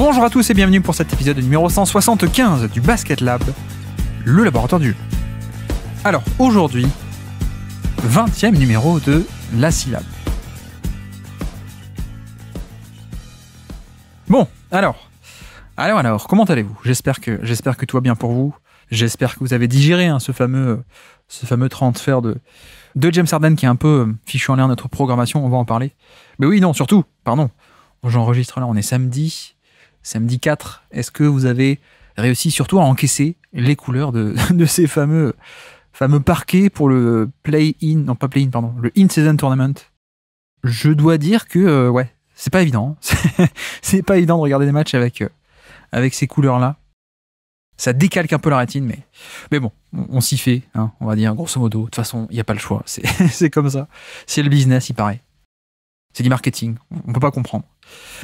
Bonjour à tous et bienvenue pour cet épisode numéro 175 du Basket Lab, le laboratoire du jeu. Alors aujourd'hui, 20e numéro de la syllabe. Bon, alors, comment allez-vous ? J'espère que tout va bien pour vous. J'espère que vous avez digéré ce fameux transfert de James Harden qui est un peu fichu en l'air notre programmation, on va en parler. Mais oui, non, surtout, pardon, j'enregistre là, on est samedi 4. Est-ce que vous avez réussi surtout à encaisser les couleurs de ces fameux parquets pour le le In-Season Tournament ? Je dois dire que, c'est pas évident. C'est pas évident de regarder des matchs avec ces couleurs-là. Ça décalque un peu la rétine, mais bon, on s'y fait, on va dire, grosso modo. De toute façon, il n'y a pas le choix. C'est comme ça. C'est le business, il paraît. C'est du marketing. On peut pas comprendre.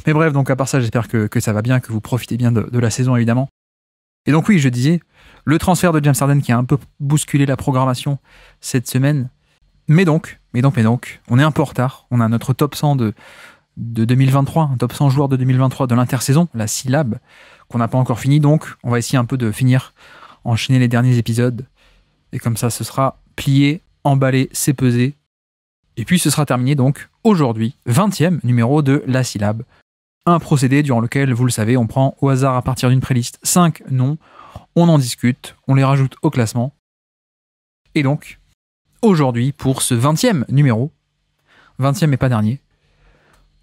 Mais bref, donc à part ça, j'espère que ça va bien, que vous profitez bien de la saison, évidemment. Et donc oui, je disais, le transfert de James Harden qui a un peu bousculé la programmation cette semaine. Mais donc, on est un peu en retard. On a notre top 100 de 2023, un top 100 joueurs de 2023 de l'intersaison, la syllabe, qu'on n'a pas encore fini. Donc, on va essayer un peu de finir, enchaîner les derniers épisodes. Et comme ça, ce sera plié, emballé, c'est pesé. Et puis, ce sera terminé donc aujourd'hui, 20e numéro de la syllabe. Un procédé durant lequel, vous le savez, on prend au hasard à partir d'une playlist 5 noms, on en discute, on les rajoute au classement. Et donc, aujourd'hui, pour ce 20e numéro, 20e et pas dernier,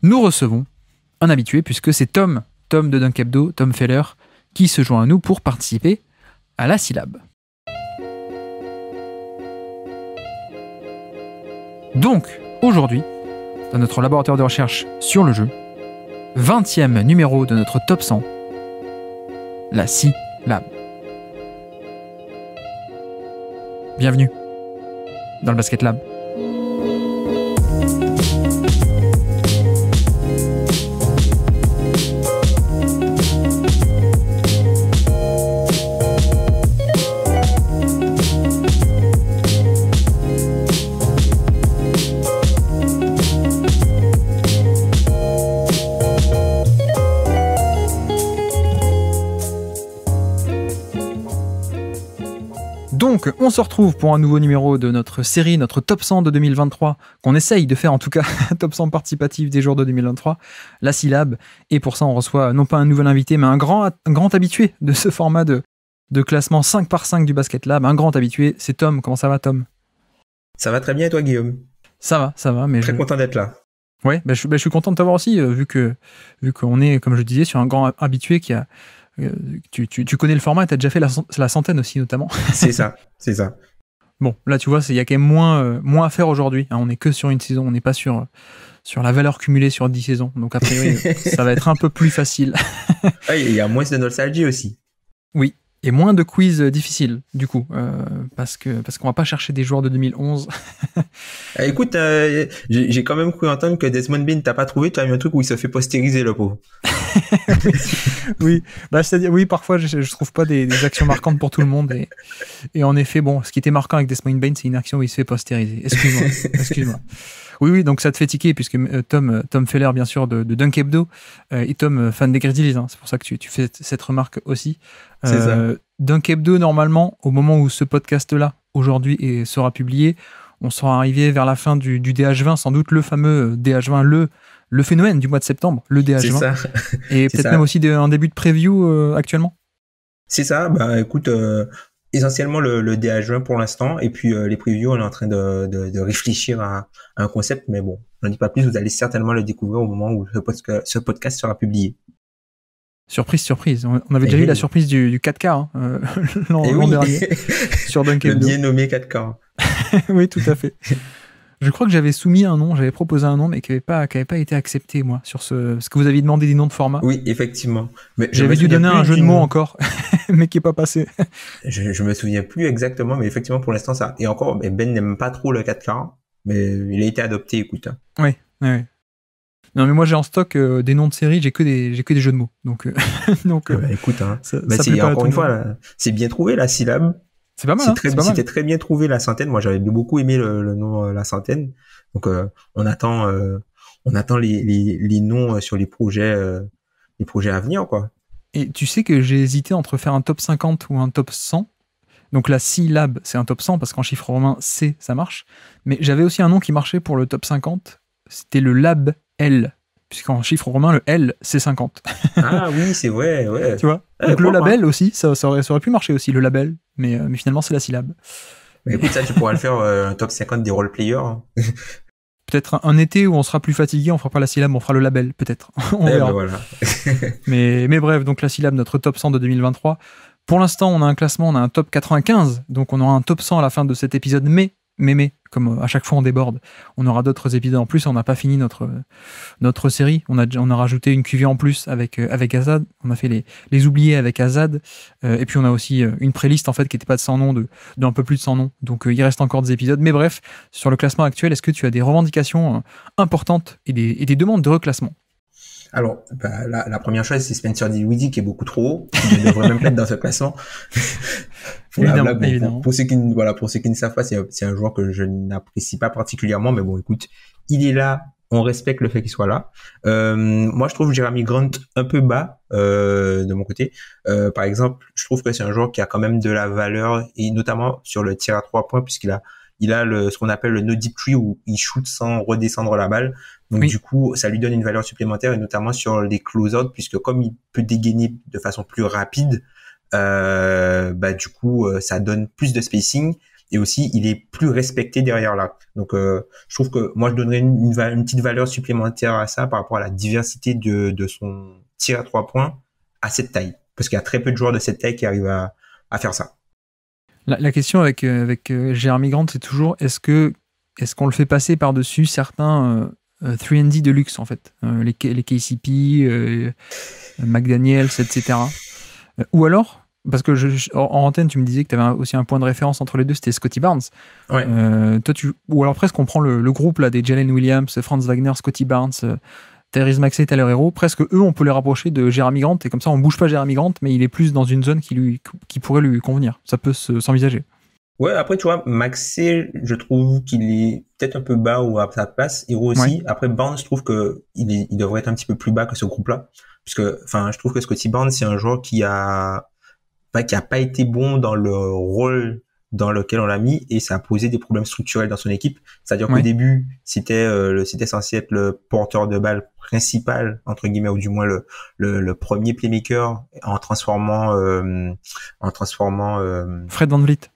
nous recevons un habitué puisque c'est Tom de Dunk Hebdo, Tom Feller, qui se joint à nous pour participer à la syllabe. Donc, aujourd'hui, dans notre laboratoire de recherche sur le jeu, 20e numéro de notre top 100, la syllabe. Bienvenue dans le Basket Lab. Donc, on se retrouve pour un nouveau numéro de notre série, notre top 100 de 2023, qu'on essaye de faire en tout cas, top 100 participatif des jours de 2023, la syllabe. Et pour ça, on reçoit non pas un nouvel invité, mais un grand habitué de ce format de classement 5 par 5 du Basket Lab. Un grand habitué, c'est Tom. Comment ça va, Tom ? Ça va très bien et toi, Guillaume ? Ça va. Mais très content d'être là. Ouais, je suis content de t'avoir aussi, vu qu'on est, comme je disais, sur un grand habitué qui a... Tu connais le format et tu as déjà fait la centaine aussi, notamment. C'est ça. Bon, là, tu vois, il y a quand même moins à faire aujourd'hui. On n'est que sur une saison, on n'est pas sur la valeur cumulée sur 10 saisons. Donc, a priori, ça va être un peu plus facile. Il y a moins de nostalgie aussi. Oui, et moins de quiz difficiles, du coup, parce qu'on va pas chercher des joueurs de 2011. Écoute, j'ai quand même cru entendre que Desmond Bane t'as pas trouvé, tu as mis un truc où il se fait postériser, le pauvre. Oui, c'est-à-dire, oui, parfois je trouve pas des actions marquantes pour tout le monde, et en effet, bon, ce qui était marquant avec Desmond Bane, c'est une action où il se fait postériser. Excuse-moi. Oui, donc ça te fait tiquer, puisque Tom Feller, bien sûr, de Dunk Hebdo, et Tom, fan des Grizzlies, c'est pour ça que tu fais cette remarque aussi. C'est ça. Dunk Hebdo, normalement, au moment où ce podcast-là, aujourd'hui, sera publié, on sera arrivé vers la fin du DH20, sans doute le fameux DH20, le phénomène du mois de septembre, le DH20. C'est ça. Et peut-être même aussi un début de preview actuellement. C'est ça, écoute, essentiellement le DH20 pour l'instant, et puis les previews, on est en train de réfléchir à un concept, mais bon, j'en dis pas plus, vous allez certainement le découvrir au moment où ce podcast sera publié. Surprise. On avait déjà eu la surprise du 4K l'an dernier sur Dunk Hebdo. Le bien nommé 4K. Oui, tout à fait. Je crois que j'avais proposé un nom, mais qui n'avait pas été accepté, moi, sur parce que vous aviez demandé des noms de format. Oui, effectivement. Mais j'avais dû donner un jeu de mots encore, mais qui n'est pas passé. Je me souviens plus exactement, mais effectivement, pour l'instant, ça. Et encore, Ben n'aime pas trop le 4K, mais il a été adopté, écoute. Oui. Non, mais moi, j'ai en stock des noms de séries, j'ai que des jeux de mots. Donc, écoute, ça encore une fois, là, c'est bien trouvé, la syllabe. C'est pas mal. C'était très bien trouvé, la centaine. Moi, j'avais beaucoup aimé le nom la centaine. Donc, on attend les noms sur les projets projets à venir, quoi. Et tu sais que j'ai hésité entre faire un top 50 ou un top 100. Donc la C-Lab, c'est un top 100 parce qu'en chiffre romain, C, ça marche. Mais j'avais aussi un nom qui marchait pour le top 50. C'était le Lab L. Puisqu'en chiffre romain, le L, c'est 50. Ah oui, c'est vrai, ouais. Tu vois. Donc le label aussi, ça aurait pu marcher aussi, le label. Mais finalement, c'est la C-Lab. Mais écoute, ça, tu pourras le faire un top 50 des roleplayers. Peut-être un été où on sera plus fatigué, on fera pas la C-Lab, on fera le label, peut-être. On verra. Ben voilà. mais bref, donc la C-Lab, notre top 100 de 2023. Pour l'instant, on a un classement, on a un top 95, donc on aura un top 100 à la fin de cet épisode, mais, comme à chaque fois on déborde, on aura d'autres épisodes en plus, on n'a pas fini notre série, on a rajouté une cuvée en plus avec Azad, on a fait les oubliés avec Azad, et puis on a aussi une playlist en fait qui n'était pas de 100 noms, d'un peu plus de 100 noms, donc il reste encore des épisodes, mais bref, sur le classement actuel, est-ce que tu as des revendications importantes et des demandes de reclassement? Alors, la première chose, c'est Spencer Dinwiddie qui est beaucoup trop haut. Il ne devrait même pas être dans ce classement. Évidemment. Pour ceux qui ne savent pas, c'est un joueur que je n'apprécie pas particulièrement, mais bon, écoute, il est là. On respecte le fait qu'il soit là. Moi, je trouve Jeremy Grant un peu bas de mon côté. Par exemple, je trouve que c'est un joueur qui a quand même de la valeur, et notamment sur le tir à 3 points, puisqu'il a ce qu'on appelle le no deep tree où il shoot sans redescendre la balle. Donc oui. Du coup, ça lui donne une valeur supplémentaire, et notamment sur les close-out, puisque comme il peut dégainer de façon plus rapide, du coup, ça donne plus de spacing, et aussi il est plus respecté derrière l'arc. Donc je trouve que moi je donnerais une petite valeur supplémentaire à ça par rapport à la diversité de son tir à 3 points à cette taille, parce qu'il y a très peu de joueurs de cette taille qui arrivent à faire ça. La question avec Jeremy Grant, c'est toujours est-ce qu'on le fait passer par-dessus certains 3&D de luxe, en fait, les KCP, McDaniels, etc. Ou alors, parce que en antenne, tu me disais que tu avais aussi un point de référence entre les deux, c'était Scottie Barnes. Ouais. Ou alors presque on prend le groupe là, des Jalen Williams, Franz Wagner, Scottie Barnes, Tyrese Maxey, Tyler Hero, presque eux, on peut les rapprocher de Jeremy Grant, et comme ça, on bouge pas Jeremy Grant, mais il est plus dans une zone qui pourrait lui convenir. Ça peut s'envisager. Ouais, après, tu vois, Maxey, je trouve qu'il est peut-être un peu bas ou à sa place. Hero aussi. Ouais. Après, Barnes, je trouve que il devrait être un petit peu plus bas que ce groupe-là. Puisque, je trouve que Scottie Barnes, c'est un joueur qui a pas été bon dans le rôle dans lequel on l'a mis, et ça a posé des problèmes structurels dans son équipe. C'est-à-dire qu'au début, c'était censé être le porteur de balle principal, entre guillemets, ou du moins le premier playmaker, en transformant Fred VanVleet.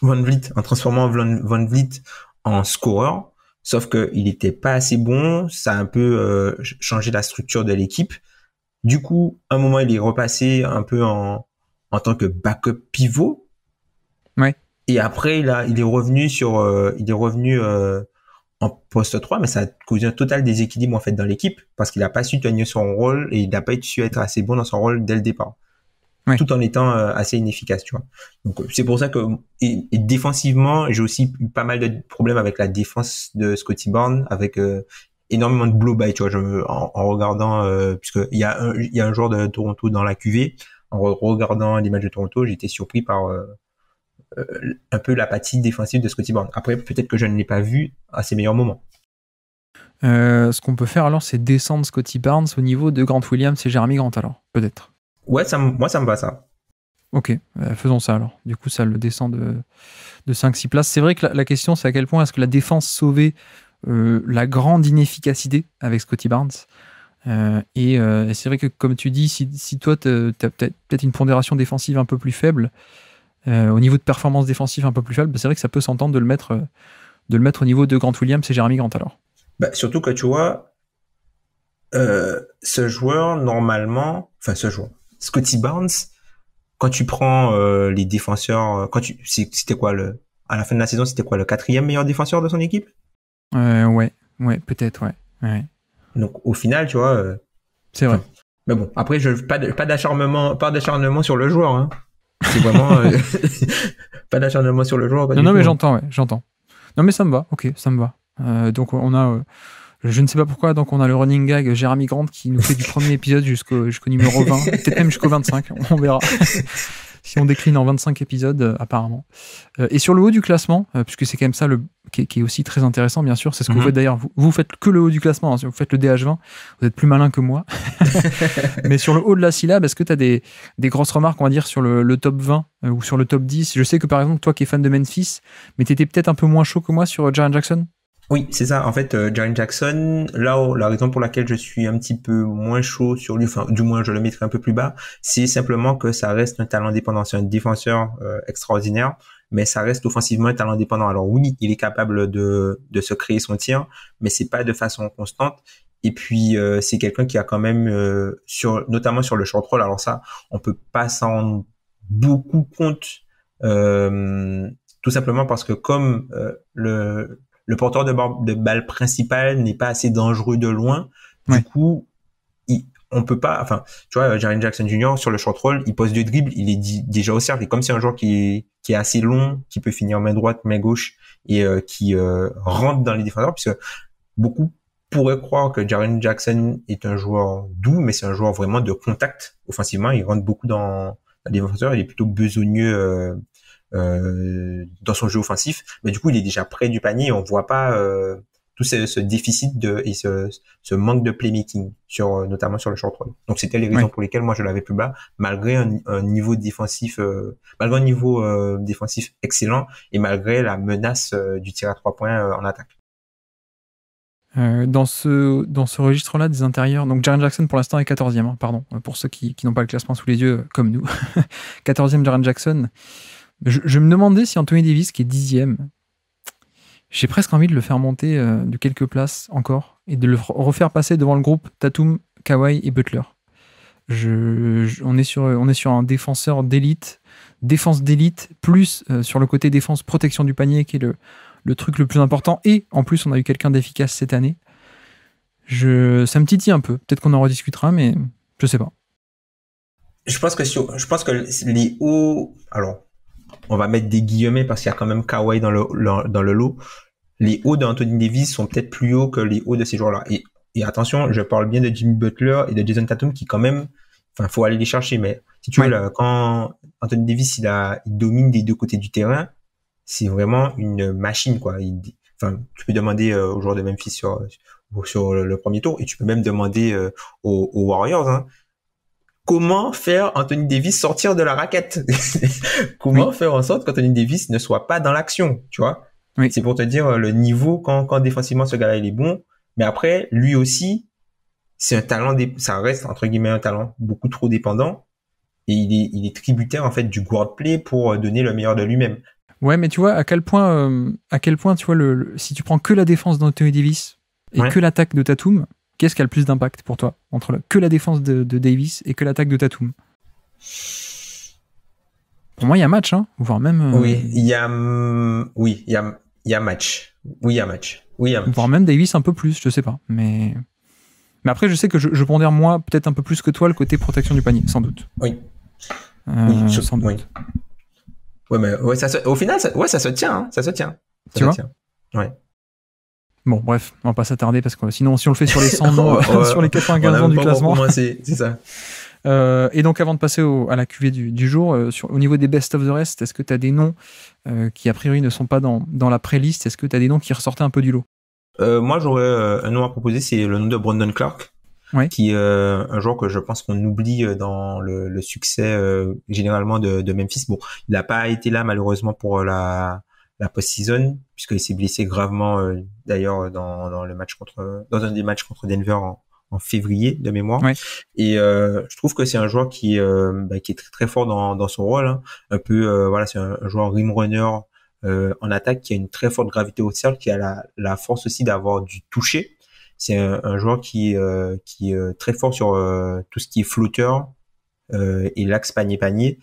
En transformant Van Vliet en scoreur, sauf que il était pas assez bon, ça a un peu changé la structure de l'équipe. Du coup, à un moment, il est repassé un peu en tant que backup pivot. Ouais. Et après, il est revenu en poste 3, mais ça a causé un total déséquilibre en fait dans l'équipe, parce qu'il a pas su tenir son rôle, et il n'a pas su être assez bon dans son rôle dès le départ. Ouais. Tout en étant assez inefficace, tu vois. Donc c'est pour ça que et défensivement, j'ai aussi eu pas mal de problèmes avec la défense de Scottie Barnes, avec énormément de blow-by, tu vois, en regardant puisque il y a un joueur de Toronto dans la QV, en regardant les matchs de Toronto, j'ai été surpris par un peu l'apathie défensive de Scottie Barnes. Après, peut-être que je ne l'ai pas vu à ses meilleurs moments. Ce qu'on peut faire alors, c'est descendre Scottie Barnes au niveau de Grant Williams et Jeremy Grant, alors, peut-être. Ouais, moi ça me va, ça. Ok, faisons ça alors. Du coup, ça le descend de 5-6 places. C'est vrai que la question, c'est à quel point est-ce que la défense sauvait la grande inefficacité avec Scottie Barnes. Et c'est vrai que, comme tu dis, si toi, tu as peut-être une pondération défensive un peu plus faible, au niveau de performance défensive un peu plus faible, c'est vrai que ça peut s'entendre de le mettre au niveau de Grant Williams et Jeremy Grant alors. Surtout que tu vois, ce joueur, normalement, Scottie Barnes, quand tu prends les défenseurs, c'était quoi à la fin de la saison, c'était quoi le 4e meilleur défenseur de son équipe? Ouais, peut-être, ouais. Donc au final, tu vois, c'est vrai. Mais bon, après pas d'acharnement sur le joueur, hein. C'est vraiment pas d'acharnement sur le joueur. Non, mais j'entends. Non, mais ça me va. Ok, ça me va. Donc on a. Je ne sais pas pourquoi, donc on a le running gag Jeremy Grant qui nous fait du premier épisode jusqu'au numéro 20, peut-être même jusqu'au 25, on verra si on décline en 25 épisodes, apparemment. Et sur le haut du classement, puisque c'est quand même ça qui est aussi très intéressant, bien sûr, c'est ce que vous faites d'ailleurs. Vous faites que le haut du classement, hein, si vous faites le DH20, vous êtes plus malin que moi. Mais sur le haut de la syllabe, est-ce que tu as des grosses remarques, on va dire, sur le top 20 ou sur le top 10? Je sais que par exemple, toi qui es fan de Memphis, mais tu étais peut-être un peu moins chaud que moi sur Jaren Jackson? Oui, c'est ça. En fait, Jaren Jackson, là, la raison pour laquelle je suis un petit peu moins chaud sur lui, enfin, du moins, je le mettrai un peu plus bas, c'est simplement que ça reste un talent dépendant. C'est un défenseur extraordinaire, mais ça reste offensivement un talent dépendant. Alors oui, il est capable de se créer son tir, mais c'est pas de façon constante. Et puis, c'est quelqu'un qui a quand même, notamment sur le short roll, alors ça, on peut pas s'en rendre beaucoup compte, tout simplement parce que comme le porteur de balle principal n'est pas assez dangereux de loin. Du coup, on peut pas, enfin, tu vois, Jaren Jackson Jr. sur le short roll, il pose 2 dribbles, il est déjà au cercle. Et comme c'est un joueur qui est assez long, qui peut finir main droite, main gauche, et qui rentre dans les défenseurs, puisque beaucoup pourraient croire que Jaren Jackson est un joueur doux, mais c'est un joueur vraiment de contact. Offensivement, il rentre beaucoup dans les défenseurs, il est plutôt besogneux dans son jeu offensif, mais du coup il est déjà près du panier et on voit pas tout ce déficit et ce manque de playmaking notamment sur le short roll. Donc c'était les raisons pour lesquelles moi je l'avais plus bas, malgré un niveau défensif défensif excellent et malgré la menace du tir à 3 points en attaque. Dans ce registre-là des intérieurs, donc Jaren Jackson pour l'instant est 14e, hein, pardon, pour ceux qui n'ont pas le classement sous les yeux comme nous. 14e Jaren Jackson. Je me demandais si Anthony Davis, qui est 10e, j'ai presque envie de le faire monter de quelques places encore et de le refaire passer devant le groupe Tatum, Kawhi et Butler. On est sur un défenseur d'élite, défense d'élite, plus sur le côté défense protection du panier qui est le truc le plus important. Et en plus, on a eu quelqu'un d'efficace cette année. Ça me titille un peu. Peut-être qu'on en rediscutera, mais je sais pas. Je pense que les hauts... Alors, on va mettre des guillemets parce qu'il y a quand même Kawhi dans le lot. Les hauts d'Anthony Davis sont peut-être plus hauts que les hauts de ces joueurs-là. Et attention, je parle bien de Jimmy Butler et de Jason Tatum qui quand même, enfin, faut aller les chercher. Mais si tu veux, là, quand Anthony Davis, il domine des deux côtés du terrain, c'est vraiment une machine, quoi. Tu peux demander aux joueurs de Memphis sur le premier tour et tu peux même demander aux Warriors, hein. Comment faire Anthony Davis sortir de la raquette? Comment faire en sorte qu'Anthony Davis ne soit pas dans l'action, tu vois? Oui. C'est pour te dire le niveau quand défensivement ce gars-là il est bon, mais après lui aussi c'est un talent, ça reste entre guillemets un talent beaucoup trop dépendant et il est tributaire en fait du guard play pour donner le meilleur de lui-même. Ouais, mais tu vois à quel point tu vois si tu prends que la défense d'Anthony Davis et que l'attaque de Tatum. Qu'est-ce qui a le plus d'impact pour toi entre que la défense de Davis et que l'attaque de Tatum? Pour moi, il y a match, hein, voire même. Oui, il y a match. Oui, il y a match. Voire même Davis un peu plus, je sais pas. Mais après, je sais que je pondère moi peut-être un peu plus que toi le côté protection du panier, sans doute. Oui. Sans doute. Oui. Ouais, mais au final, ça se tient, hein, ça se tient. Tu vois? Ouais. Bon, bref, on va pas s'attarder parce que sinon, si on le fait sur les 100 noms, sur les 95 ans du classement. C'est ça. Et donc, avant de passer à la cuvée du jour, au niveau des best of the rest, est-ce que tu as des noms qui, a priori, ne sont pas dans la pré-liste? Est-ce que tu as des noms qui ressortaient un peu du lot? Moi, j'aurais un nom à proposer, c'est le nom de Brandon Clark, qui est un joueur que je pense qu'on oublie dans le succès généralement de Memphis. Bon, il n'a pas été là, malheureusement, pour la post-season, puisqu'il s'est blessé gravement d'ailleurs dans un des matchs contre Denver en février de mémoire. Et je trouve que c'est un joueur qui est très très fort dans son rôle, hein. Un peu c'est un joueur rim runner en attaque qui a une très forte gravité au cercle, qui a la force aussi d'avoir du toucher. C'est un joueur qui est très fort sur tout ce qui est flotteur et l'axe panier.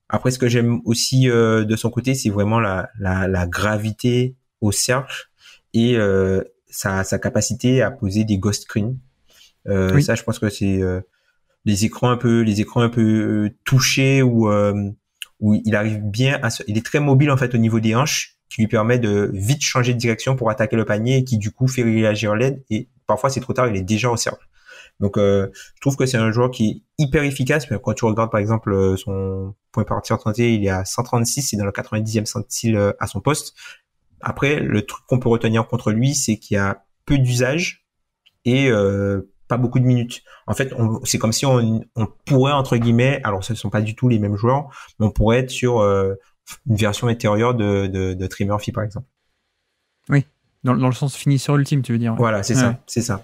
Après, ce que j'aime aussi de son côté, c'est vraiment la gravité au cercle et sa capacité à poser des ghost screens. Ça, je pense que c'est les écrans un peu touchés où il arrive bien il est très mobile en fait au niveau des hanches, qui lui permet de vite changer de direction pour attaquer le panier et qui du coup fait réagir l'aide, et parfois c'est trop tard, il est déjà au cercle. Donc, je trouve que c'est un joueur qui est hyper efficace. Mais quand tu regardes, par exemple, son point par tir tenté, il est à 136, c'est dans le 90e centile à son poste. Après, le truc qu'on peut retenir contre lui, c'est qu'il y a peu d'usage et pas beaucoup de minutes. En fait, c'est comme si on pourrait, entre guillemets, alors ce ne sont pas du tout les mêmes joueurs, mais on pourrait être sur une version intérieure de Trey Murphy, par exemple. Oui, dans le sens finisseur ultime, tu veux dire. Voilà, c'est ça, c'est ça.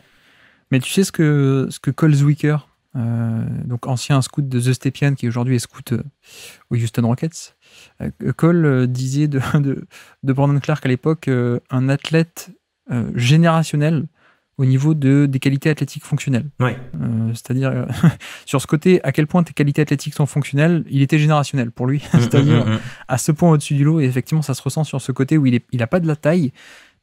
Mais tu sais ce que Cole Zwicker, donc ancien scout de The Stepien, qui aujourd'hui est scout aux Houston Rockets, Cole disait de Brandon Clark à l'époque, un athlète générationnel au niveau des qualités athlétiques fonctionnelles. Ouais. C'est-à-dire, sur ce côté, à quel point tes qualités athlétiques sont fonctionnelles, il était générationnel pour lui. C'est-à-dire, à ce point au-dessus du lot, et effectivement, ça se ressent sur ce côté où il n'a pas de la taille,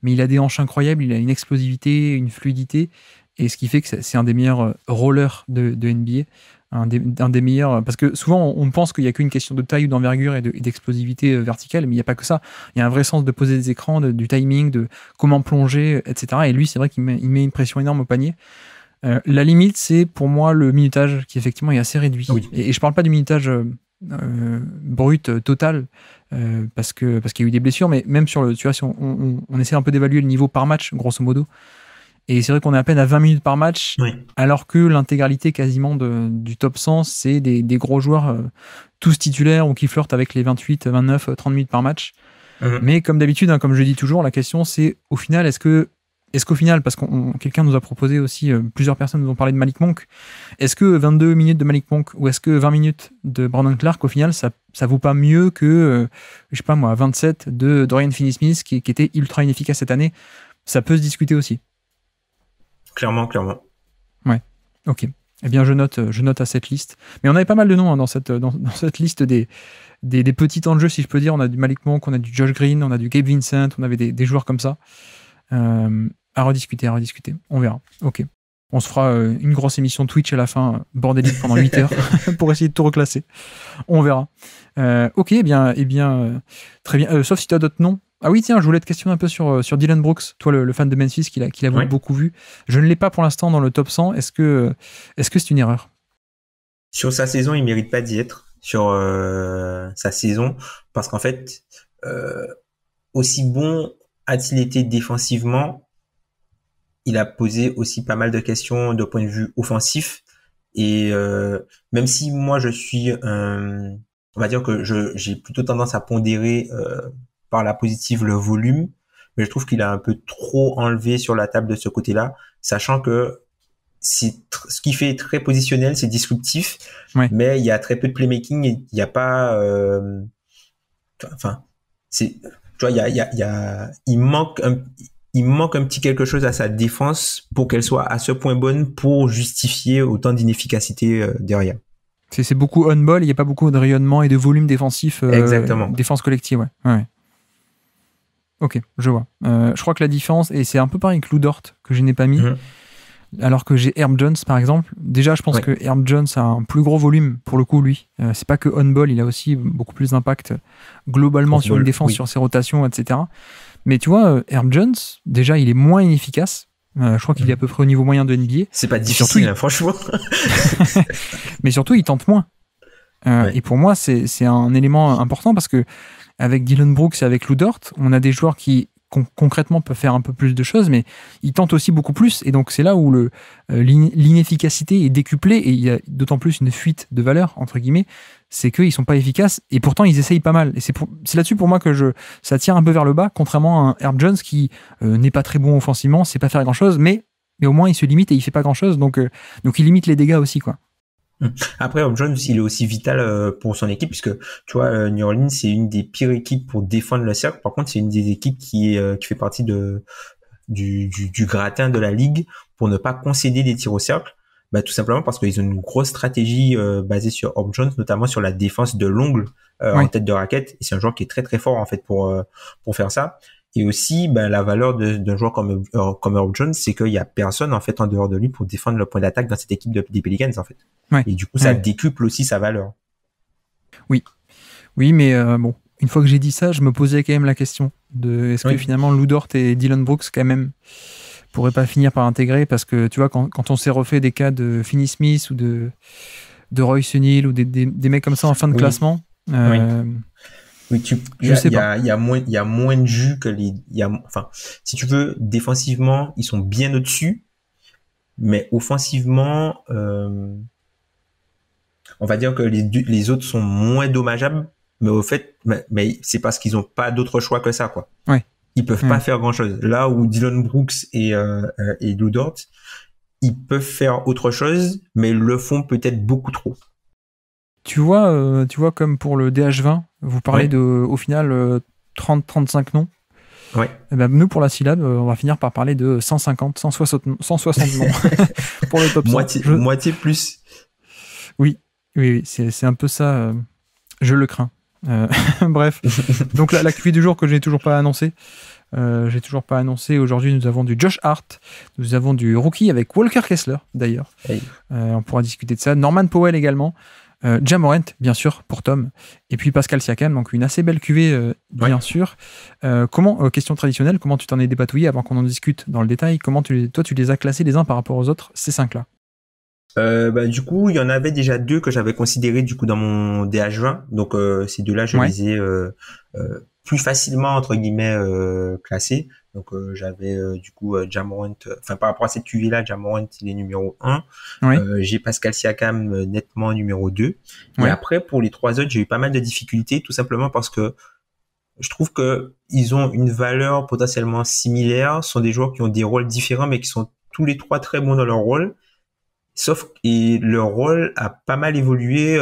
mais il a des hanches incroyables, il a une explosivité, une fluidité, et ce qui fait que c'est un des meilleurs rollers de NBA. Un des meilleurs, parce que souvent on pense qu'il n'y a qu'une question de taille ou d'envergure et d'explosivité verticale, mais il n'y a pas que ça. Il y a un vrai sens de poser des écrans, du timing, de comment plonger, etc. Et lui, c'est vrai qu'il met une pression énorme au panier. La limite, c'est pour moi le minutage qui effectivement est assez réduit. Oui. Et je parle pas du minutage brut, total, parce qu'il y a eu des blessures, mais même sur tu vois, si on essaie un peu d'évaluer le niveau par match, grosso modo. Et c'est vrai qu'on est à peine à 20 minutes par match, oui. Alors que l'intégralité quasiment du top 100, c'est des gros joueurs tous titulaires ou qui flirtent avec les 28, 29, 30 minutes par match. Mais comme d'habitude, comme je dis toujours, la question c'est au final, est-ce qu'au final, parce que quelqu'un nous a proposé aussi, plusieurs personnes nous ont parlé de Malik Monk, est-ce que 22 minutes de Malik Monk ou est-ce que 20 minutes de Brandon Clark, au final, ça vaut pas mieux que, je sais pas moi, 27 de Dorian Finney-Smith qui était ultra inefficace cette année? Ça peut se discuter aussi. Clairement. Ouais, ok. Eh bien, je note à cette liste. Mais on avait pas mal de noms dans cette liste des petits temps de jeu, si je peux dire. On a du Malik Monk, on a du Josh Green, on a du Gabe Vincent, on avait des joueurs comme ça. À rediscuter. On verra. Ok. On se fera une grosse émission Twitch à la fin, bordélique pendant 8 heures, pour essayer de tout reclasser. On verra. Ok, eh bien, très bien. Sauf si tu as d'autres noms. Ah oui, tiens, je voulais te questionner un peu sur Dillon Brooks, toi le fan de Memphis qui l'a beaucoup vu. Je ne l'ai pas pour l'instant dans le top 100. Est-ce que c'est une erreur? Sur sa saison, il mérite pas d'y être. Sur sa saison, parce qu'en fait, aussi bon a-t-il été défensivement, il a posé aussi pas mal de questions de point de vue offensif. Et même si moi je suis, on va dire que j'ai plutôt tendance à pondérer par la positive le volume, mais je trouve qu'il a un peu trop enlevé sur la table de ce côté-là, sachant que ce qui fait très positionnel, c'est disruptif, mais il y a très peu de playmaking et il n'y a pas, tu vois, il manque un petit quelque chose à sa défense pour qu'elle soit à ce point bonne pour justifier autant d'inefficacité derrière. C'est beaucoup on-ball, il n'y a pas beaucoup de rayonnement et de volume défensif. Exactement. Défense collective, ouais. Ok, je vois. Je crois que la différence, et c'est un peu pareil que Lou Dort, que je n'ai pas mis, alors que j'ai Herb Jones, par exemple. Déjà, je pense que Herb Jones a un plus gros volume, pour le coup, lui. C'est pas que on-ball, il a aussi beaucoup plus d'impact globalement sur une défense, sur ses rotations, etc. Mais tu vois, Herb Jones, déjà, il est moins inefficace. Je crois qu'il est à peu près au niveau moyen de NBA. C'est pas difficile, surtout, franchement. Mais surtout, il tente moins. Et pour moi, c'est un élément important parce que avec Dillon Brooks et avec Lou Dort, on a des joueurs qui concrètement peuvent faire un peu plus de choses, mais ils tentent aussi beaucoup plus. Et donc, c'est là où l'inefficacité est décuplée et il y a d'autant plus une fuite de valeur, entre guillemets, c'est qu'ils sont pas efficaces et pourtant ils essayent pas mal. Et c'est là-dessus pour moi que ça tire un peu vers le bas, contrairement à un Herb Jones qui n'est pas très bon offensivement, sait pas faire grand-chose, mais au moins il se limite et il fait pas grand-chose, donc il limite les dégâts aussi, quoi. Après, Herb Jones, il est aussi vital pour son équipe, puisque tu vois, New Orleans, c'est une des pires équipes pour défendre le cercle. Par contre, c'est une des équipes qui fait partie du gratin de la ligue pour ne pas concéder des tirs au cercle. Bah, tout simplement parce qu'ils ont une grosse stratégie basée sur Herb Jones, notamment sur la défense de l'ongle en tête de raquette. Et c'est un joueur qui est très très fort en fait pour faire ça. Et aussi, la valeur d'un joueur comme Herb Jones, c'est qu'il y a personne en fait en dehors de lui pour défendre le point d'attaque dans cette équipe des Pelicans en fait. Et du coup, ça décuple aussi sa valeur. Oui, mais bon, une fois que j'ai dit ça, je me posais quand même la question de est-ce que finalement Lou Dort et Dillon Brooks quand même pourrait pas finir par intégrer parce que tu vois, quand on s'est refait des cas de Finney Smith ou de Royce O'Neal ou des mecs comme ça en fin de classement, Oui. Oui, je sais pas. Il y a moins de jus que enfin, si tu veux, défensivement, ils sont bien au-dessus, mais offensivement, on va dire que les autres sont moins dommageables, mais au fait, mais c'est parce qu'ils ont pas d'autre choix que ça, quoi. Ouais. Ils peuvent pas faire grand chose. Là où Dylan Brooks et Lou Dort, ils peuvent faire autre chose, mais ils le font peut-être beaucoup trop. Tu vois, comme pour le DH20, vous parlez au final 30-35 noms. Ouais. Et ben, nous, pour la syllabe, on va finir par parler de 150, 160 noms pour le top 100. Moitié plus. Oui, c'est un peu ça. Je le crains. Bref. Donc, la QV du jour que j'ai toujours pas annoncé. Aujourd'hui, nous avons du Josh Hart. Nous avons du rookie avec Walker Kessler, d'ailleurs. Hey. On pourra discuter de ça. Norman Powell également. Ja Morant, bien sûr, pour Tom. Et puis Pascal Siakam, donc une assez belle cuvée, bien sûr. Question traditionnelle, comment tu t'en es dépatouillé avant qu'on en discute dans le détail? Comment tu les as classés les uns par rapport aux autres, ces 5-là? Du coup, il y en avait déjà 2 que j'avais considérés du coup dans mon DH20. Donc ces 2-là, je les ai plus facilement entre guillemets classés. Donc j'avais du coup Ja Morant, enfin par rapport à cette QV-là, Ja Morant il est numéro 1. J'ai Pascal Siakam nettement numéro 2. Et après pour les 3 autres, j'ai eu pas mal de difficultés tout simplement parce que je trouve que ils ont une valeur potentiellement similaire, ce sont des joueurs qui ont des rôles différents mais qui sont tous les 3 très bons dans leur rôle. Sauf que leur rôle a pas mal évolué,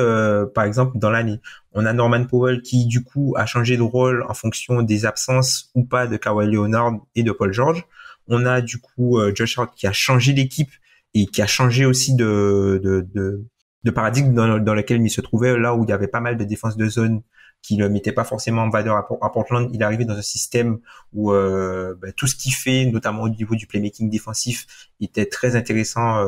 par exemple dans l'année. On a Norman Powell qui du coup a changé de rôle en fonction des absences ou pas de Kawhi Leonard et de Paul George. On a du coup Josh Hart qui a changé d'équipe et qui a changé aussi de paradigme dans lequel il se trouvait, là où il y avait pas mal de défense de zone qui le mettait pas forcément en valeur à Portland. Il est arrivé dans un système où tout ce qu'il fait, notamment au niveau du playmaking défensif, était très intéressant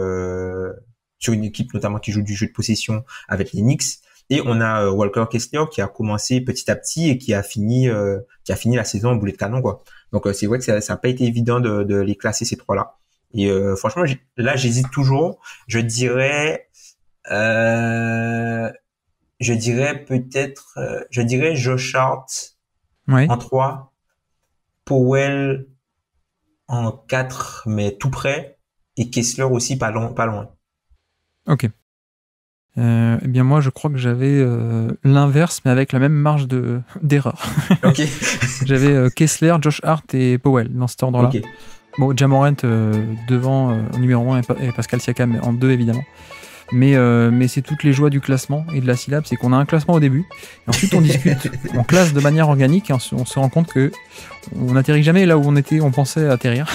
sur une équipe notamment qui joue du jeu de possession avec les Knicks. Et on a Walker Kessler qui a commencé petit à petit et qui a fini la saison en boulet de canon, quoi. Donc c'est vrai que ça n'a pas été évident de les classer ces 3-là. Et franchement, là j'hésite toujours. Je dirais Josh Hart en 3, Powell en 4, mais tout près, et Kessler aussi pas loin. Ok. Eh bien moi, je crois que j'avais l'inverse, mais avec la même marge d'erreur. Ok. J'avais Kessler, Josh Hart et Powell dans cet ordre-là. Okay. Bon, Ja Morant devant en numéro 1 et Pascal Siakam en 2 évidemment. Mais c'est toutes les joies du classement et de la syllabe, c'est qu'on a un classement au début, et ensuite on discute, on classe de manière organique, et on se rend compte que on n'atterrit jamais là où on pensait atterrir.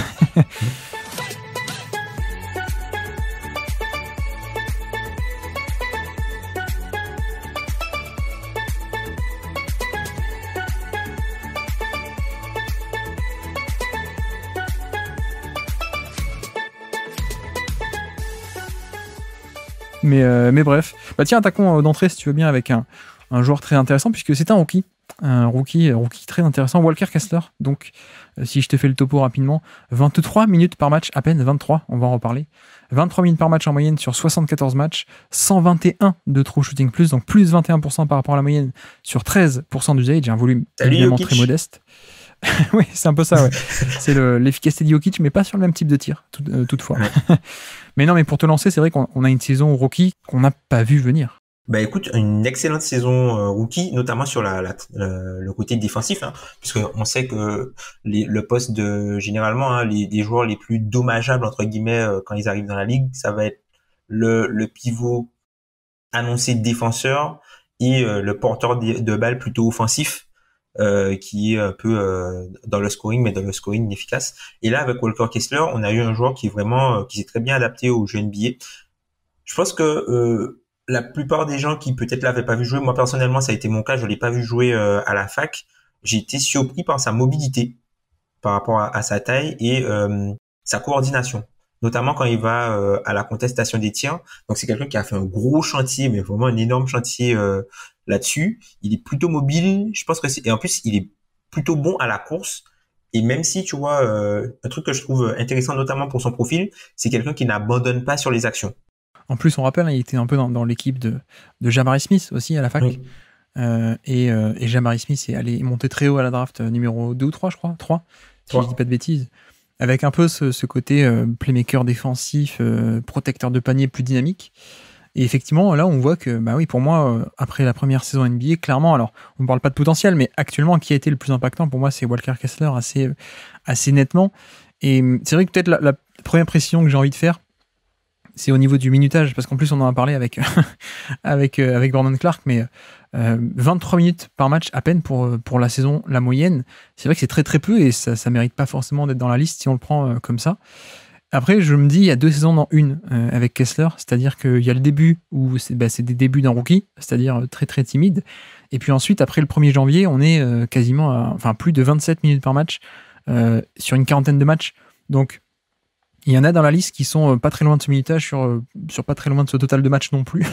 Mais bref. Bah tiens, attaquons d'entrée si tu veux bien avec un joueur très intéressant puisque c'est un rookie. Un rookie très intéressant, Walker Kessler. Donc, si je te fais le topo rapidement, 23 minutes par match, à peine 23, on va en reparler. 23 minutes par match en moyenne sur 74 matchs, 121 de true shooting plus, donc plus 21% par rapport à la moyenne sur 13% d'usage, un volume évidemment très modeste. Oui, c'est un peu ça, ouais. C'est l'efficacité de Jokic, mais pas sur le même type de tir, toutefois. Ouais. Mais non, mais pour te lancer, c'est vrai qu'on a une saison rookie qu'on n'a pas vu venir. Bah écoute, une excellente saison rookie, notamment sur le côté défensif, hein, puisque on sait que le poste de généralement les joueurs les plus dommageables entre guillemets quand ils arrivent dans la ligue, ça va être le pivot annoncé défenseur et le porteur de balle plutôt offensif. Qui est un peu dans le scoring, mais dans le scoring inefficace. Et là, avec Walker Kessler, on a eu un joueur qui est vraiment, qui s'est très bien adapté au jeu NBA. Je pense que la plupart des gens qui peut-être l'avaient pas vu jouer, moi personnellement, ça a été mon cas, je l'ai pas vu jouer à la fac. J'ai été surpris par sa mobilité par rapport à sa taille et sa coordination. Notamment quand il va à la contestation des tirs. Donc c'est quelqu'un qui a fait un gros chantier, mais vraiment un énorme chantier là-dessus. Il est plutôt mobile, je pense que et en plus il est plutôt bon à la course Et même si, tu vois, un truc que je trouve intéressant, notamment pour son profil, c'est quelqu'un qui n'abandonne pas sur les actions. En plus, on rappelle, hein, il était un peu dans l'équipe de Jamari Smith aussi à la fac. Oui. Et Jamari Smith est allé monter très haut à la draft, numéro 2 ou 3, je crois. 3, si je dis pas de bêtises. Avec un peu ce côté playmaker défensif, protecteur de panier plus dynamique. Et effectivement, là, on voit que, bah oui, pour moi, après la première saison NBA, clairement, alors, on ne parle pas de potentiel, mais actuellement, qui a été le plus impactant, pour moi, c'est Walker Kessler, assez nettement. Et c'est vrai que peut-être la première précision que j'ai envie de faire, c'est au niveau du minutage, parce qu'en plus, on en a parlé avec Brandon Clark, mais 23 minutes par match à peine pour la saison, la moyenne. C'est vrai que c'est très très peu, et ça mérite pas forcément d'être dans la liste si on le prend comme ça. Après, je me dis, il y a 2 saisons dans une avec Kessler, c'est-à-dire qu'il y a le début où c'est des débuts d'un rookie, c'est-à-dire très très timide. Et puis ensuite, après le 1er janvier, on est quasiment à plus de 27 minutes par match sur une quarantaine de matchs. Donc, il y en a dans la liste qui sont pas très loin de ce minutage, sur pas très loin de ce total de matchs non plus.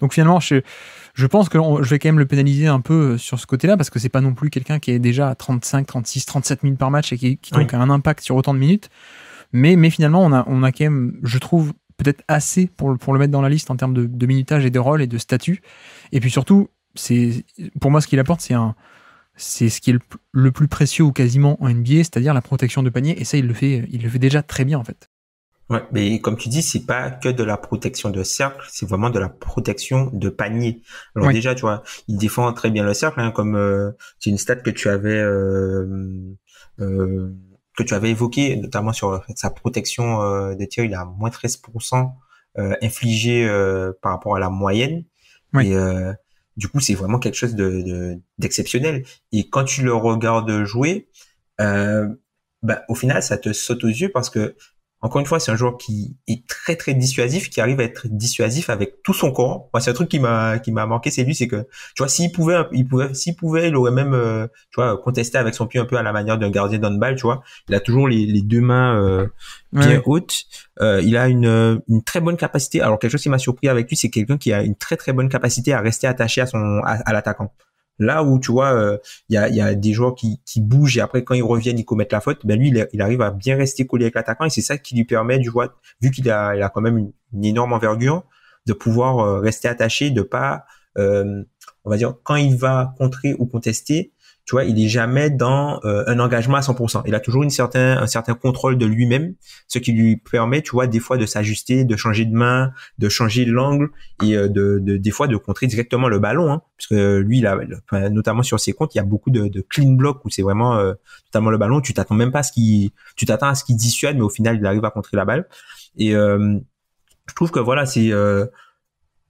Donc finalement, je pense que je vais quand même le pénaliser un peu sur ce côté-là, parce que c'est pas non plus quelqu'un qui est déjà à 35, 36, 37 minutes par match et qui donc a un impact sur autant de minutes. Mais finalement, on a quand même, je trouve, peut-être assez pour le mettre dans la liste en termes de minutage et de rôle et de statut. Et puis surtout, pour moi, ce qu'il apporte, c'est ce qui est le plus précieux ou quasiment en NBA, c'est-à-dire la protection de panier. Et ça, il le fait déjà très bien, en fait. Ouais, mais comme tu dis, c'est pas que de la protection de cercle, c'est vraiment de la protection de panier. Alors déjà, tu vois, il défend très bien le cercle, hein, comme c'est une stat que tu avais évoqué, notamment sur sa protection de tir, il a moins 13% infligé par rapport à la moyenne. Oui. Et du coup, c'est vraiment quelque chose d'exceptionnel. Et quand tu le regardes jouer, au final, ça te saute aux yeux parce que, encore une fois, c'est un joueur qui est très très dissuasif, qui arrive à être dissuasif avec tout son corps. Moi, c'est un truc qui m'a marqué, c'est lui, c'est que, tu vois, s'il pouvait, il aurait même, tu vois, contesté avec son pied un peu à la manière d'un gardien d'handball, tu vois. Il a toujours les 2 mains bien hautes. Il a une très bonne capacité. Alors, quelque chose qui m'a surpris avec lui, c'est quelqu'un qui a une très très bonne capacité à rester attaché à l'attaquant. Là où, tu vois, il y a des joueurs qui bougent et après, quand ils reviennent, ils commettent la faute. Ben lui, il arrive à bien rester collé avec l'attaquant et c'est ça qui lui permet, vu qu'il a quand même une énorme envergure, de pouvoir rester attaché, de pas, on va dire, quand il va contrer ou contester, tu vois, il est jamais dans un engagement à 100%. Il a toujours un certain contrôle de lui-même, ce qui lui permet, tu vois, des fois de s'ajuster, de changer de main, de changer l'angle et des fois de contrer directement le ballon, hein, parce que lui, notamment sur ses comptes, il y a beaucoup de clean block où c'est vraiment totalement le ballon. Tu t'attends à ce qu'il dissuade, mais au final, il arrive à contrer la balle. Et je trouve que voilà, c'est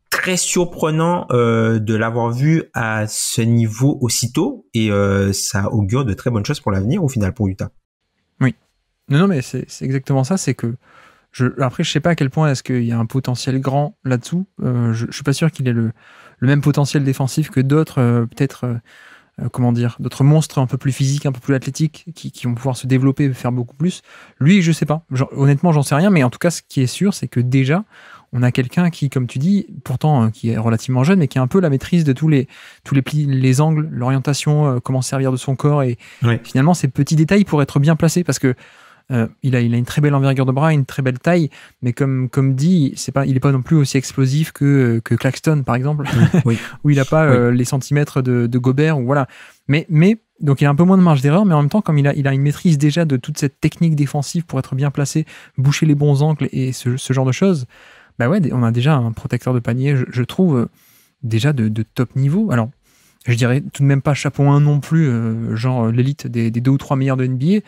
très surprenant de l'avoir vu à ce niveau aussitôt et ça augure de très bonnes choses pour l'avenir au final pour Utah. Oui. Non, mais c'est exactement ça, c'est que après, je sais pas à quel point est-ce qu'il y a un potentiel grand là-dessous. Je suis pas sûr qu'il ait le même potentiel défensif que d'autres, peut-être, d'autres monstres un peu plus physiques, un peu plus athlétiques, qui vont pouvoir se développer et faire beaucoup plus. Lui, je sais pas. Honnêtement, j'en sais rien, mais en tout cas, ce qui est sûr, c'est que déjà, on a quelqu'un qui, comme tu dis, pourtant qui est relativement jeune, mais qui a un peu la maîtrise de tous les plis, les angles, l'orientation, comment servir de son corps, et finalement ces petits détails pour être bien placé, parce que il a une très belle envergure de bras, une très belle taille, mais comme dit, il est pas non plus aussi explosif que Claxton par exemple, où il a pas les centimètres de Gobert, ou voilà. Mais donc il a un peu moins de marge d'erreur, mais en même temps, comme il a une maîtrise déjà de toute cette technique défensive pour être bien placé, boucher les bons angles et ce genre de choses. Bah ouais, on a déjà un protecteur de panier, je trouve, déjà de top niveau. Alors, je dirais tout de même pas chapeau 1 non plus, genre l'élite des 2 ou 3 meilleurs de NBA,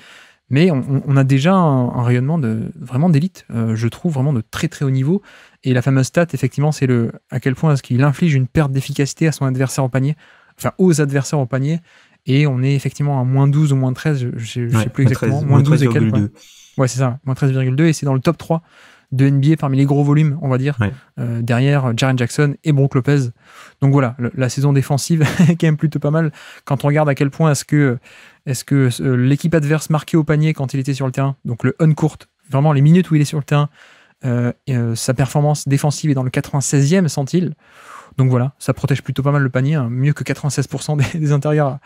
mais on a déjà un rayonnement vraiment d'élite, je trouve vraiment de très très haut niveau. Et la fameuse stat, effectivement, c'est à quel point est-ce qu'il inflige une perte d'efficacité à son adversaire au panier, enfin aux adversaires au panier, et on est effectivement à moins 12 ou moins 13, je sais plus exactement, moins 12 et quelques. Ouais, c'est ça, moins 13,2, et c'est dans le top 3 de NBA parmi les gros volumes, on va dire, derrière Jaren Jackson et Brook Lopez. Donc voilà, la saison défensive est quand même plutôt pas mal quand on regarde à quel point est-ce que l'équipe adverse marquait au panier quand il était sur le terrain, donc le on-court, vraiment les minutes où il est sur le terrain, sa performance défensive est dans le 96e centile. Donc voilà, ça protège plutôt pas mal le panier, hein, mieux que 96% des intérieurs,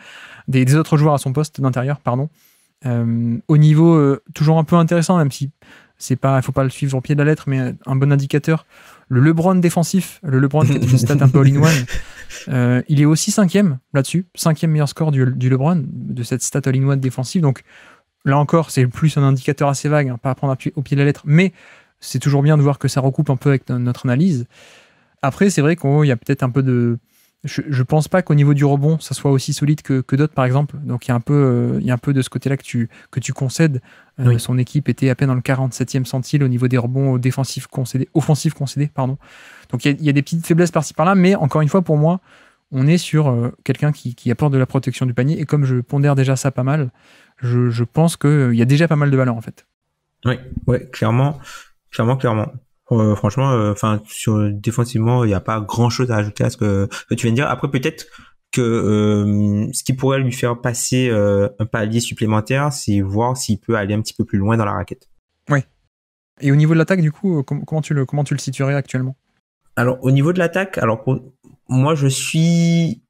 des autres joueurs à son poste d'intérieur, pardon. Au niveau toujours un peu intéressant, même si il faut pas le suivre au pied de la lettre, mais un bon indicateur, le LeBron défensif, le LeBron qui a une stat un peu all-in-one, il est aussi 5e là-dessus, 5e meilleur score du LeBron, de cette stat all-in-one défensive. Donc là encore, c'est plus un indicateur assez vague, pas à prendre au pied de la lettre, mais c'est toujours bien de voir que ça recoupe un peu avec notre analyse. Après, c'est vrai qu'il y a peut-être un peu de... Je pense pas qu'au niveau du rebond, ça soit aussi solide que d'autres, par exemple. Donc, il y a un peu de ce côté-là que tu concèdes. Oui. Son équipe était à peine dans le 47e centile au niveau des rebonds offensifs concédés, pardon. Donc, il y a des petites faiblesses par-ci par-là, mais encore une fois, pour moi, on est sur quelqu'un qui apporte de la protection du panier. Et comme je pondère déjà ça pas mal, je pense qu'il y a déjà pas mal de valeur, en fait. Oui, clairement. Franchement, sur défensivement, il n'y a pas grand-chose à ajouter à ce que tu viens de dire. Après, peut-être que ce qui pourrait lui faire passer un palier supplémentaire, c'est voir s'il peut aller un petit peu plus loin dans la raquette. Oui. Et au niveau de l'attaque, du coup, comment tu le situerais actuellement? Alors, au niveau de l'attaque, moi, je suis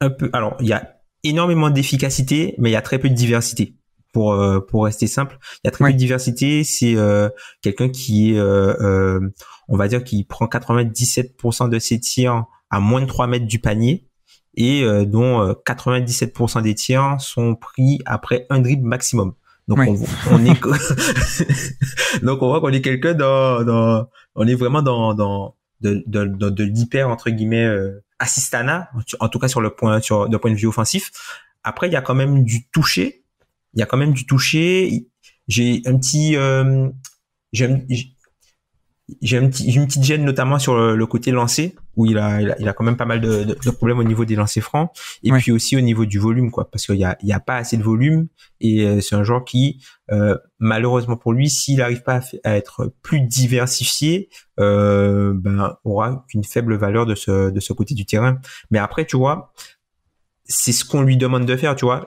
un peu... Alors, il y a énormément d'efficacité, mais il y a très peu de diversité. Pour rester simple, il y a très peu de diversité. C'est quelqu'un qui est, on va dire, qui prend 97% de ses tirs à moins de 3 mètres du panier et dont 97% des tirs sont pris après un dribble maximum. Donc on est donc on voit qu'on est quelqu'un on est vraiment dans de l'hyper entre guillemets assistana, en tout cas d'un point de vue offensif. Après il y a quand même du toucher. J'ai une petite gêne notamment sur le côté lancé où il a quand même pas mal de problèmes au niveau des lancers francs et puis aussi au niveau du volume, quoi, parce qu'il y a pas assez de volume et c'est un joueur qui malheureusement pour lui, s'il n'arrive pas à être plus diversifié, aura qu'une faible valeur de ce côté du terrain. Mais après, tu vois, c'est ce qu'on lui demande de faire, tu vois.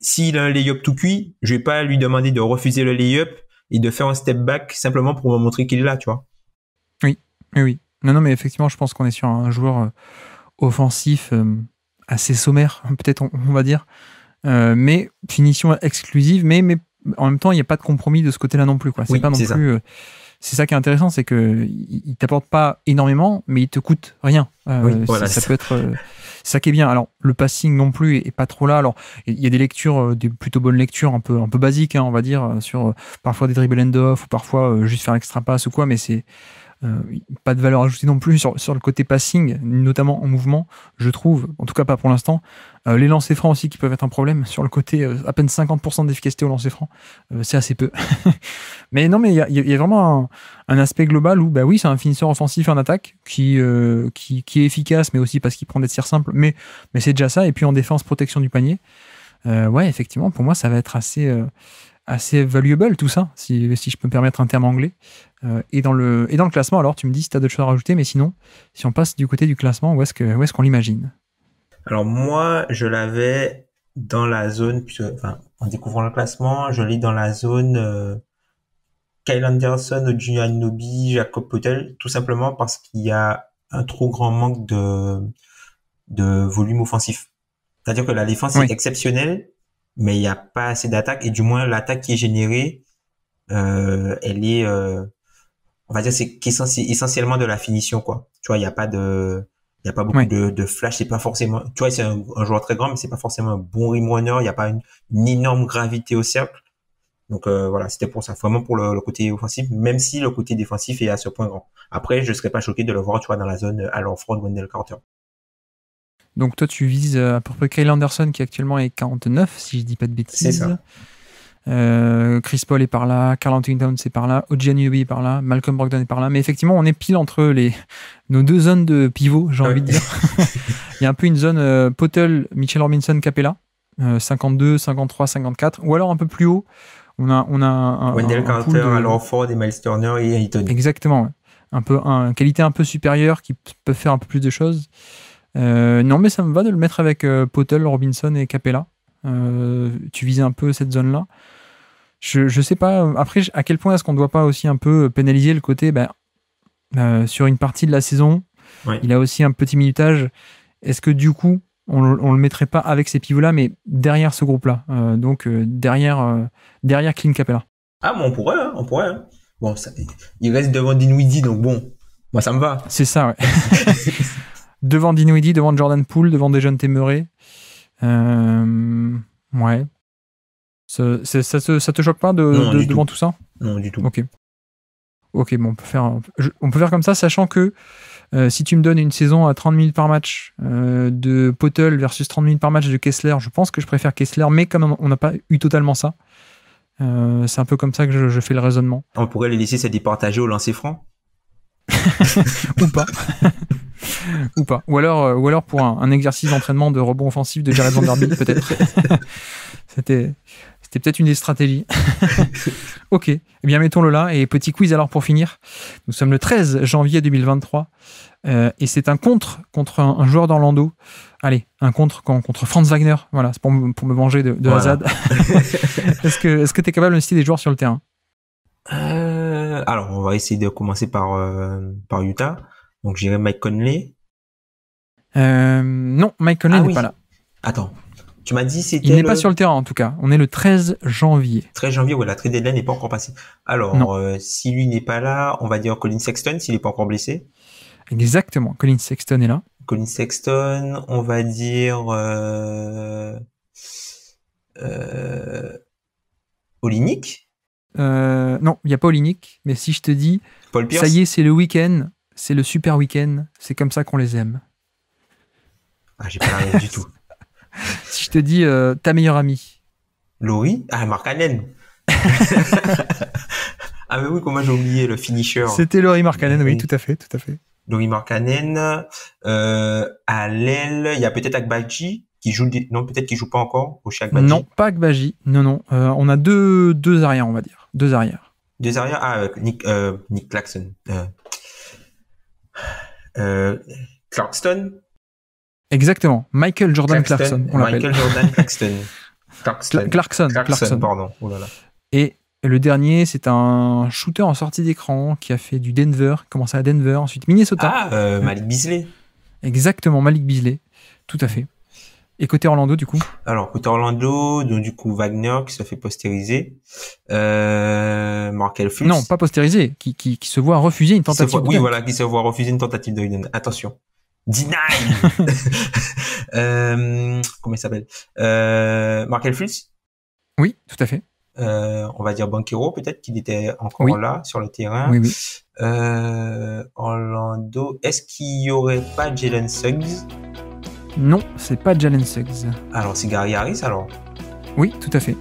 S'il a un lay-up tout cuit, je vais pas lui demander de refuser le lay-up et de faire un step back simplement pour me montrer qu'il est là, tu vois. Oui. Non, mais effectivement, je pense qu'on est sur un joueur offensif assez sommaire, peut-être on va dire. Mais finition exclusive, mais en même temps, il n'y a pas de compromis de ce côté-là non plus, quoi. C'est pas non plus... c'est ça qui est intéressant, c'est qu'il t'apporte pas énormément, mais il te coûte rien. Ça peut être... c'est ça qui est bien. Alors, le passing non plus est pas trop là. Alors, il y a des lectures, des plutôt bonnes lectures, un peu basiques, on va dire, sur parfois des dribble end-off ou parfois juste faire l'extra pass ou quoi, mais c'est pas de valeur ajoutée non plus sur le côté passing, notamment en mouvement, je trouve, en tout cas pas pour l'instant. Les lancers francs aussi qui peuvent être un problème sur le côté, à peine 50% d'efficacité au lancer franc, c'est assez peu. Mais non, mais il y a vraiment un aspect global où, bah oui, c'est un finisseur offensif en attaque qui est efficace, mais aussi parce qu'il prend des tirs simples, mais c'est déjà ça. Et puis en défense, protection du panier. Effectivement, pour moi, ça va être assez valuable tout ça, si je peux me permettre un terme anglais. Et dans le classement, alors tu me dis si tu as d'autres choses à rajouter, mais sinon, si on passe du côté du classement, où est-ce qu'on l'imagine? Alors moi, je l'avais dans la zone, en découvrant le classement, je l'ai dans la zone Kyle Anderson, Oji Anunoby, Jakob Poeltl, tout simplement parce qu'il y a un trop grand manque de volume offensif. C'est-à-dire que la défense est exceptionnelle, mais il n'y a pas assez d'attaque, et du moins l'attaque qui est générée, elle est, on va dire, c'est essentiellement de la finition, quoi. Tu vois, il n'y a pas beaucoup de flash, c'est pas forcément, tu vois, c'est un joueur très grand, mais c'est pas forcément un bon rim runner, il n'y a pas une énorme gravité au cercle. Donc voilà, c'était pour ça, vraiment pour le côté offensif, même si le côté défensif est à ce point grand. Après, je serais pas choqué de le voir, tu vois, dans la zone Al Horford, Wendell Carter. Donc toi, tu vises à peu près Kyle Anderson qui actuellement est 49, si je dis pas de bêtises. C'est ça. Chris Paul est par là, Karl Anthony Towns est par là, Oji Anunoby est par là, Malcolm Brogdon est par là. Mais effectivement, on est pile entre nos deux zones de pivot, j'ai envie de dire. Il y a un peu une zone Poeltl, Mitchell Robinson, Capella, 52, 53, 54, ou alors un peu plus haut. On a un Wendell Carter, Al Horford et Miles Turner et Ayton. Exactement, ouais. Qualité un peu supérieure qui peut faire un peu plus de choses. Non, mais ça me va de le mettre avec Poeltl, Robinson et Capella. Tu visais un peu cette zone-là. Je sais pas, après, à quel point est-ce qu'on ne doit pas aussi un peu pénaliser le côté, sur une partie de la saison, il a aussi un petit minutage. Est-ce que du coup, on le mettrait pas avec ces pivots-là, mais derrière ce groupe-là. Donc derrière Clint Capella. Ah, mais on pourrait, hein, on pourrait. Hein. Bon, il reste devant Dinwiddie, donc bon, moi ça me va. C'est ça, ouais. Devant Dinwiddie, devant Jordan Poole, devant Dejounte Murray. Ouais. Ça te choque pas devant tout ça? Non, du tout. Ok, bon, on peut faire comme ça, sachant que si tu me donnes une saison à 30 minutes par match de Poeltl versus 30 minutes par match de Kessler, je pense que je préfère Kessler, mais comme on n'a pas eu totalement ça, c'est un peu comme ça que je fais le raisonnement. On pourrait les laisser se départager au lancer franc. Ou pas. Ou pas. Ou alors pour un exercice d'entraînement de rebond offensif de Jared Vanderbilt, peut-être. C'était peut-être une des stratégies. Ok, eh bien mettons-le là. Et petit quiz alors pour finir. Nous sommes le 13 janvier 2023 et c'est un contre un joueur d'Orlando. Allez, un contre Franz Wagner. Voilà, c'est pour me venger de voilà. Hazard. Est-ce que tu es capable de me citer des joueurs sur le terrain? Alors, on va essayer de commencer par Utah. Donc, j'irai Mike Conley. Non, Mike Conley n'est pas là. Attends, tu m'as dit c'était... Il n'est pas sur le terrain, en tout cas. On est le 13 janvier. 13 janvier, ouais, la trade deadline n'est pas encore passée. Alors, si lui n'est pas là, on va dire Colin Sexton, s'il n'est pas encore blessé. Exactement, Colin Sexton est là. Colin Sexton, on va dire... Olynyk. Non, il n'y a pas Olynyk, mais si je te dis, Paul Pierce. Ça y est, c'est le week-end, c'est le super week-end, c'est comme ça qu'on les aime. Ah, j'ai pas la rien du tout. Si je te dis ta meilleure amie. Laurie. Ah, Mark Allen. Ah, mais oui, comment j'ai oublié le finisher. C'était Laurie Markkanen, oui, tout à fait. Laurie Markkanen. À l'aile, il y a peut-être Agbaji qui joue. Non, peut-être qu'il joue pas encore au chez Agbaji. Non, pas Agbaji. Non. On a deux arrières, on va dire. Deux arrières. Deux arrières. Ah, Nick Claxton. Clarkson. Exactement. Michael Jordan Clarkson. On l'appelle. Michael Jordan Clarkson. Clarkson. Pardon. Oh là là. Et le dernier, c'est un shooter en sortie d'écran qui a fait du Denver, commencé à Denver, ensuite Minnesota. Ah, Malik Beasley. Exactement, Malik Beasley. Tout à fait. Et côté Orlando, du coup? Alors, côté Orlando, donc du coup, Wagner qui se fait postériser. Markelle Fultz. Non, pas postériser, qui se voit refuser une tentative de dunk. Oui, voilà, qui se voit refuser une tentative de dunk. Attention. Deny! Comment il s'appelle? Markelle Fultz? Oui, tout à fait. On va dire Banchero, peut-être qu'il était encore là, sur le terrain. Oui. Orlando. Est-ce qu'il y aurait pas Jalen Suggs? Non, c'est pas Jalen Suggs. Alors, c'est Gary Harris, alors? Oui, tout à fait.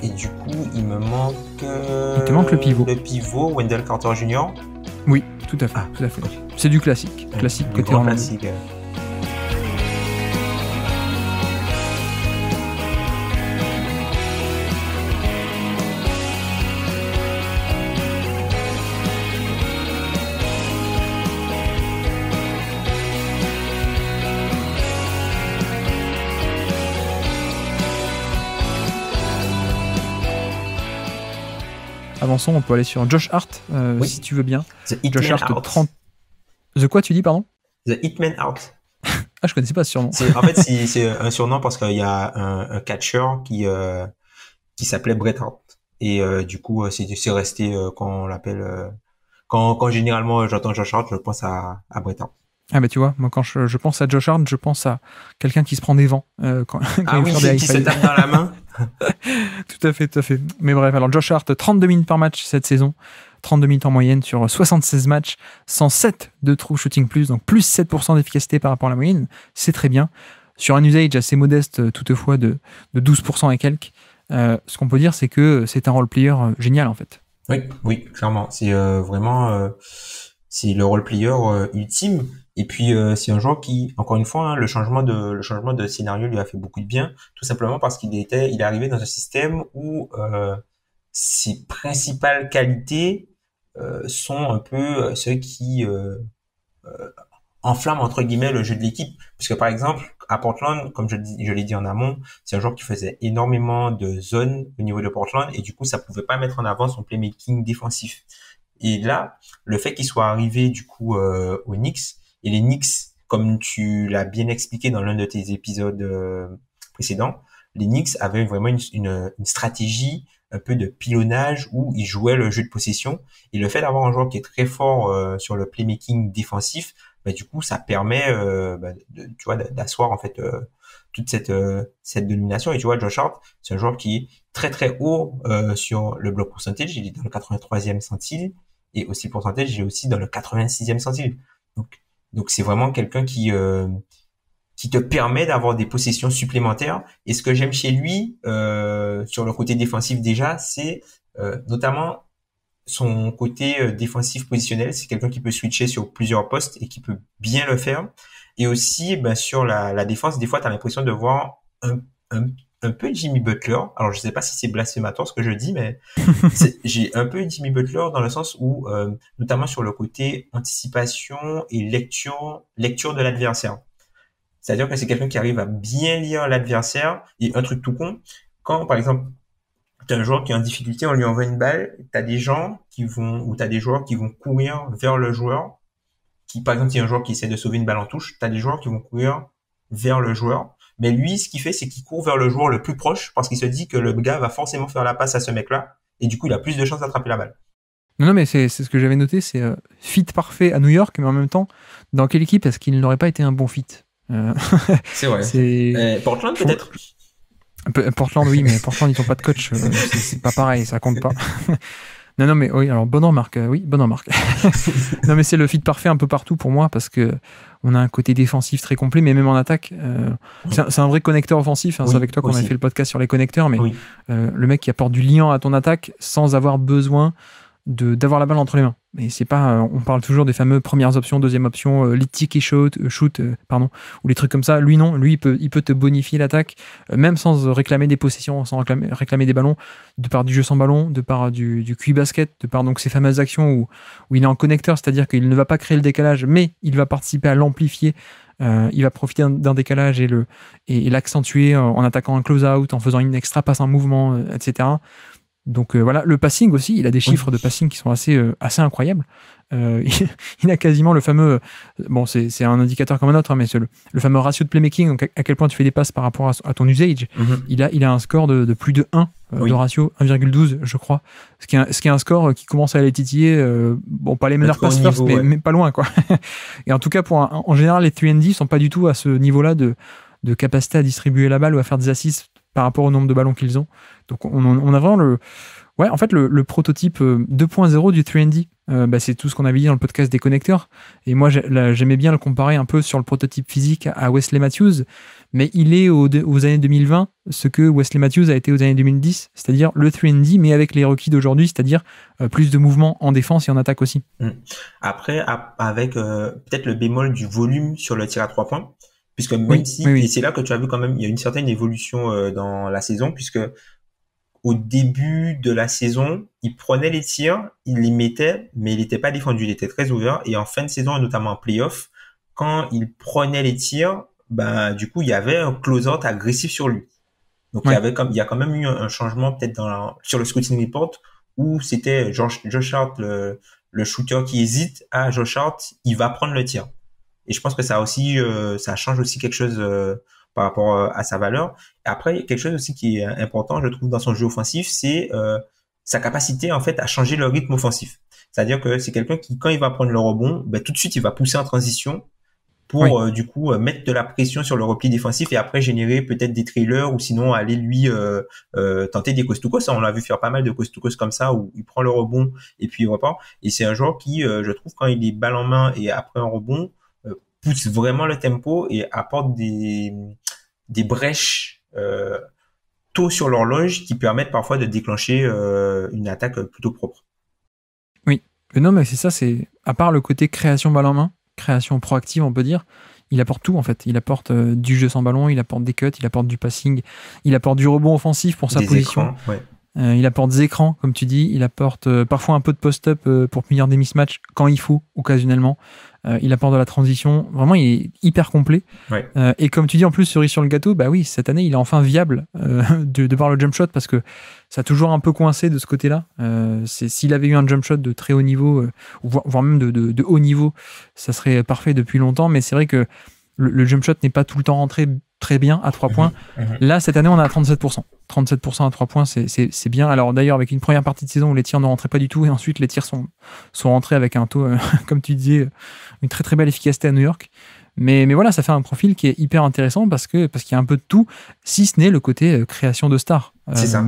Et du coup, il me manque... Il te manque le pivot. Le pivot, Wendell Carter Jr. Oui, tout à fait. C'est du classique. Classique côté Orlando. Classique. Avançons, on peut aller sur Josh Hart, si tu veux bien. Josh Hart, 30... The quoi tu dis, pardon? The Hitman Hart. Ah, je connaissais pas ce surnom. En fait, c'est un surnom parce qu'il y a un catcher qui s'appelait Bret Hart. Et du coup, c'est resté quand on l'appelle... Quand généralement j'entends Josh Hart, je pense à Bret Hart. Ah bah tu vois, moi quand je pense à Josh Hart, je pense à quelqu'un qui se prend des vents. Quand qui se tape dans la main. Tout à fait. Mais bref, alors Josh Hart, 32 minutes par match cette saison, 32 minutes en moyenne sur 76 matchs, 107 de true shooting plus, donc plus 7% d'efficacité par rapport à la moyenne, c'est très bien. Sur un usage assez modeste toutefois de 12% et quelques, ce qu'on peut dire c'est que c'est un role player génial en fait. Oui, clairement. C'est vraiment c'est le role player ultime. Et puis c'est un joueur qui, encore une fois, le changement de scénario lui a fait beaucoup de bien, tout simplement parce qu'il est arrivé dans un système où ses principales qualités sont un peu ceux qui enflamment entre guillemets le jeu de l'équipe. Parce que par exemple, à Portland, comme je l'ai dit en amont, c'est un joueur qui faisait énormément de zones au niveau de Portland et du coup ça pouvait pas mettre en avant son playmaking défensif. Et là, le fait qu'il soit arrivé du coup aux Knicks, et les Knicks, comme tu l'as bien expliqué dans l'un de tes épisodes précédents, les Knicks avaient vraiment une stratégie un peu de pilonnage où ils jouaient le jeu de possession. Et le fait d'avoir un joueur qui est très fort sur le playmaking défensif, bah, du coup, ça permet tu vois, d'asseoir en fait toute cette domination. Et tu vois, Josh Hart, c'est un joueur qui est très très haut sur le bloc percentage. Il est dans le 83e centile. Et aussi pourcentage, il est aussi dans le 86e centile. Donc c'est vraiment quelqu'un qui te permet d'avoir des possessions supplémentaires. Et ce que j'aime chez lui, sur le côté défensif déjà, c'est notamment son côté défensif positionnel. C'est quelqu'un qui peut switcher sur plusieurs postes et qui peut bien le faire. Et aussi, ben, sur la défense, des fois, tu as l'impression de voir un peu Jimmy Butler. Alors, je sais pas si c'est blasphématoire ce que je dis, mais j'ai un peu Jimmy Butler dans le sens où, notamment sur le côté anticipation et lecture de l'adversaire. C'est-à-dire que c'est quelqu'un qui arrive à bien lire l'adversaire. Et un truc tout con, quand, par exemple, t'as un joueur qui est en difficulté, on lui envoie une balle, t'as des joueurs qui vont courir vers le joueur, par exemple, il y a un joueur qui essaie de sauver une balle en touche, t'as des joueurs qui vont courir vers le joueur. Mais lui, ce qu'il fait, c'est qu'il court vers le joueur le plus proche parce qu'il se dit que le gars va forcément faire la passe à ce mec-là. Et du coup, il a plus de chances d'attraper la balle. Non, mais c'est ce que j'avais noté, c'est fit parfait à New York, mais en même temps, dans quelle équipe est-ce qu'il n'aurait pas été un bon fit C'est vrai. Portland, peut-être. Portland, oui, mais Portland, ils n'ont pas de coach. C'est pas pareil, ça compte pas. Non, mais oui, alors bonne remarque. Non, mais c'est le fit parfait un peu partout pour moi parce que on a un côté défensif très complet, mais même en attaque, c'est un vrai connecteur offensif. Hein, c'est avec toi qu'on a fait le podcast sur les connecteurs, mais le mec qui apporte du liant à ton attaque sans avoir besoin d'avoir la balle entre les mains. Mais c'est pas, on parle toujours des fameux premières options, deuxième option, lead tick et shoot, ou les trucs comme ça. Lui non, lui il peut te bonifier l'attaque, même sans réclamer des possessions, sans réclamer des ballons, de par du jeu sans ballon, de par du QI basket, de par donc ces fameuses actions où il est en connecteur, c'est-à-dire qu'il ne va pas créer le décalage, mais il va participer à l'amplifier. Il va profiter d'un décalage et l'accentuer en attaquant un close-out, en faisant une extra passe en mouvement, etc. Donc voilà, le passing aussi, il a des chiffres de passing qui sont assez incroyables. Il a quasiment le fameux, bon c'est un indicateur comme un autre, hein, mais c'est le fameux ratio de playmaking, donc à quel point tu fais des passes par rapport à ton usage. Il a un score de plus de 1 de ratio, 1,12 je crois, ce qui est un score qui commence à aller titiller, bon pas les meilleurs pass first, mais pas loin quoi. Et en tout cas, en général, les 3&D sont pas du tout à ce niveau-là de capacité à distribuer la balle ou à faire des assists par rapport au nombre de ballons qu'ils ont. Donc on a vraiment le prototype 2.0 du 3&D. C'est tout ce qu'on avait dit dans le podcast des connecteurs. Et moi, j'aimais bien le comparer un peu sur le prototype physique à Wesley Matthews, mais il est aux années 2020 ce que Wesley Matthews a été aux années 2010, c'est-à-dire le 3&D, mais avec les requis d'aujourd'hui, c'est-à-dire plus de mouvements en défense et en attaque aussi. Après, avec peut-être le bémol du volume sur le tir à 3 points, puisque même et c'est là que tu as vu quand même, il y a une certaine évolution dans la saison, puisque au début de la saison, il prenait les tirs, il les mettait, mais il n'était pas défendu, il était très ouvert. Et en fin de saison, et notamment en playoff, quand il prenait les tirs, du coup, il y avait un close-out agressif sur lui. Donc, il y a quand même eu un changement peut-être sur le scouting report où c'était Josh Hart, le shooter qui hésite. Ah, Josh Hart, il va prendre le tir. Et je pense que ça change aussi quelque chose par rapport à sa valeur. Et après, quelque chose aussi qui est important, je trouve, dans son jeu offensif, c'est sa capacité en fait à changer le rythme offensif. C'est-à-dire que c'est quelqu'un qui, quand il va prendre le rebond, tout de suite il va pousser en transition pour du coup mettre de la pression sur le repli défensif et après générer peut-être des trailers ou sinon aller lui tenter des coast-to-coast. On l'a vu faire pas mal de coast-to-coast comme ça où il prend le rebond et puis il repart. Et c'est un joueur qui, je trouve, quand il est balle en main et après un rebond, pousse vraiment le tempo et apporte des brèches tôt sur l'horloge qui permettent parfois de déclencher une attaque plutôt propre. Oui, mais non, mais c'est ça, c'est à part le côté création balle en main, création proactive, on peut dire, il apporte tout en fait. Il apporte du jeu sans ballon, il apporte des cuts, il apporte du passing, il apporte du rebond offensif pour sa position. Il apporte des écrans, comme tu dis. Il apporte parfois un peu de post-up pour punir des mismatchs quand il faut, occasionnellement. Il apporte de la transition. Vraiment, il est hyper complet. Ouais. Et comme tu dis, en plus, cerise sur le gâteau, bah oui, cette année, il est enfin viable de par le jump shot parce que ça a toujours un peu coincé de ce côté-là. S'il avait eu un jump shot de très haut niveau, voire même de haut niveau, ça serait parfait depuis longtemps. Mais c'est vrai que le jump shot n'est pas tout le temps rentré très bien à 3 points. Là, cette année, on est à 37%. 37% à 3 points, c'est bien. Alors d'ailleurs, avec une première partie de saison où les tirs ne rentraient pas du tout, et ensuite les tirs sont rentrés avec un taux, comme tu disais, une très très belle efficacité à New York. Mais voilà, ça fait un profil qui est hyper intéressant parce qu'il y a un peu de tout, si ce n'est le côté création de stars. C'est ça.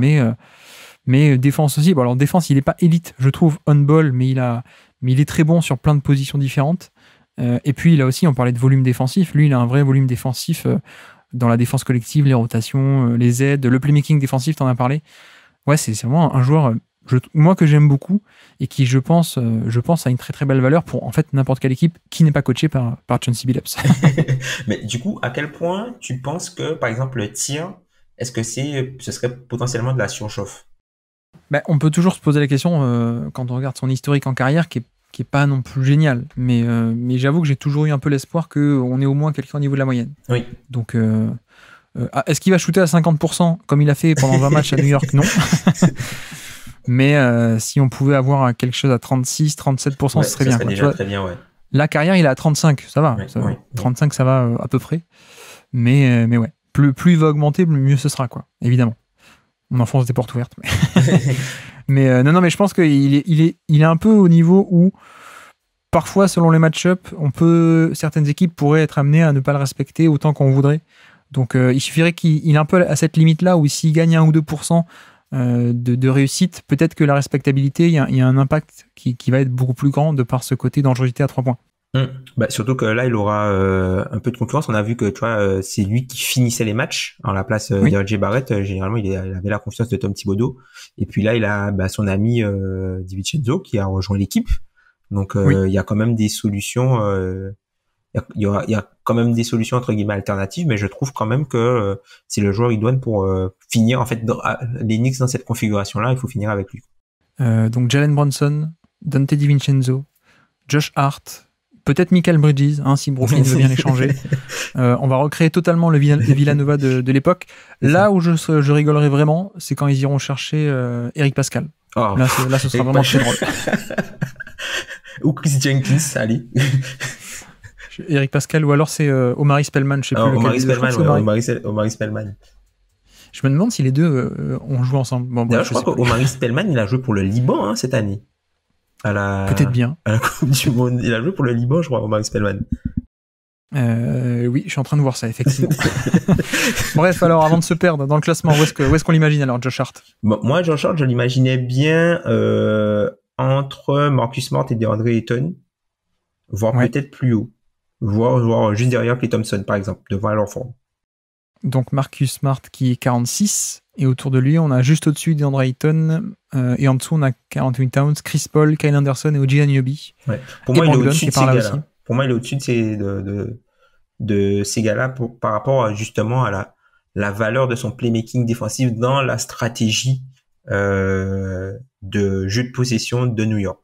Mais défense aussi. Bon, alors défense, il n'est pas élite, je trouve, on-ball, mais il est très bon sur plein de positions différentes. Et puis il a aussi, on parlait de volume défensif, lui il a un vrai volume défensif dans la défense collective, les rotations, les aides, le playmaking défensif, t'en as parlé. Ouais, c'est vraiment un joueur, moi que j'aime beaucoup et qui, je pense, a une très très belle valeur pour en fait n'importe quelle équipe qui n'est pas coachée par Chauncey Billups. Mais du coup, à quel point tu penses que, par exemple, le tir, est-ce que ce serait potentiellement de la surchauffe? Ben, on peut toujours se poser la question quand on regarde son historique en carrière qui est pas non plus génial, mais j'avoue que j'ai toujours eu un peu l'espoir qu'on ait au moins quelqu'un au niveau de la moyenne. Oui. Donc, est-ce qu'il va shooter à 50% comme il a fait pendant 20 matchs à New York? Non. Mais si on pouvait avoir quelque chose à 36, 37%, ce serait bien. Ça serait déjà très bien, ouais. La carrière, il est à 35, ça va. Ouais, Ça va. ouais. 35, ça va à peu près. Mais ouais, plus il va augmenter, mieux ce sera, quoi. Évidemment. On enfonce des portes ouvertes. Mais non, mais je pense qu'il est un peu au niveau où parfois, selon les match-up, certaines équipes pourraient être amenées à ne pas le respecter autant qu'on voudrait. Donc, il suffirait qu'il est un peu à cette limite-là où s'il gagne 1 ou 2% de réussite, peut-être que la respectabilité, il y a un impact qui va être beaucoup plus grand de par ce côté dangerosité à 3 points. Bah, surtout que là, il aura un peu de concurrence. On a vu que tu vois, c'est lui qui finissait les matchs en la place d'R.J. Barrett. Généralement, il avait la confiance de Tom Thibodeau. Et puis là, il a son ami DiVincenzo qui a rejoint l'équipe. Donc, il y a quand même des solutions. Il y a quand même des solutions entre guillemets alternatives, mais je trouve quand même que c'est le joueur idoine pour finir en fait les Knicks dans cette configuration-là. Il faut finir avec lui. Donc Jalen Brunson, Dante DiVincenzo, Josh Hart. Peut-être Michael Bridges, si Brooklyn veut bien l'échanger. On va recréer totalement le Villanova de l'époque. Là où je rigolerai vraiment, c'est quand ils iront chercher Eric Pascal. Oh, là, ce sera vraiment très drôle. Ou Chris Jenkins, allez. Eric Pascal, ou alors c'est Omari Spellman, je sais plus lequel. Omari Spellman. Je me demande si les deux ont joué ensemble. Bon, d'ailleurs, je crois qu'Omari Spellman, il a joué pour le Liban cette année. Peut-être bien. À la Coupe du Monde. Il a joué pour le Liban, je crois, Omari Spellman. Oui, je suis en train de voir ça, effectivement. Bref, alors, avant de se perdre dans le classement, où est-ce qu'on l'imagine alors, Josh Hart? Bon, moi, Josh Hart, je l'imaginais bien entre Marcus Smart et DeAndre Ayton, voire peut-être plus haut. Voire juste derrière Klay Thompson, par exemple, devant leur forme. Donc Marcus Smart qui est 46, et autour de lui, on a juste au-dessus DeAndre Ayton, et en dessous, on a 48 Towns, Chris Paul, Kyle Anderson et OG Anunoby. Ouais. Pour moi, il est au-dessus de ces gars-là. Pour moi, il est au-dessus de ces gars-là par rapport justement à la valeur de son playmaking défensif dans la stratégie de jeu de possession de New York.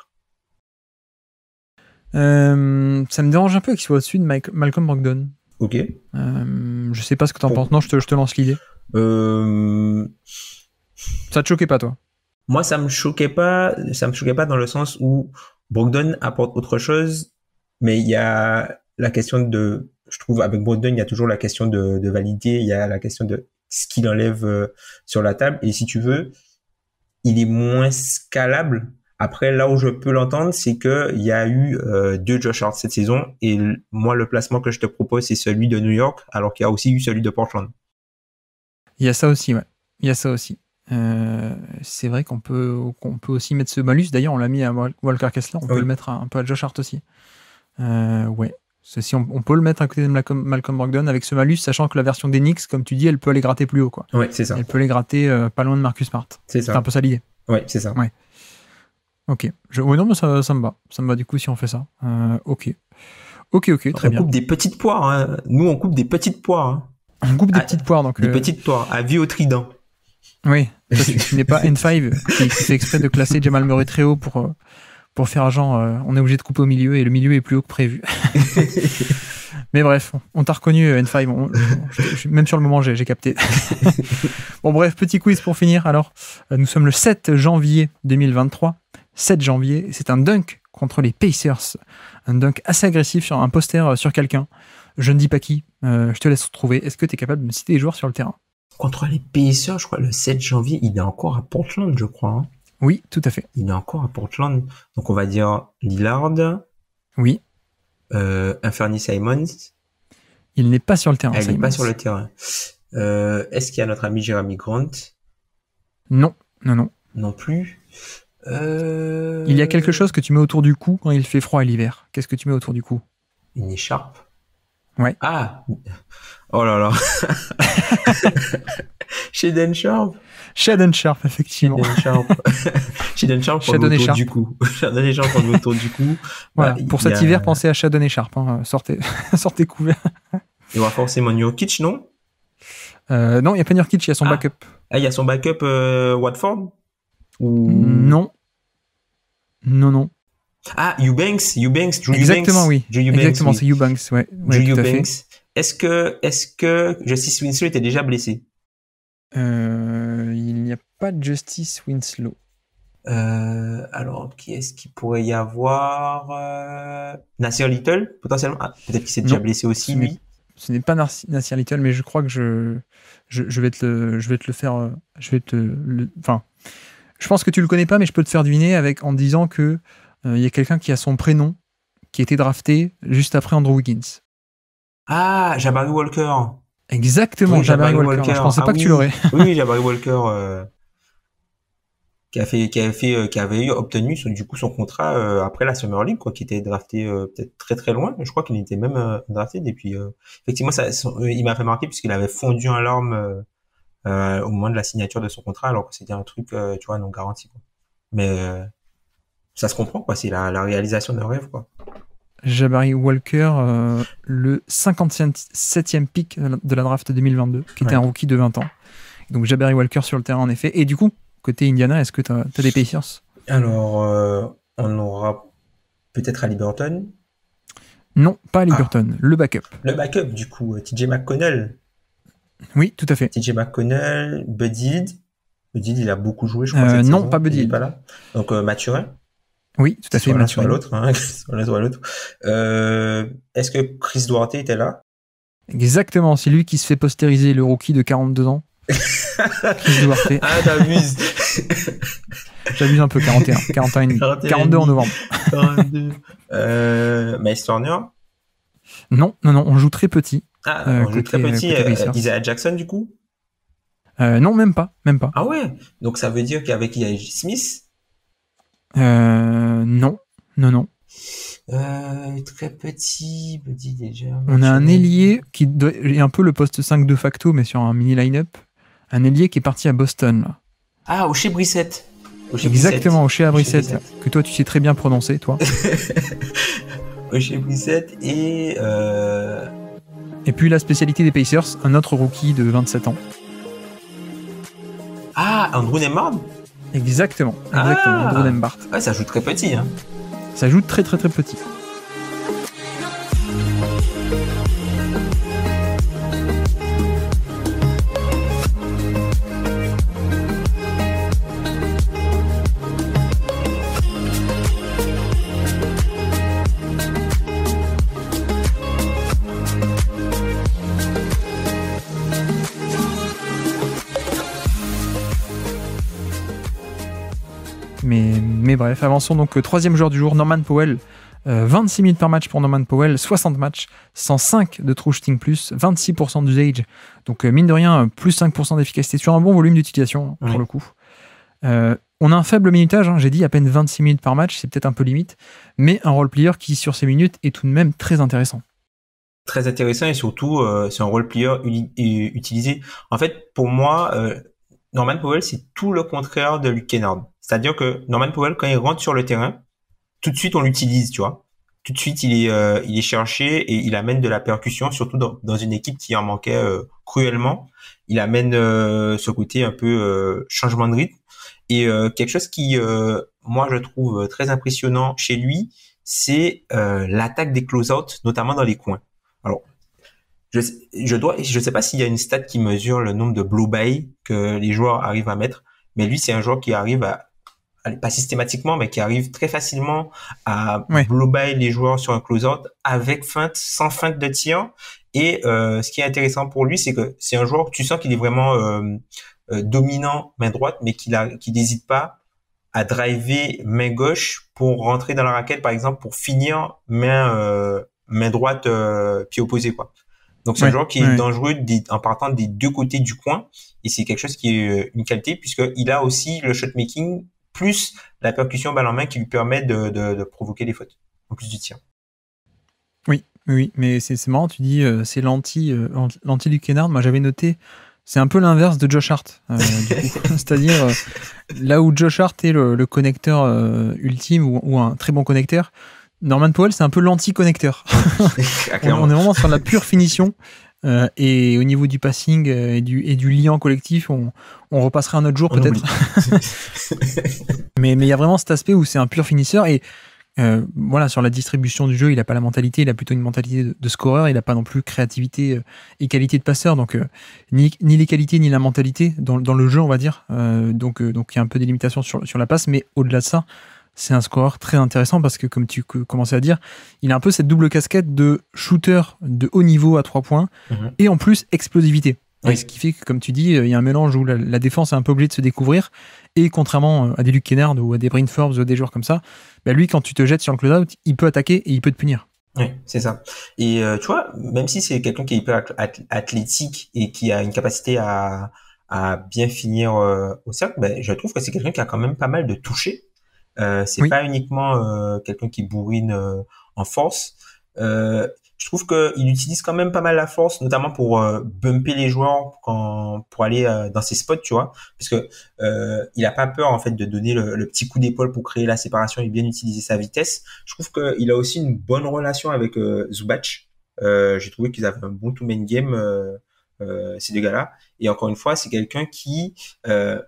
Ça me dérange un peu qu'il soit au-dessus de Malcolm Brogdon. Ok. Je sais pas ce que t'en penses. Non, je te lance l'idée. Ça te choquait pas, toi? Moi, ça me choquait pas dans le sens où Brogdon apporte autre chose, mais il y a la question je trouve avec Brogdon, il y a toujours la question de valider, il y a la question de ce qu'il enlève sur la table, et si tu veux, il est moins scalable. Après, là où je peux l'entendre, c'est que il y a eu 2 Josh Hart cette saison, et moi, le placement que je te propose, c'est celui de New York, alors qu'il y a aussi eu celui de Portland. Il y a ça aussi, ouais. Il y a ça aussi. C'est vrai qu'on peut aussi mettre ce malus. D'ailleurs, on l'a mis à Walker Kessler. On peut le mettre un peu à Josh Hart aussi. Ouais. Ceci, on peut le mettre à côté de Malcolm Brogdon avec ce malus, sachant que la version des Knicks, comme tu dis, elle peut aller gratter plus haut, quoi. Ouais, c'est ça. Elle peut aller gratter pas loin de Marcus Smart. C'est un peu ça l'idée. Ouais, c'est ça. Ouais. Ok. Oui, non, mais ça me va. Ça me va du coup si on fait ça. Ok, très bien. On coupe des petites poires. Hein. Nous, on coupe des petites poires. Hein. On coupe des petites poires. Donc, des petites poires à vie au trident. Oui, toi, tu n'es pas N5 qui fait exprès de classer Jamal Murray très haut pour faire genre, on est obligé de couper au milieu et le milieu est plus haut que prévu. Mais bref, on t'a reconnu N5, même sur le moment j'ai capté. Bon bref, petit quiz pour finir. Alors, nous sommes le 7 janvier 2023. 7 janvier, c'est un dunk contre les Pacers. Un dunk assez agressif sur un poster sur quelqu'un. Je ne dis pas qui, je te laisse trouver. Est-ce que tu es capable de me citer les joueurs sur le terrain? Contre les Pacers, je crois, le 7 janvier, il est encore à Portland, je crois. Hein. Oui, tout à fait. Il est encore à Portland. Donc, on va dire Lillard. Oui. Anthony Simons. Il n'est pas sur le terrain. Il n'est pas sur le terrain. Est-ce qu'il y a notre ami Jeremy Grant? Non. Non plus. Il y a quelque chose que tu mets autour du cou quand il fait froid à l'hiver. Qu'est-ce que tu mets autour du cou? Une écharpe. Ouais. Ah. Oh là là. Shaedon Sharpe. Shaedon Sharpe, effectivement. Shaedon Sharpe pour le autour du cou. Shaedon Sharpe pour le autour du cou. Voilà. Pour cet hiver, pensez à Shaedon Sharpe. Hein. Sortez couverts. Il y aura forcément Nurkic, non? Non, il n'y a pas Nurkic, il y a son backup. Ah, il y a son backup Watford? Ou... Non. Ah, Eubanks, Drew Exactement, Eubanks. oui. Exactement, oui. C'est Eubanks, ouais. Drew Eubanks. Est-ce que Justice Winslow était déjà blessé? Il n'y a pas de Justice Winslow. Alors, qui est-ce qu'il pourrait y avoir? Nasir Little, potentiellement. Ah, peut-être qu'il s'est déjà blessé aussi, lui. Ce n'est pas Nasir Little, mais je crois que je vais te le faire. Enfin, je pense que tu le connais pas, mais je peux te faire deviner en disant que il y a quelqu'un qui a son prénom qui a été drafté juste après Andrew Wiggins. Ah, Jabari Walker. Exactement, oui, Jabari Walker. Je pensais pas que tu l'aurais. Oui, Jabari Walker qui avait obtenu du coup son contrat après la Summer League, quoi, qui était drafté peut-être très très loin. Je crois qu'il était même drafté. Et puis effectivement, il m'a fait marquer puisqu'il avait fondu en larmes au moment de la signature de son contrat, alors que c'était un truc, tu vois, non garanti, quoi. Mais ça se comprend, quoi. C'est la réalisation d'un rêve, quoi. Jabari Walker, le 57e pick de la draft 2022, qui était un rookie de 20 ans. Donc Jabari Walker sur le terrain, en effet. Et du coup, côté Indiana, est-ce que tu as des Pacers? Alors, on aura peut-être Haliburton. Non, pas Haliburton, le backup. Le backup, du coup, TJ McConnell. Oui, tout à fait. TJ McConnell, Buddy Hield. Buddy Hield, il a beaucoup joué, je crois, cette non, saison. pas Buddy Hield. Il est pas là. Donc, Mathurin. Oui, tout à fait. L'un soit l'autre, hein. Soit l'un soit l'autre. Est-ce que Chris Duarte était là? Exactement, c'est lui qui se fait postériser le rookie de 42 ans. Chris Duarte. Ah, t'abuses. J'abuse un peu, 41 et demi. 42 en novembre. 42. Miles Turner? Non, on joue très petit. Ah, on joue très petit. Isaiah Jackson, du coup? Non, même pas. Ah ouais? Donc ça veut dire qu'avec Isaiah Smith? Non. Très petit, petit déjà. On a un ailier qui est un peu le poste 5 de facto, mais sur un mini line-up. Un ailier qui est parti à Boston. Là. Ah, Oshae Brissett. Exactement, Oshae Brissett. Que toi, tu sais très bien prononcer, toi. Oshae Brissett et... Et puis la spécialité des Pacers, un autre rookie de 27 ans. Ah, Andrew Nembhard. Exactement, Andrew Nembhard. Ouais, ça joue très petit, hein. Ça joue très très très petit. Mais bref, avançons donc. Troisième joueur du jour, Norman Powell. 26 minutes par match pour Norman Powell, 60 matchs, 105 de true shooting plus, 26% d'usage. Donc mine de rien, plus 5% d'efficacité sur un bon volume d'utilisation pour le coup. On a un faible minutage, j'ai dit à peine 26 minutes par match, c'est peut-être un peu limite, mais un role player qui sur ces minutes est tout de même très intéressant. Très intéressant et surtout c'est un role player utilisé. En fait, pour moi, Norman Powell, c'est tout le contraire de Luke Kennard. C'est-à-dire que Norman Powell, quand il rentre sur le terrain, tout de suite on l'utilise, tu vois. tout de suite il est cherché et il amène de la percussion, surtout dans une équipe qui en manquait cruellement. Il amène ce côté un peu changement de rythme et quelque chose qui moi je trouve très impressionnant chez lui, c'est l'attaque des close-out, notamment dans les coins. Alors je sais pas s'il y a une stat qui mesure le nombre de blow-by que les joueurs arrivent à mettre, mais lui c'est un joueur qui arrive pas systématiquement, mais qui arrive très facilement à blow-by les joueurs sur un close-out avec feinte, sans feinte de tir. Et ce qui est intéressant pour lui, c'est que c'est un joueur, tu sens qu'il est vraiment dominant main droite, mais qu'il n'hésite pas à driver main gauche pour rentrer dans la raquette, par exemple, pour finir main droite pied opposé, quoi. Donc c'est un joueur qui est dangereux en partant des deux côtés du coin, et c'est quelque chose qui est une qualité puisqu'il a aussi le shot making plus la percussion balle en main qui lui permet de provoquer des fautes en plus du tir. Oui, mais c'est marrant, tu dis c'est l'anti-Luke Kennard. Moi j'avais noté, c'est un peu l'inverse de Josh Hart, du coup. C'est-à-dire là où Josh Hart est le connecteur ultime ou un très bon connecteur, Norman Powell c'est un peu l'anti-connecteur. on est vraiment sur la pure finition. Et au niveau du passing et du lien collectif, on repasserait un autre jour peut-être. mais il y a vraiment cet aspect où c'est un pur finisseur et voilà, sur la distribution du jeu, il n'a pas la mentalité, il a plutôt une mentalité de scoreur, il n'a pas non plus créativité et qualité de passeur, donc ni les qualités ni la mentalité dans le jeu, on va dire. Donc il y a un peu des limitations sur la passe, mais au-delà de ça, c'est un scoreur très intéressant parce que, comme tu commençais à dire, il a un peu cette double casquette de shooter de haut niveau à 3 points et en plus explosivité. Oui. Ce qui fait que, comme tu dis, il y a un mélange où la défense est un peu obligée de se découvrir et contrairement à des Luke Kennard ou à des Bryn Forbes ou des joueurs comme ça, bah lui, quand tu te jettes sur le close-out, il peut attaquer et il peut te punir. Oui, c'est ça. Et tu vois, même si c'est quelqu'un qui est hyper athlétique et qui a une capacité à bien finir au cercle, ben, je trouve que c'est quelqu'un qui a quand même pas mal de toucher. C'est pas uniquement quelqu'un qui bourrine en force. Je trouve qu'il utilise quand même pas mal la force, notamment pour bumper les joueurs pour aller dans ses spots, tu vois, parce que il a pas peur en fait de donner le petit coup d'épaule pour créer la séparation et bien utiliser sa vitesse. Je trouve qu'il a aussi une bonne relation avec Zubac. J'ai trouvé qu'ils avaient un bon two-man game. Ces deux gars-là. Et encore une fois, c'est quelqu'un qui,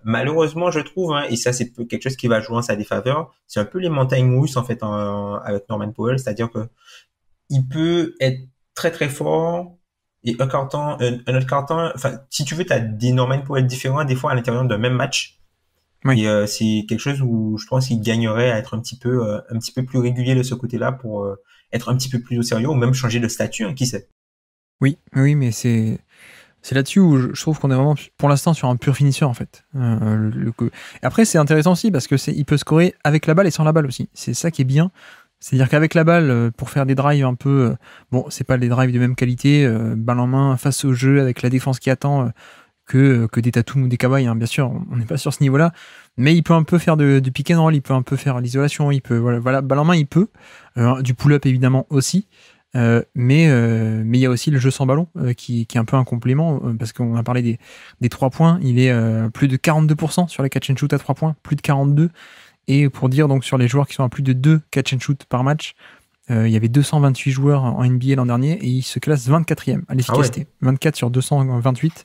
malheureusement, je trouve, hein, et ça c'est quelque chose qui va jouer en sa défaveur, c'est un peu les montagnes russes en fait avec Norman Powell, c'est-à-dire que il peut être très très fort et un autre carton, enfin si tu veux, t'as des Norman Powell différents des fois à l'intérieur d'un même match. Oui. Et c'est quelque chose où je pense qu'il gagnerait à être un petit peu plus régulier de ce côté-là pour être un petit peu plus au sérieux ou même changer de statut, hein, qui sait. Oui, mais c'est là-dessus où je trouve qu'on est vraiment pour l'instant sur un pur finisseur en fait. Après c'est intéressant aussi parce que il peut scorer avec la balle et sans la balle aussi. C'est ça qui est bien. C'est-à-dire qu'avec la balle, pour faire des drives un peu... bon, c'est pas des drives de même qualité, balle en main, face au jeu, avec la défense qui attend, que des Tatum ou des Kawhi, hein, bien sûr, on n'est pas sur ce niveau-là. Mais il peut un peu faire du pick and roll, il peut un peu faire l'isolation, il peut... Voilà, balle en main, il peut. Du pull-up, évidemment, aussi. Mais il y a aussi le jeu sans ballon, qui est un peu un complément, parce qu'on a parlé des 3 points. Il est plus de 42% sur les catch and shoot à 3 points, plus de 42%. Et pour dire donc sur les joueurs qui sont à plus de 2 catch and shoot par match, il y avait 228 joueurs en NBA l'an dernier et ils se classent 24e à l'efficacité. 24 sur 228.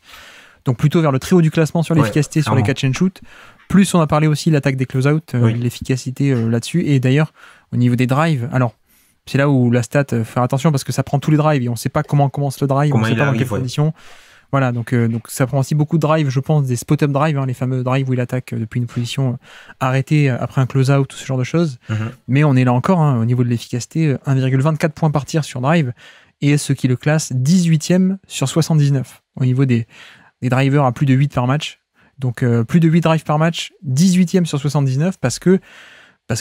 Donc plutôt vers le très haut du classement sur l'efficacité sur les catch and shoot. Plus on a parlé aussi de l'attaque des close-out, l'efficacité là-dessus. Et d'ailleurs, au niveau des drives, alors c'est là où la stat, faire attention parce que ça prend tous les drives et on ne sait pas comment commence le drive, on ne sait pas dans quelles conditions. Voilà, donc ça prend aussi beaucoup de drives, je pense, des spot-up drives, hein, les fameux drives où il attaque depuis une position arrêtée après un close-out, tout ce genre de choses. Mais on est là encore, hein, au niveau de l'efficacité, 1,24 points par tir sur drive, et ce qui le classe 18e sur 79, au niveau des drivers à plus de 8 par match. Donc plus de 8 drives par match, 18e sur 79, parce qu'il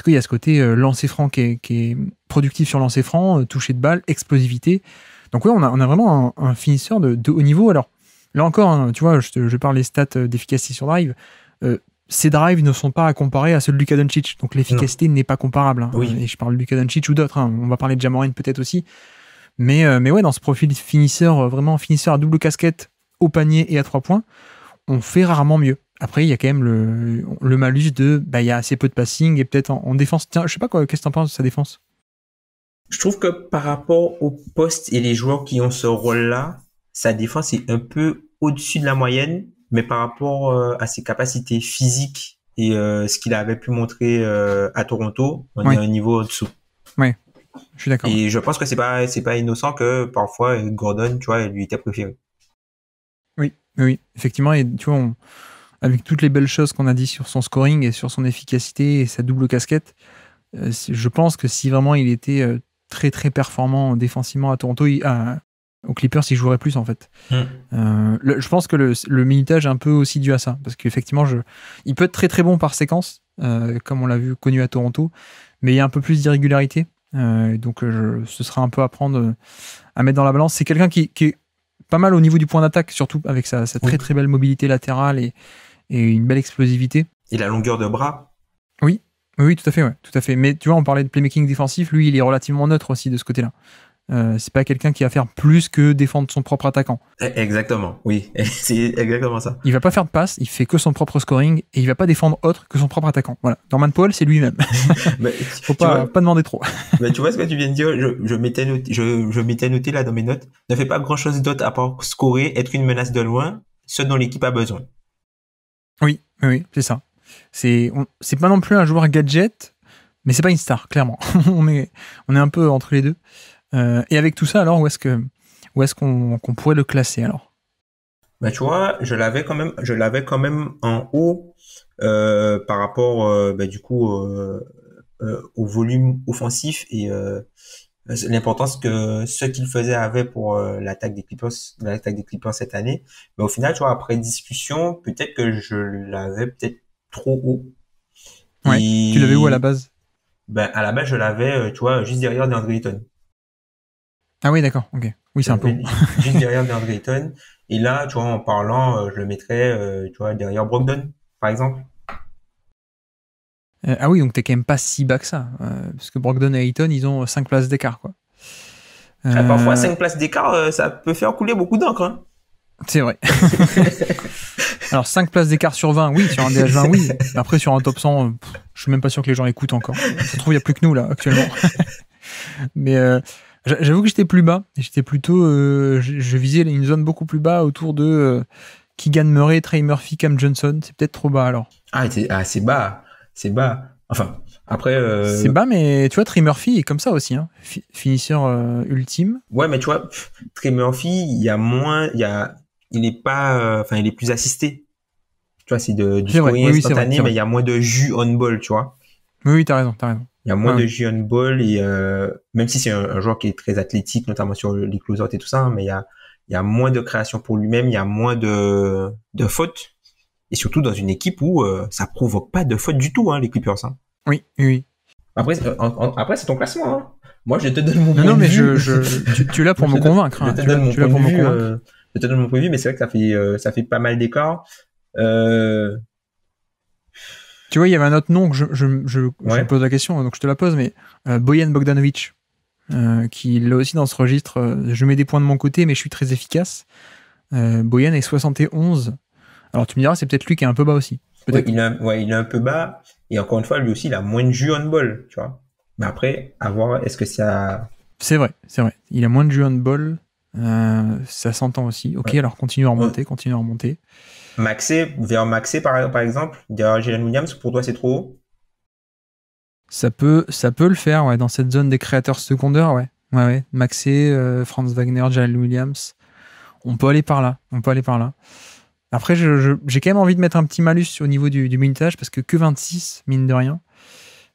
y a ce côté lancer franc qui est productif sur lancer franc, toucher de balle, explosivité. Donc ouais, on a vraiment un finisseur de haut niveau. Alors, là encore, hein, tu vois, je parle des stats d'efficacité sur drive. Ces drives ne sont pas à comparer à ceux de Luka Doncic. Donc l'efficacité n'est pas comparable. Hein. Et je parle de Luka Doncic ou d'autres. Hein. On va parler de Ja Morant peut-être aussi. Mais ouais, dans ce profil finisseur, vraiment finisseur à double casquette, au panier et à 3 points, on fait rarement mieux. Après, il y a quand même le malus il y a assez peu de passing et peut-être en défense. Tiens, je sais pas qu'est-ce que t'en penses de sa défense? Je trouve que par rapport au poste et les joueurs qui ont ce rôle-là, sa défense est un peu au-dessus de la moyenne, mais par rapport à ses capacités physiques et ce qu'il avait pu montrer à Toronto, on est à un niveau au-dessous. Oui, je suis d'accord. Et je pense que c'est pas innocent que parfois Gordon, tu vois, lui était préféré. Oui, effectivement, et tu vois, avec toutes les belles choses qu'on a dit sur son scoring et sur son efficacité et sa double casquette, je pense que si vraiment il était très très performant défensivement à Toronto, aux Clippers, il jouerait plus en fait. Je pense que le minutage est un peu aussi dû à ça, parce qu'effectivement, il peut être très très bon par séquence, comme on l'a vu connu à Toronto, mais il y a un peu plus d'irrégularité, donc ce sera un peu à prendre, à mettre dans la balance. C'est quelqu'un qui est pas mal au niveau du point d'attaque, surtout avec sa très très belle mobilité latérale et une belle explosivité. Et la longueur de bras. Oui, tout à fait, ouais, tout à fait. Mais tu vois, on parlait de playmaking défensif, lui, il est relativement neutre aussi de ce côté-là. C'est pas quelqu'un qui va faire plus que défendre son propre attaquant. Exactement, oui, c'est exactement ça. Il va pas faire de passe, il fait que son propre scoring et il va pas défendre autre que son propre attaquant. Voilà. Norman Powell, c'est lui-même. Faut pas demander trop. Mais tu vois ce que tu viens de dire, je m'étais noté là dans mes notes. Ne fait pas grand-chose d'autre à part scorer, être une menace de loin, ce dont l'équipe a besoin. Oui, c'est ça. C'est pas non plus un joueur gadget, mais c'est pas une star, clairement. on est un peu entre les deux. Et avec tout ça, alors, où est-ce qu'on pourrait le classer alors? Bah, tu vois, je l'avais quand même en haut par rapport du coup au volume offensif et l'importance que ce qu'il faisait avait pour l'attaque des Clippers cette année. Mais au final, tu vois, après discussion, peut-être que je l'avais peut-être trop haut. Ouais. Et tu l'avais où à la base? Ben à la base, je l'avais, tu vois, juste derrière DeAndre Ayton. Ah oui, d'accord, ok. Oui, c'est un peu juste derrière DeAndre Ayton. Et là, tu vois, en parlant, je le mettrais, tu vois, derrière Brogdon, par exemple. Ah oui, donc t'es quand même pas si bas que ça. Parce que Brogdon et Ayton, ils ont 5 places d'écart, quoi. Parfois, 5 places d'écart, ça peut faire couler beaucoup d'encre. Hein. C'est vrai. Alors, 5 places d'écart sur 20, oui. Sur un DH20, oui. Après, sur un top 100, je suis même pas sûr que les gens écoutent encore. Ça se trouve, il n'y a plus que nous, là, actuellement. Mais j'avoue que j'étais plus bas. J'étais plutôt... je visais une zone beaucoup plus bas autour de Keegan Murray, Trey Murphy, Cam Johnson. C'est peut-être trop bas, alors. C'est bas. C'est bas. Enfin, après... C'est bas, mais tu vois, Trey Murphy est comme ça aussi. Hein. Finisseur ultime. Ouais, mais tu vois, Trey Murphy, il est pas... il est plus assisté. Tu vois, c'est du scoring instantané, mais il y a moins de jus on ball, tu vois. Oui, t'as raison. Il y a moins de jus on ball et même si c'est un joueur qui est très athlétique, notamment sur les close-out et tout ça, hein, mais il y a moins de création pour lui-même, il y a moins de fautes. Et surtout dans une équipe où ça provoque pas de fautes du tout, hein, les Clippers. Hein. Oui. Après, c'est ton classement. Hein. Moi, je te donne mon point de vue. Non, mais tu es là pour me convaincre. Je te donne mon point de vue. Je te donne mon point de vue, mais c'est vrai que ça fait pas mal d'écart. Tu vois, il y avait un autre nom que je me pose la question, donc je te la pose, mais Bojan Bogdanovic, qui est là aussi dans ce registre, je mets des points de mon côté, mais je suis très efficace. Bojan est 71. Alors tu me diras, c'est peut-être lui qui est un peu bas aussi. Ouais, il est un peu bas, et encore une fois, lui aussi, il a moins de jus on ball, tu vois. Mais après, à voir, est-ce que ça... C'est vrai. Il a moins de jus on ball, ça s'entend aussi. Ok, alors continue à remonter. Vers Maxé, par exemple, derrière Jalen Williams, pour toi, c'est trop haut? Ça peut le faire, ouais, dans cette zone des créateurs secondaires, ouais. Maxé, Franz Wagner, Jalen Williams. On peut aller par là. Après, j'ai quand même envie de mettre un petit malus au niveau du minutage, parce que 26, mine de rien.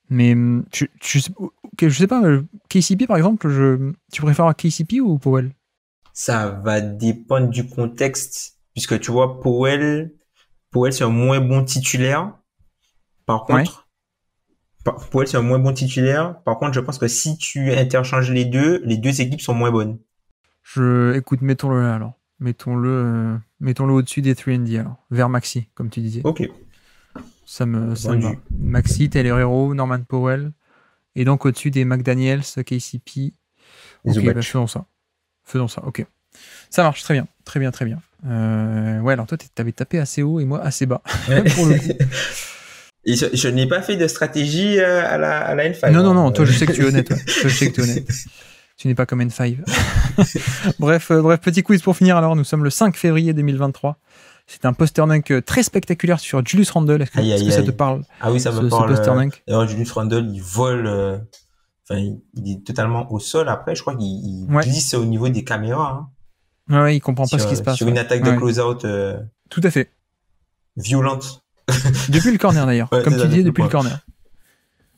Mais je sais pas, KCP, par exemple, tu préfères KCP ou Powell? Ça va dépendre du contexte, puisque tu vois, Powell, c'est un moins bon titulaire. Par contre, Powell, c'est un moins bon titulaire. Par contre, je pense que si tu interchanges les deux équipes sont moins bonnes. Écoute, mettons-le là, alors. Mettons-le au-dessus des 3&D, alors. Vers Maxi, comme tu disais. Ok. Ça me va. Maxi, Tyler Hero, Norman Powell. Et donc, au-dessus des McDaniels, KCP. Ok, faisons ça, ok. Ça marche, très bien. Ouais, alors toi, t'avais tapé assez haut et moi assez bas. Pour le coup. Et je n'ai pas fait de stratégie à la N5. Non, toi je sais que tu es honnête. Ouais. Toi, je sais que tu es honnête. Tu n'es pas comme N5. bref, petit quiz pour finir. Alors, nous sommes le 5 février 2023. C'est un poster dunk très spectaculaire sur Julius Randle. Est-ce que ça te parle? Ah oui, ça me parle. Ce poster dunk. D'ailleurs, Julius Randle, il vole. Il est totalement au sol. Après, je crois qu'il glisse au niveau des caméras. Hein. Ouais, il comprend pas ce qui se passe. Sur une attaque de close-out. Tout à fait. Violente. Depuis le corner d'ailleurs. Comme tu disais, depuis le corner.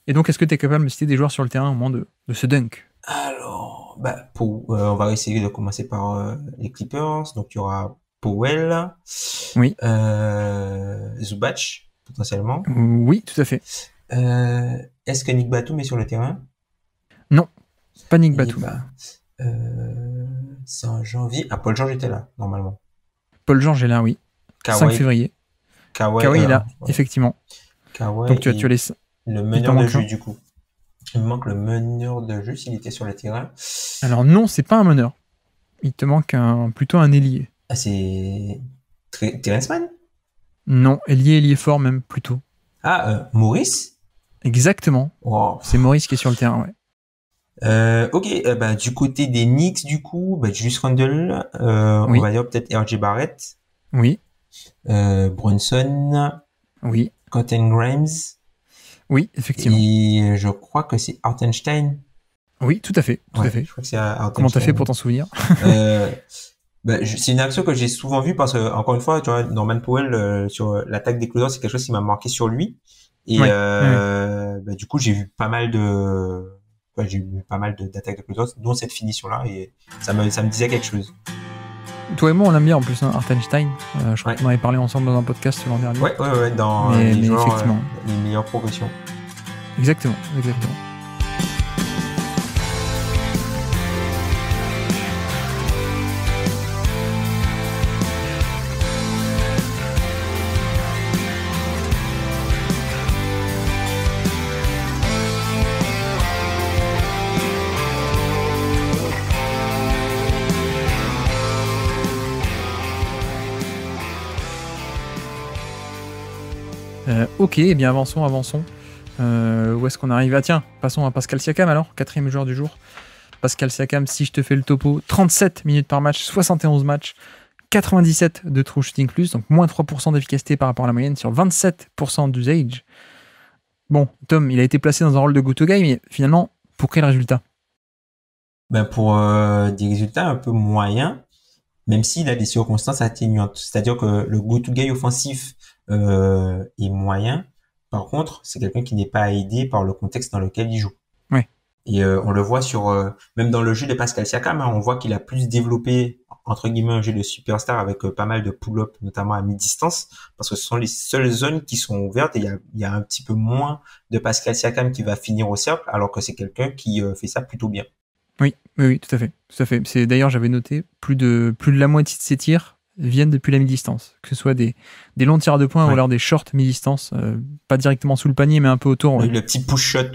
Et donc, est-ce que tu es capable de me citer des joueurs sur le terrain au moment de ce dunk? Alors, on va essayer de commencer par les Clippers. Donc, il y aura Powell. Oui. Zubac, potentiellement. Oui, tout à fait. Est-ce que Nick Batum est sur le terrain? Non, pas Nick Batum. C'est en janvier. Ah, Paul George était là, normalement. Paul George est là, oui. Kawhi, 5 février. Kawhi est là, effectivement. Kawhi. Donc, tu as les... Le meneur de jeu, du coup. Il me manque le meneur de jeu s'il était sur le terrain. Alors, non, c'est pas un meneur. Il te manque plutôt un ailier. Ah, c'est Terrence Mann? Non, ailier fort même, plutôt. Ah, Maurice? Exactement. Wow. C'est Maurice qui est sur le terrain, ouais. Ok, du côté des Knicks, du coup, Julius Randle, oui. On va dire peut-être RJ Barrett. Oui. Brunson. Oui. Quentin Grimes. Oui, effectivement. Et je crois que c'est Hartenstein. Oui, tout à fait. Tout à fait. Je crois que c'est Hartenstein. Comment t'as fait pour t'en souvenir? C'est une action que j'ai souvent vue parce que, encore une fois, tu vois, Norman Powell, sur l'attaque des closers, c'est quelque chose qui m'a marqué sur lui. Et, du coup, j'ai vu pas mal d'attaques de closers, dont cette finition-là, et ça me disait quelque chose. Toi et moi, on l'aime bien en plus, hein, Hartenstein. Je crois qu'on en avait parlé ensemble dans un podcast l'an dernier. Ouais, dans les joueurs, les meilleures progressions. Exactement. Ok, eh bien avançons. Où est-ce qu'on arrive? Ah tiens, passons à Pascal Siakam alors, 4e joueur du jour. Pascal Siakam, si je te fais le topo, 37 minutes par match, 71 matchs, 97 de true shooting plus, donc moins 3% d'efficacité par rapport à la moyenne sur 27% d'usage. Bon, Tom, il a été placé dans un rôle de go-to-guy, mais finalement, pour quel résultat? Pour des résultats un peu moyens, même s'il a des circonstances atténuantes. C'est-à-dire que le go-to-guy offensif est moyen. Par contre, c'est quelqu'un qui n'est pas aidé par le contexte dans lequel il joue. Oui. Et on le voit même dans le jeu de Pascal Siakam, hein, on voit qu'il a plus développé, entre guillemets, un jeu de superstar avec pas mal de pull-up, notamment à mi-distance, parce que ce sont les seules zones qui sont ouvertes et il y a un petit peu moins de Pascal Siakam qui va finir au cercle, alors que c'est quelqu'un qui fait ça plutôt bien. Oui, tout à fait. D'ailleurs, j'avais noté, plus de la moitié de ses tirs viennent depuis la mi-distance. Que ce soit des longs tirs de poing ou alors des shorts mi-distance, pas directement sous le panier, mais un peu autour. Ouais. Le petit push-shot,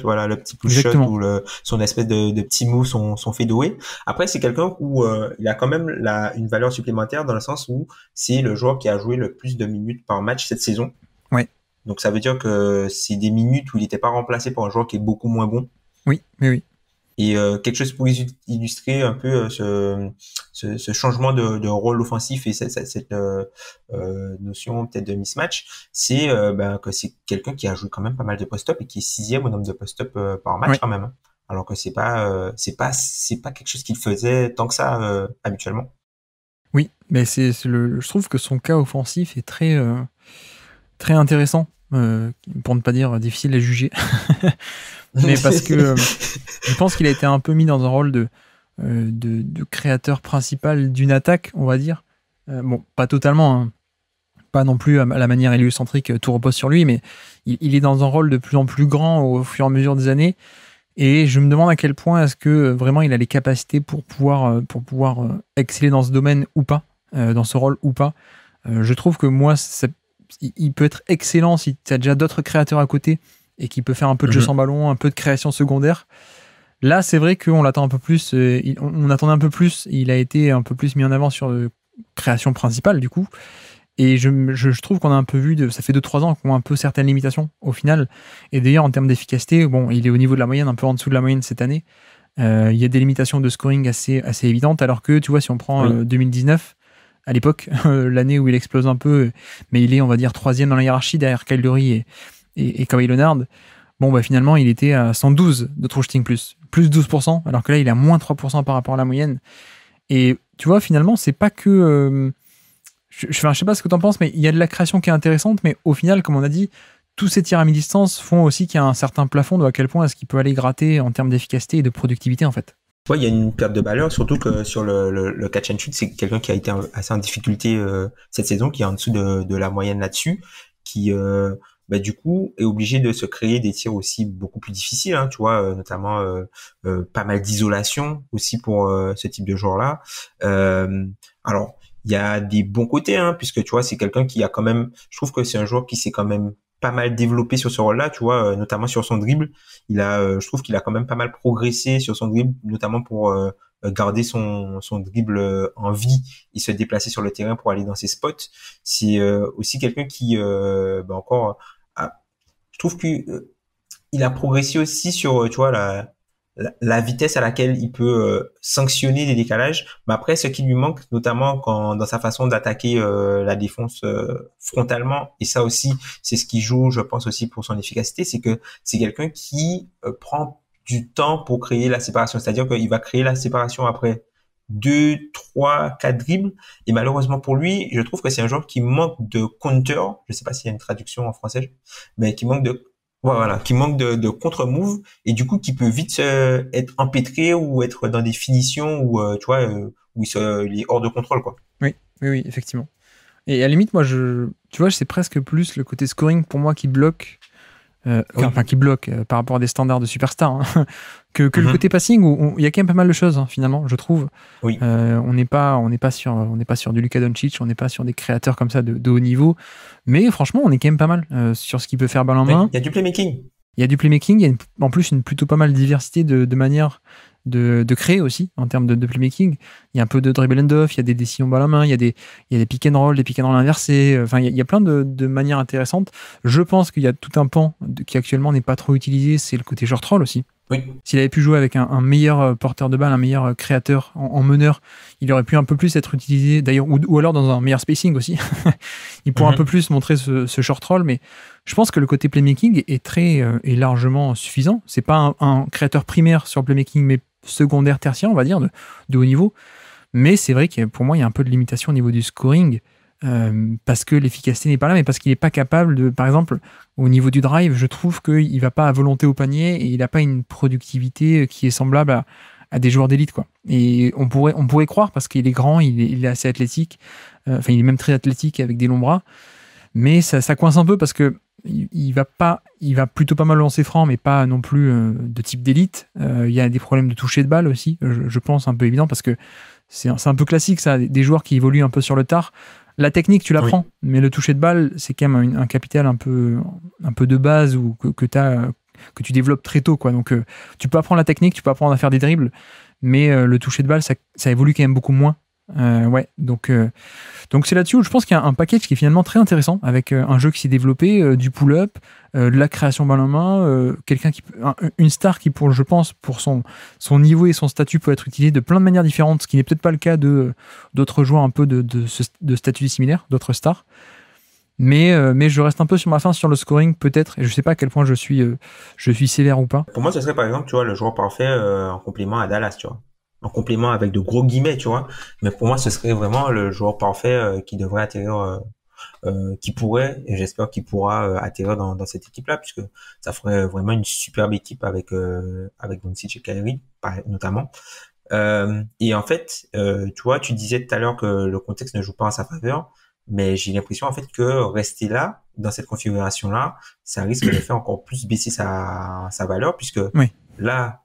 shot ou son espèce de petit move, son fadeaway. Après, c'est quelqu'un où il a quand même une valeur supplémentaire dans le sens où c'est le joueur qui a joué le plus de minutes par match cette saison. Ouais. Donc, ça veut dire que c'est des minutes où il n'était pas remplacé par un joueur qui est beaucoup moins bon. Oui. Et quelque chose pour illustrer un peu ce changement de rôle offensif et cette notion peut-être de mismatch, c'est que c'est quelqu'un qui a joué quand même pas mal de post-up et qui est 6e au nombre de post-up par match quand même. Alors que c'est pas quelque chose qu'il faisait tant que ça habituellement. Oui, mais je trouve que son cas offensif est très très intéressant, pour ne pas dire difficile à juger. Mais parce que je pense qu'il a été un peu mis dans un rôle de créateur principal d'une attaque, on va dire. Bon, pas totalement, hein. Pas non plus à la manière héliocentrique, tout repose sur lui, mais il est dans un rôle de plus en plus grand au fur et à mesure des années. Et je me demande à quel point est-ce que vraiment il a les capacités pour pouvoir exceller dans ce domaine ou pas, dans ce rôle ou pas. Je trouve que moi, il peut être excellent si tu as déjà d'autres créateurs à côté et qui peut faire un peu de jeu sans ballon, un peu de création secondaire. Là, c'est vrai qu'on l'attend un peu plus, on attendait un peu plus, il a été un peu plus mis en avant sur création principale, du coup. Et je trouve qu'on a un peu vu, ça fait 2-3 ans qu'on a un peu certaines limitations au final. Et d'ailleurs, en termes d'efficacité, bon, il est au niveau de la moyenne, un peu en dessous de la moyenne cette année. Il y a des limitations de scoring assez évidentes, alors que, tu vois, si on prend Oui. 2019, à l'époque, l'année où il explose un peu, mais il est, on va dire, troisième dans la hiérarchie derrière Kyle Lowry et Kawhi Leonard. Bon, bah finalement, il était à 112 de true shooting plus 12%, alors que là, il est à moins 3% par rapport à la moyenne. Et tu vois, finalement, c'est pas que... je sais pas ce que tu en penses, mais il y a de la création qui est intéressante, mais au final, comme on a dit, tous ces tirs à mi-distance font aussi qu'il y a un certain plafond de à quel point est-ce qu'il peut aller gratter en termes d'efficacité et de productivité, en fait. Ouais, il y a une perte de valeur, surtout que sur le catch and shoot, c'est quelqu'un qui a été assez en difficulté cette saison, qui est en dessous de la moyenne là-dessus, qui du coup est obligé de se créer des tirs aussi beaucoup plus difficiles, hein, tu vois, notamment pas mal d'isolation aussi pour ce type de joueur-là. Alors, il y a des bons côtés, hein, puisque tu vois, c'est quelqu'un qui a quand même, je trouve que c'est un joueur qui s'est quand même pas mal développé sur ce rôle-là, tu vois, notamment sur son dribble. Je trouve qu'il a quand même pas mal progressé sur son dribble, notamment pour garder son dribble en vie et se déplacer sur le terrain pour aller dans ses spots. C'est aussi quelqu'un qui, encore, je trouve que il a progressé aussi sur, tu vois, la vitesse à laquelle il peut sanctionner des décalages. Mais après, ce qui lui manque, notamment dans sa façon d'attaquer la défense frontalement, et ça aussi, c'est ce qui joue, je pense aussi pour son efficacité, c'est que c'est quelqu'un qui prend du temps pour créer la séparation. C'est-à-dire qu'il va créer la séparation après 2, 3, 4 dribbles. Et malheureusement pour lui, je trouve que c'est un joueur qui manque de counter. Je sais pas s'il y a une traduction en français, mais qui manque qui manque de contre-move et du coup qui peut vite être empêtré ou être dans des finitions où tu vois où il est hors de contrôle, quoi. Oui, effectivement. Et à la limite, moi, tu vois, c'est presque plus le côté scoring pour moi qui bloque, Oui. enfin qui bloque par rapport à des standards de superstar, hein, que le Mhm. côté passing où il y a quand même pas mal de choses, hein, finalement, je trouve. Oui. On n'est pas sur du Luka Doncic, on n'est pas sur des créateurs comme ça de haut niveau, mais franchement, on est quand même pas mal sur ce qu'il peut faire balle en Oui. main. Il y a du playmaking. Il y a du playmaking, il y a en plus une plutôt pas mal diversité de manières de créer aussi en termes de playmaking. Il y a un peu de dribble and off, il y a des décisions balle à main, il y a des pick and roll, des pick and roll inversés. Enfin, il y a plein de manières intéressantes. Je pense qu'il y a tout un pan qui actuellement n'est pas trop utilisé, c'est le côté short roll aussi. Oui. S'il avait pu jouer avec un meilleur porteur de balle, un meilleur créateur en meneur, il aurait pu un peu plus être utilisé, d'ailleurs, ou alors dans un meilleur spacing aussi. Il pourrait un peu plus montrer ce short roll, mais je pense que le côté playmaking est largement suffisant. C'est pas un créateur primaire sur le playmaking, mais secondaire, tertiaire, on va dire, de haut niveau. Mais c'est vrai que pour moi, il y a un peu de limitation au niveau du scoring, parce que l'efficacité n'est pas là, mais parce qu'il n'est pas capable de, par exemple, au niveau du drive, je trouve qu'il ne va pas à volonté au panier et il n'a pas une productivité qui est semblable à des joueurs d'élite, quoi. Et on pourrait croire, parce qu'il est grand, il est assez athlétique, enfin il est même très athlétique avec des longs bras, mais ça coince un peu parce que il va plutôt pas mal lancer franc, mais pas non plus de type d'élite. Il y a des problèmes de toucher de balle aussi, je pense, un peu évident, parce que c'est un peu classique, ça, des joueurs qui évoluent un peu sur le tard. La technique, tu l'apprends, mais le toucher de balle, c'est quand même un capital un peu de base ou que tu développes très tôt, quoi. Donc, tu peux apprendre la technique, tu peux apprendre à faire des dribbles, mais le toucher de balle, ça évolue quand même beaucoup moins. Donc c'est là-dessus où je pense qu'il y a un package qui est finalement très intéressant, avec un jeu qui s'est développé, du pull-up, de la création balle en main, une star qui, je pense, pour son niveau et son statut, peut être utilisée de plein de manières différentes, ce qui n'est peut-être pas le cas d'autres joueurs un peu de statut similaire, d'autres stars. Mais je reste un peu sur ma fin sur le scoring, peut-être, et je sais pas à quel point je suis sévère ou pas. Pour moi, ce serait par exemple, tu vois, le joueur parfait en complément à Dallas, tu vois. En complément avec de gros guillemets, tu vois. Mais pour moi, ce serait vraiment le joueur parfait qui devrait atterrir, qui pourrait, et j'espère qu'il pourra atterrir dans cette équipe-là, puisque ça ferait vraiment une superbe équipe avec Doncic et Kyrie, notamment. Et en fait, tu vois, tu disais tout à l'heure que le contexte ne joue pas en sa faveur, mais j'ai l'impression en fait que rester là, dans cette configuration-là, ça risque de faire encore plus baisser sa valeur, puisque Oui. là,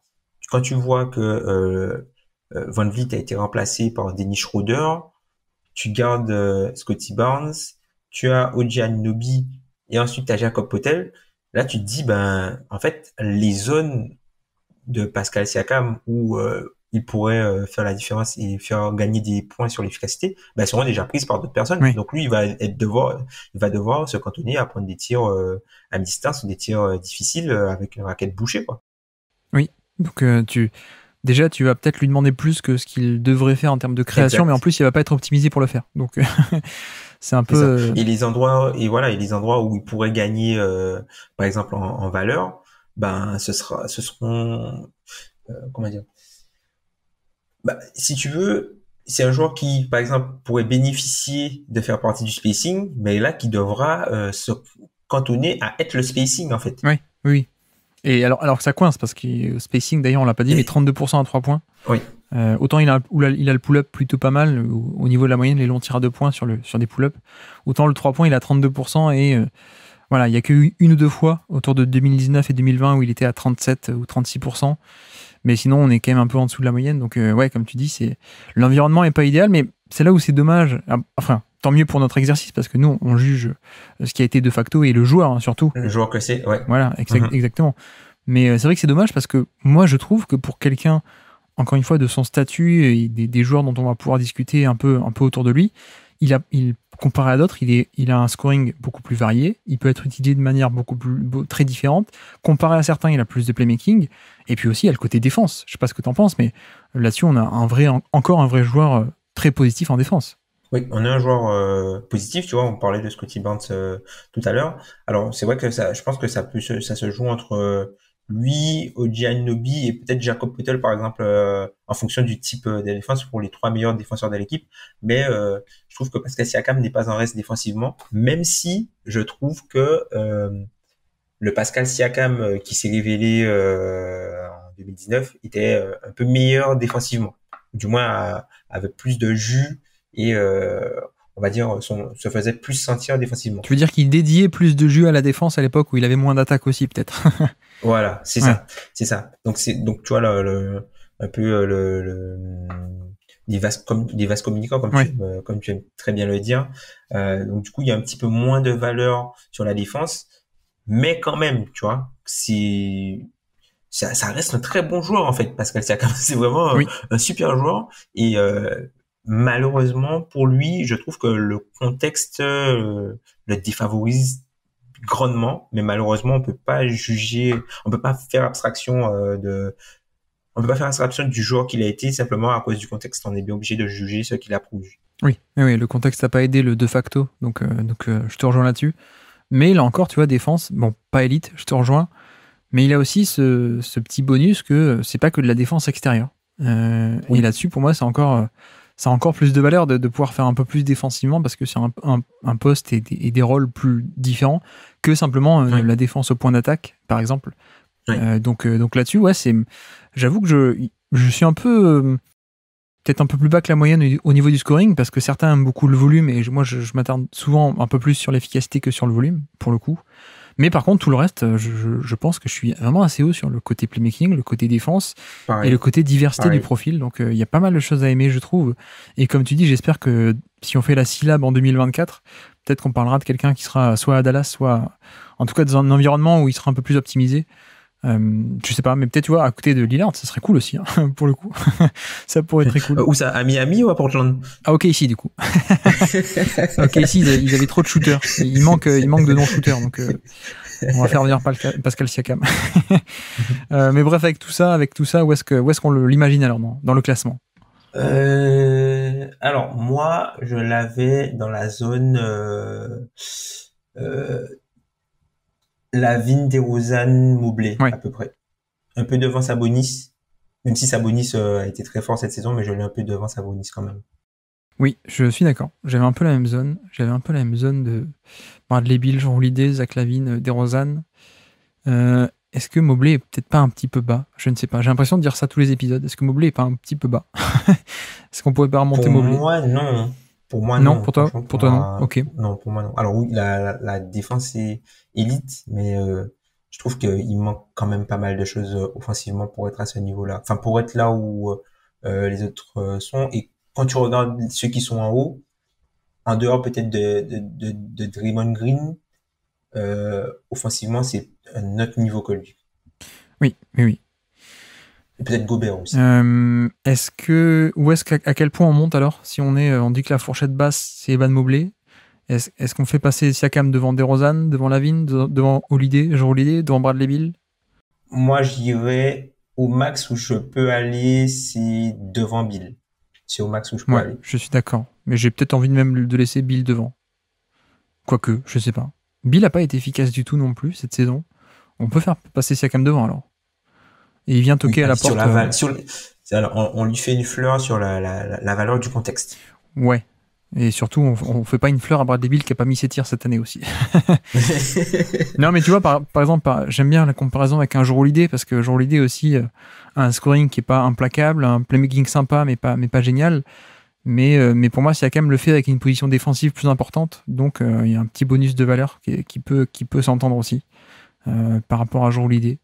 quand tu vois que Van Vliet a été remplacé par Dennis Schroeder, tu gardes Scottie Barnes, tu as OG Anunoby et ensuite tu as Jakob Poeltl. Là, tu te dis, ben, en fait, les zones de Pascal Siakam où il pourrait faire la différence et faire gagner des points sur l'efficacité, ben, elles seront déjà prises par d'autres personnes. Oui, Donc lui, il va devoir se cantonner à prendre des tirs à mi-distance ou des tirs difficiles avec une raquette bouchée, quoi. oui. Donc déjà, tu vas peut-être lui demander plus que ce qu'il devrait faire en termes de création, mais en Exact. plus, il va pas être optimisé pour le faire. Donc c'est un C'est peu ça. Et les endroits où il pourrait gagner, par exemple en valeur, ben ce seront, comment dire, bah, si tu veux, c'est un joueur qui, par exemple, pourrait bénéficier de faire partie du spacing, mais là qui devra se cantonner à être le spacing en fait. oui, oui. Oui. Et alors que ça coince, parce que spacing, d'ailleurs, on l'a pas dit, mais Et 32% à 3 points. oui, Autant il a le pull-up plutôt pas mal, au niveau de la moyenne, les longs tirs à 2 points sur des pull-ups. Autant le 3 points, il a 32%, et voilà, il y a que une ou deux fois, autour de 2019 et 2020, où il était à 37 ou 36%. Mais sinon, on est quand même un peu en dessous de la moyenne. Donc, ouais, comme tu dis, l'environnement est pas idéal, mais c'est là où c'est dommage. Enfin, tant mieux pour notre exercice, parce que nous, on juge ce qui a été de facto, et le joueur, hein, surtout. le joueur que c'est, ouais. Voilà, Mhm. exactement. Mais c'est vrai que c'est dommage, parce que moi, je trouve que pour quelqu'un, encore une fois, de son statut et des joueurs dont on va pouvoir discuter un peu autour de lui, comparé à d'autres, il a un scoring beaucoup plus varié. Il peut être utilisé de manière très différente. Comparé à certains, il a plus de playmaking. Et puis aussi, il y a le côté défense. Je sais pas ce que tu en penses, mais là-dessus, on a encore un vrai joueur très positif en défense. Oui, on a un joueur positif, tu vois, on parlait de Scotty Barnes tout à l'heure. Alors, c'est vrai que ça, je pense que ça se joue entre lui, OG Anunoby et peut-être Jacob Poeltl, par exemple, en fonction du type de défense pour les trois meilleurs défenseurs de l'équipe. Mais je trouve que Pascal Siakam n'est pas en reste défensivement, même si je trouve que le Pascal Siakam qui s'est révélé en 2019 était un peu meilleur défensivement, du moins avec plus de jus et on va dire se faisait plus sentir défensivement. Tu veux dire qu'il dédiait plus de jus à la défense à l'époque où il avait moins d'attaque aussi, peut-être. Voilà, c'est Ouais. ça, c'est ça. Donc tu vois un peu des vases communicants Ouais. comme tu aimes très bien le dire. Donc du coup il y a un petit peu moins de valeur sur la défense, mais quand même tu vois ça reste un très bon joueur en fait, Pascal Siakam. C'est vraiment Oui. un super joueur et malheureusement pour lui, je trouve que le contexte le défavorise grandement, mais malheureusement on peut pas faire abstraction on peut pas faire abstraction du joueur qu'il a été simplement à cause du contexte. On est bien obligé de juger ce qu'il a produit. Oui. Oui, le contexte n'a pas aidé le de facto. Donc, je te rejoins là-dessus. Mais là encore, tu vois, défense, bon, pas élite, je te rejoins. Mais il a aussi ce petit bonus que c'est pas que de la défense extérieure. Et Oui, là-dessus, pour moi, ça a encore plus de valeur de pouvoir faire un peu plus défensivement, parce que c'est un poste et des rôles plus différents que simplement oui, la défense au point d'attaque, par exemple. oui. Donc là-dessus, ouais, j'avoue que je suis un peu, peut-être un peu plus bas que la moyenne au niveau du scoring, parce que certains aiment beaucoup le volume, et moi, je m'attarde souvent un peu plus sur l'efficacité que sur le volume, pour le coup. Mais par contre, tout le reste, je pense que je suis vraiment assez haut sur le côté playmaking, le côté défense et le Pareil, côté diversité du pareil. profil. Donc, il y a pas mal de choses à aimer, je trouve. Et comme tu dis, j'espère que si on fait la syllabe en 2024, peut-être qu'on parlera de quelqu'un qui sera soit à Dallas, soit en tout cas dans un environnement où il sera un peu plus optimisé. Je sais pas, mais peut-être, tu vois, à côté de Lillard, ça serait cool aussi, hein, pour le coup. Ça pourrait être très cool. Où ça, à Miami ou à Portland? Ah, ok, ici, du coup. Ok, ici, ils avaient trop de shooters. Il manque de non-shooters, donc on va faire venir Pascal Siakam. Mais bref, avec tout ça, où est-ce qu'on l'imagine alors dans le classement? Alors moi, je l'avais dans la zone euh, Lavine, DeRozan, Mobley Ouais. à peu près. Un peu devant Sabonis, même si Sabonis a été très fort cette saison, mais je l'ai un peu devant Sabonis quand même. Oui, je suis d'accord. J'avais un peu la même zone. J'avais un peu la même zone de Bradley Beal, Jean Holiday, Zach Lavine, DeRozan. Est-ce que Mobley est peut-être pas un petit peu bas? Je ne sais pas. J'ai l'impression de dire ça tous les épisodes. Est-ce que Mobley est pas un petit peu bas? Est-ce qu'on pourrait pas remonter Pour Mobley? moi, non. Pour moi, Non, non. pour toi? Franchement, Pour pour toi, non? moi, Ok. non, pour moi, non. Alors oui, la défense est élite, mais je trouve qu'il manque quand même pas mal de choses offensivement pour être à ce niveau-là. Enfin, pour être là où les autres sont. Et quand tu regardes ceux qui sont en haut, en dehors peut-être de Draymond Green, offensivement, c'est un autre niveau que lui. Oui, oui, oui. Et peut-être Gobert aussi. À quel point on monte alors? Si on dit que la fourchette basse, c'est Evan Mobley, est-ce qu'on fait passer Siakam devant DeRozan, devant Lavine, devant Holiday, devant Bradley Beal? Moi, j'irais au max où je peux aller, c'est devant Bill. C'est au max où je peux aller. Je suis d'accord. Mais j'ai peut-être envie de laisser Bill devant. Quoique, je sais pas. Bill n'a pas été efficace du tout non plus cette saison. On peut faire passer Siakam devant alors. Et il vient toquer à la porte. Alors, on lui fait une fleur sur la valeur du contexte. Ouais. Et surtout, on fait pas une fleur à Bradley Beal qui a pas mis ses tirs cette année aussi. Non, mais tu vois, par exemple, j'aime bien la comparaison avec un Jrue Holiday parce que Jrue Holiday aussi a un scoring qui est pas implacable, un playmaking sympa mais pas génial. Mais pour moi, Siakam le fait avec une position défensive plus importante, donc il y a un petit bonus de valeur qui peut s'entendre aussi par rapport à Jrue Holiday.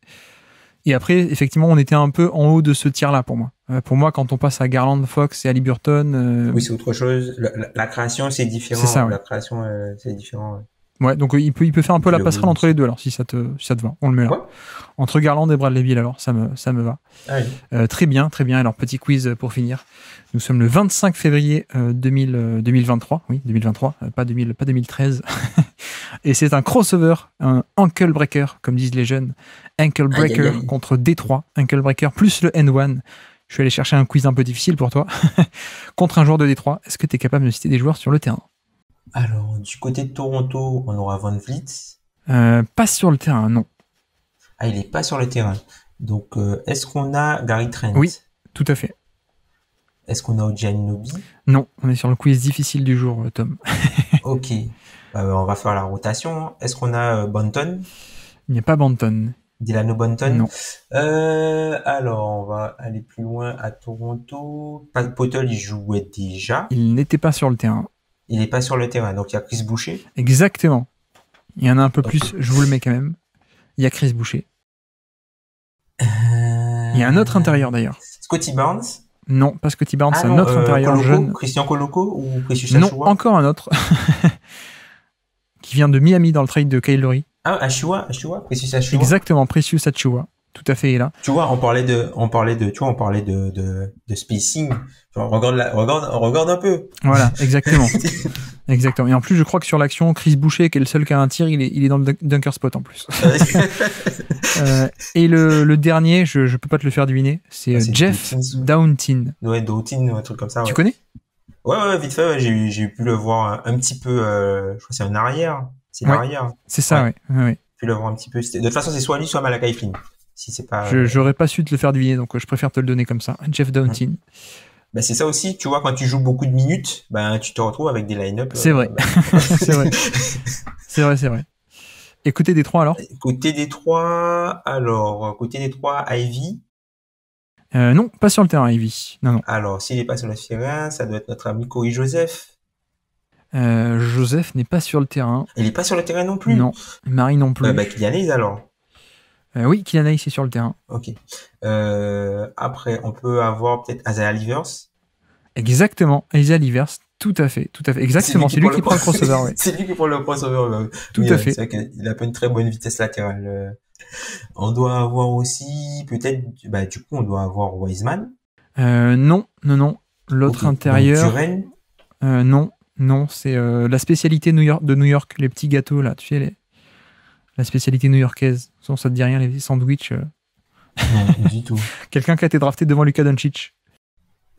Et après, effectivement, on était un peu en haut de ce tir-là pour moi. Pour moi, quand on passe à Garland, Fox et Haliburton... Oui, c'est autre chose. La création, c'est différent. C'est ça, ouais. La création, c'est différent. Ouais, donc il peut faire un peu la passerelle entre les deux, alors, si ça te va. On le met là. Quoi? Entre Garland et Bradley Beal, alors, ça me va. Ah oui. Très bien. Alors, petit quiz pour finir. Nous sommes le 25 février 2023. Oui, 2023, pas 2013. Et c'est un crossover, un ankle breaker, comme disent les jeunes. Ankle breaker contre Détroit. Ankle breaker plus le N1. Je suis allé chercher un quiz un peu difficile pour toi. Contre un joueur de Détroit. Est-ce que tu es capable de citer des joueurs sur le terrain? Alors, du côté de Toronto, on aura Van Vliet. Pas sur le terrain, non. Ah, il est pas sur le terrain. Donc, est-ce qu'on a Gary Trent? Oui, tout à fait. Est-ce qu'on a Ojianunoby? Non, on est sur le quiz difficile du jour, Tom. Ok. On va faire la rotation. Est-ce qu'on a Banton? Il n'y a pas Banton. Delano Banton? Non. Alors, on va aller plus loin à Toronto. Pat Potel, il jouait déjà. Il n'était pas sur le terrain. Il n'est pas sur le terrain. Donc, il y a Chris Boucher. Exactement. Il y en a un peu plus, je vous le mets quand même. Il y a Chris Boucher. Il y a un autre intérieur d'ailleurs. Scotty Barnes? Non, pas Scotty Barnes, c'est un autre intérieur jeune. Christian Koloko ou Precious Achiuwa? Non, encore un autre. Qui vient de Miami dans le trade de Kyle Lowry. Ah, Achiuwa, Precious Achiuwa. Exactement, Precious Achiuwa. Tout à fait, il est là. Tu vois, on parlait de spacing. Genre, regarde un peu. Voilà, exactement. Exactement. Et en plus, je crois que sur l'action, Chris Boucher, qui est le seul qui a un tir, il est dans le dunker spot en plus. Et le dernier, je peux pas te le faire deviner, c'est Jeff Downton. Ouais, Downton, un truc comme ça. Ouais. Tu connais? Ouais, vite fait, ouais, j'ai pu le voir un petit peu, je crois que c'est un arrière. C'est l'arrière. C'est ça, ouais. J'ai pu le voir un petit peu. De toute façon, c'est soit lui, soit Malachi Flynn. Si c'est pas. J'aurais pas su te le faire deviner, donc je préfère te le donner comme ça. Jeff Downton. Ben, c'est ça aussi, tu vois, quand tu joues beaucoup de minutes, ben, tu te retrouves avec des line-up. C'est vrai. C'est vrai. Et côté Détroit, alors? Côté Détroit, Ivy. Non, pas sur le terrain, Ivy. Non. Alors, s'il est pas sur le terrain, ça doit être notre ami Corey Joseph. Joseph n'est pas sur le terrain. Il est pas sur le terrain non plus? Non. Marie non plus. Kylian Hayes, alors? Oui, Kylian Hayes est sur le terrain. Ok. Après, on peut avoir peut-être Isaiah Livers. Exactement, Isaiah Livers. Tout à fait. Exactement, c'est lui qui prend le crossover. Ouais. C'est lui qui prend le crossover. Tout à fait. C'est vrai qu'il a pas une très bonne vitesse latérale. On doit avoir aussi, peut-être, du coup, on doit avoir Wiseman. Non. L'autre intérieur. Duren. Non, c'est la spécialité de New York, les petits gâteaux là, tu sais, la spécialité new-yorkaise. Ça te dit rien, les sandwichs. Non, du tout. Quelqu'un qui a été drafté devant Luka Doncic.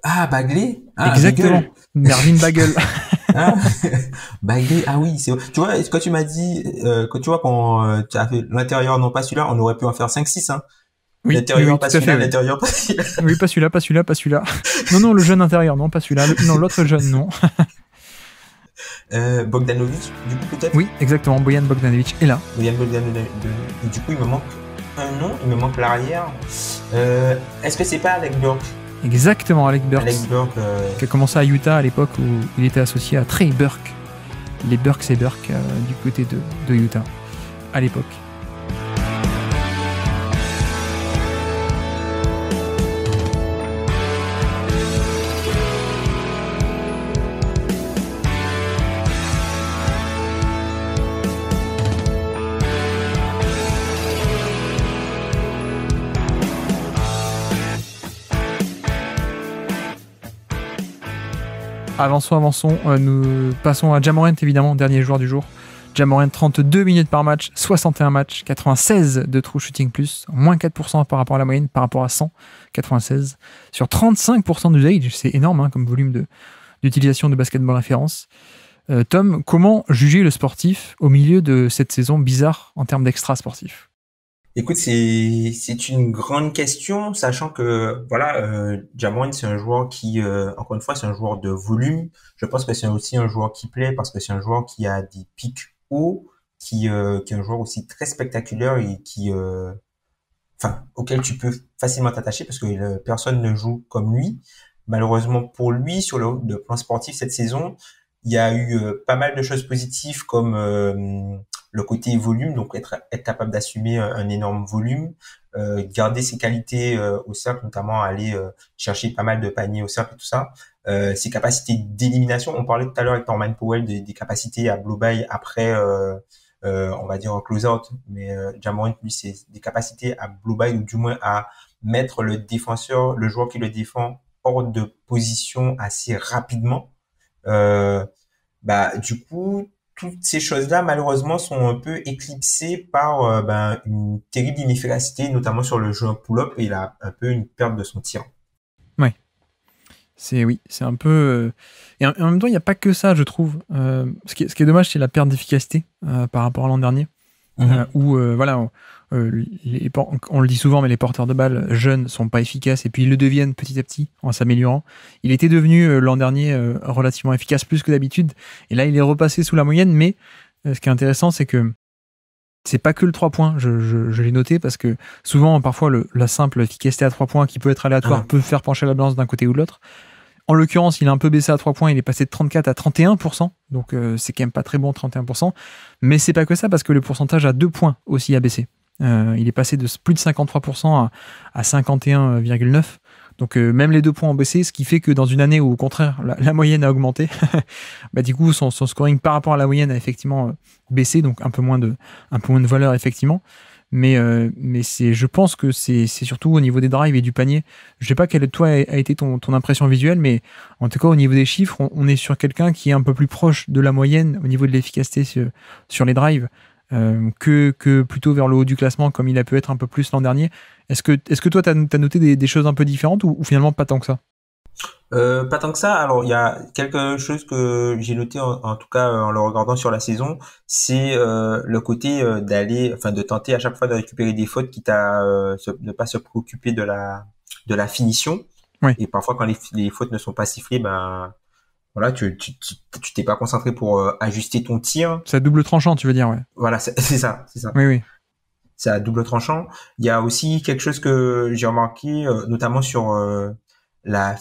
Ah, Bagley. Exactement. Mervyn Bagel. Bagley. Ah oui, tu vois, quand tu m'as dit, quand tu as fait l'intérieur, non pas celui-là, on aurait pu en faire 5-6, hein. Oui, l'intérieur, pas celui-là, fait, l'intérieur, pas celui-là. Oui, pas celui-là. Non, le jeune intérieur, non, pas celui-là. Non, l'autre jeune, non. Bogdanovic, du coup, peut-être? Oui, exactement, Bojan Bogdanovic est là. Bojan Bogdanovic. Du coup, il me manque un nom, il me manque l'arrière. Est-ce que c'est pas Alec Burks? Exactement, Alec Burks. Qui a commencé à Utah à l'époque où il était associé à Trey Burke. Les Burks et Burke du côté de Utah à l'époque. Avançons. Nous passons à Ja Morant, évidemment, dernier joueur du jour. Ja Morant, 32 minutes par match, 61 matchs, 96 de true shooting plus, moins 4% par rapport à la moyenne, par rapport à 100, 96. Sur 35% d'usage, c'est énorme comme volume d'utilisation de basketball référence. Tom, comment juger le sportif au milieu de cette saison bizarre en termes d'extra sportif? Écoute, c'est une grande question, sachant que voilà, Ja Morant, c'est un joueur qui, encore une fois, c'est un joueur de volume. Je pense que c'est aussi un joueur qui plaît parce que c'est un joueur qui a des pics hauts, qui est un joueur aussi très spectaculaire et qui, auquel tu peux facilement t'attacher parce que personne ne joue comme lui. Malheureusement pour lui, sur le plan sportif cette saison, il y a eu pas mal de choses positives comme le côté volume, donc être capable d'assumer un énorme volume, garder ses qualités au cercle, notamment aller chercher pas mal de paniers au cercle et tout ça. Ses capacités d'élimination, on parlait tout à l'heure avec Norman Powell des capacités à blow-by après, on va dire close-out, mais Ja Morant, lui, c'est des capacités à blow-by, ou du moins à mettre le défenseur, le joueur qui le défend, hors de position assez rapidement. Du coup, toutes ces choses-là, malheureusement, sont un peu éclipsées par une terrible inefficacité, notamment sur le jeu en pull-up, et il a un peu une perte de son tir. Ouais. C'est un peu... Et en même temps, il n'y a pas que ça, je trouve. Ce qui est dommage, c'est la perte d'efficacité par rapport à l'an dernier. Où, on le dit souvent, mais les porteurs de balles jeunes sont pas efficaces et puis ils le deviennent petit à petit en s'améliorant. Il était devenu l'an dernier relativement efficace plus que d'habitude et là il est repassé sous la moyenne, mais ce qui est intéressant, c'est que c'est pas que le 3 points, je l'ai noté parce que souvent, parfois, la simple efficacité à 3 points qui peut être aléatoire peut faire pencher la balance d'un côté ou de l'autre. En l'occurrence, il a un peu baissé à 3 points, il est passé de 34 à 31%, donc c'est quand même pas très bon, 31%. Mais c'est pas que ça, parce que le pourcentage à 2 points aussi a baissé. Il est passé de plus de 53% à 51,9%. Donc même les 2 points ont baissé, ce qui fait que dans une année où au contraire la moyenne a augmenté, du coup son scoring par rapport à la moyenne a effectivement baissé, donc un peu moins de valeur effectivement. Mais je pense que c'est surtout au niveau des drives et du panier. Je sais pas quelle toi a été ton impression visuelle, mais en tout cas au niveau des chiffres, on est sur quelqu'un qui est un peu plus proche de la moyenne au niveau de l'efficacité sur les drives que plutôt vers le haut du classement comme il a pu être un peu plus l'an dernier. Est-ce que toi t'as noté des choses un peu différentes ou finalement pas tant que ça? Pas tant que ça. Alors, il y a quelque chose que j'ai noté en tout cas en le regardant sur la saison, c'est le côté de tenter à chaque fois de récupérer des fautes, quitte à ne pas se préoccuper de la finition. Oui. Et parfois, quand les fautes ne sont pas sifflées, voilà, tu t'es pas concentré pour ajuster ton tir. C'est à double tranchant, tu veux dire, ouais. Voilà, c'est ça. Oui. C'est à double tranchant. Il y a aussi quelque chose que j'ai remarqué, notamment sur la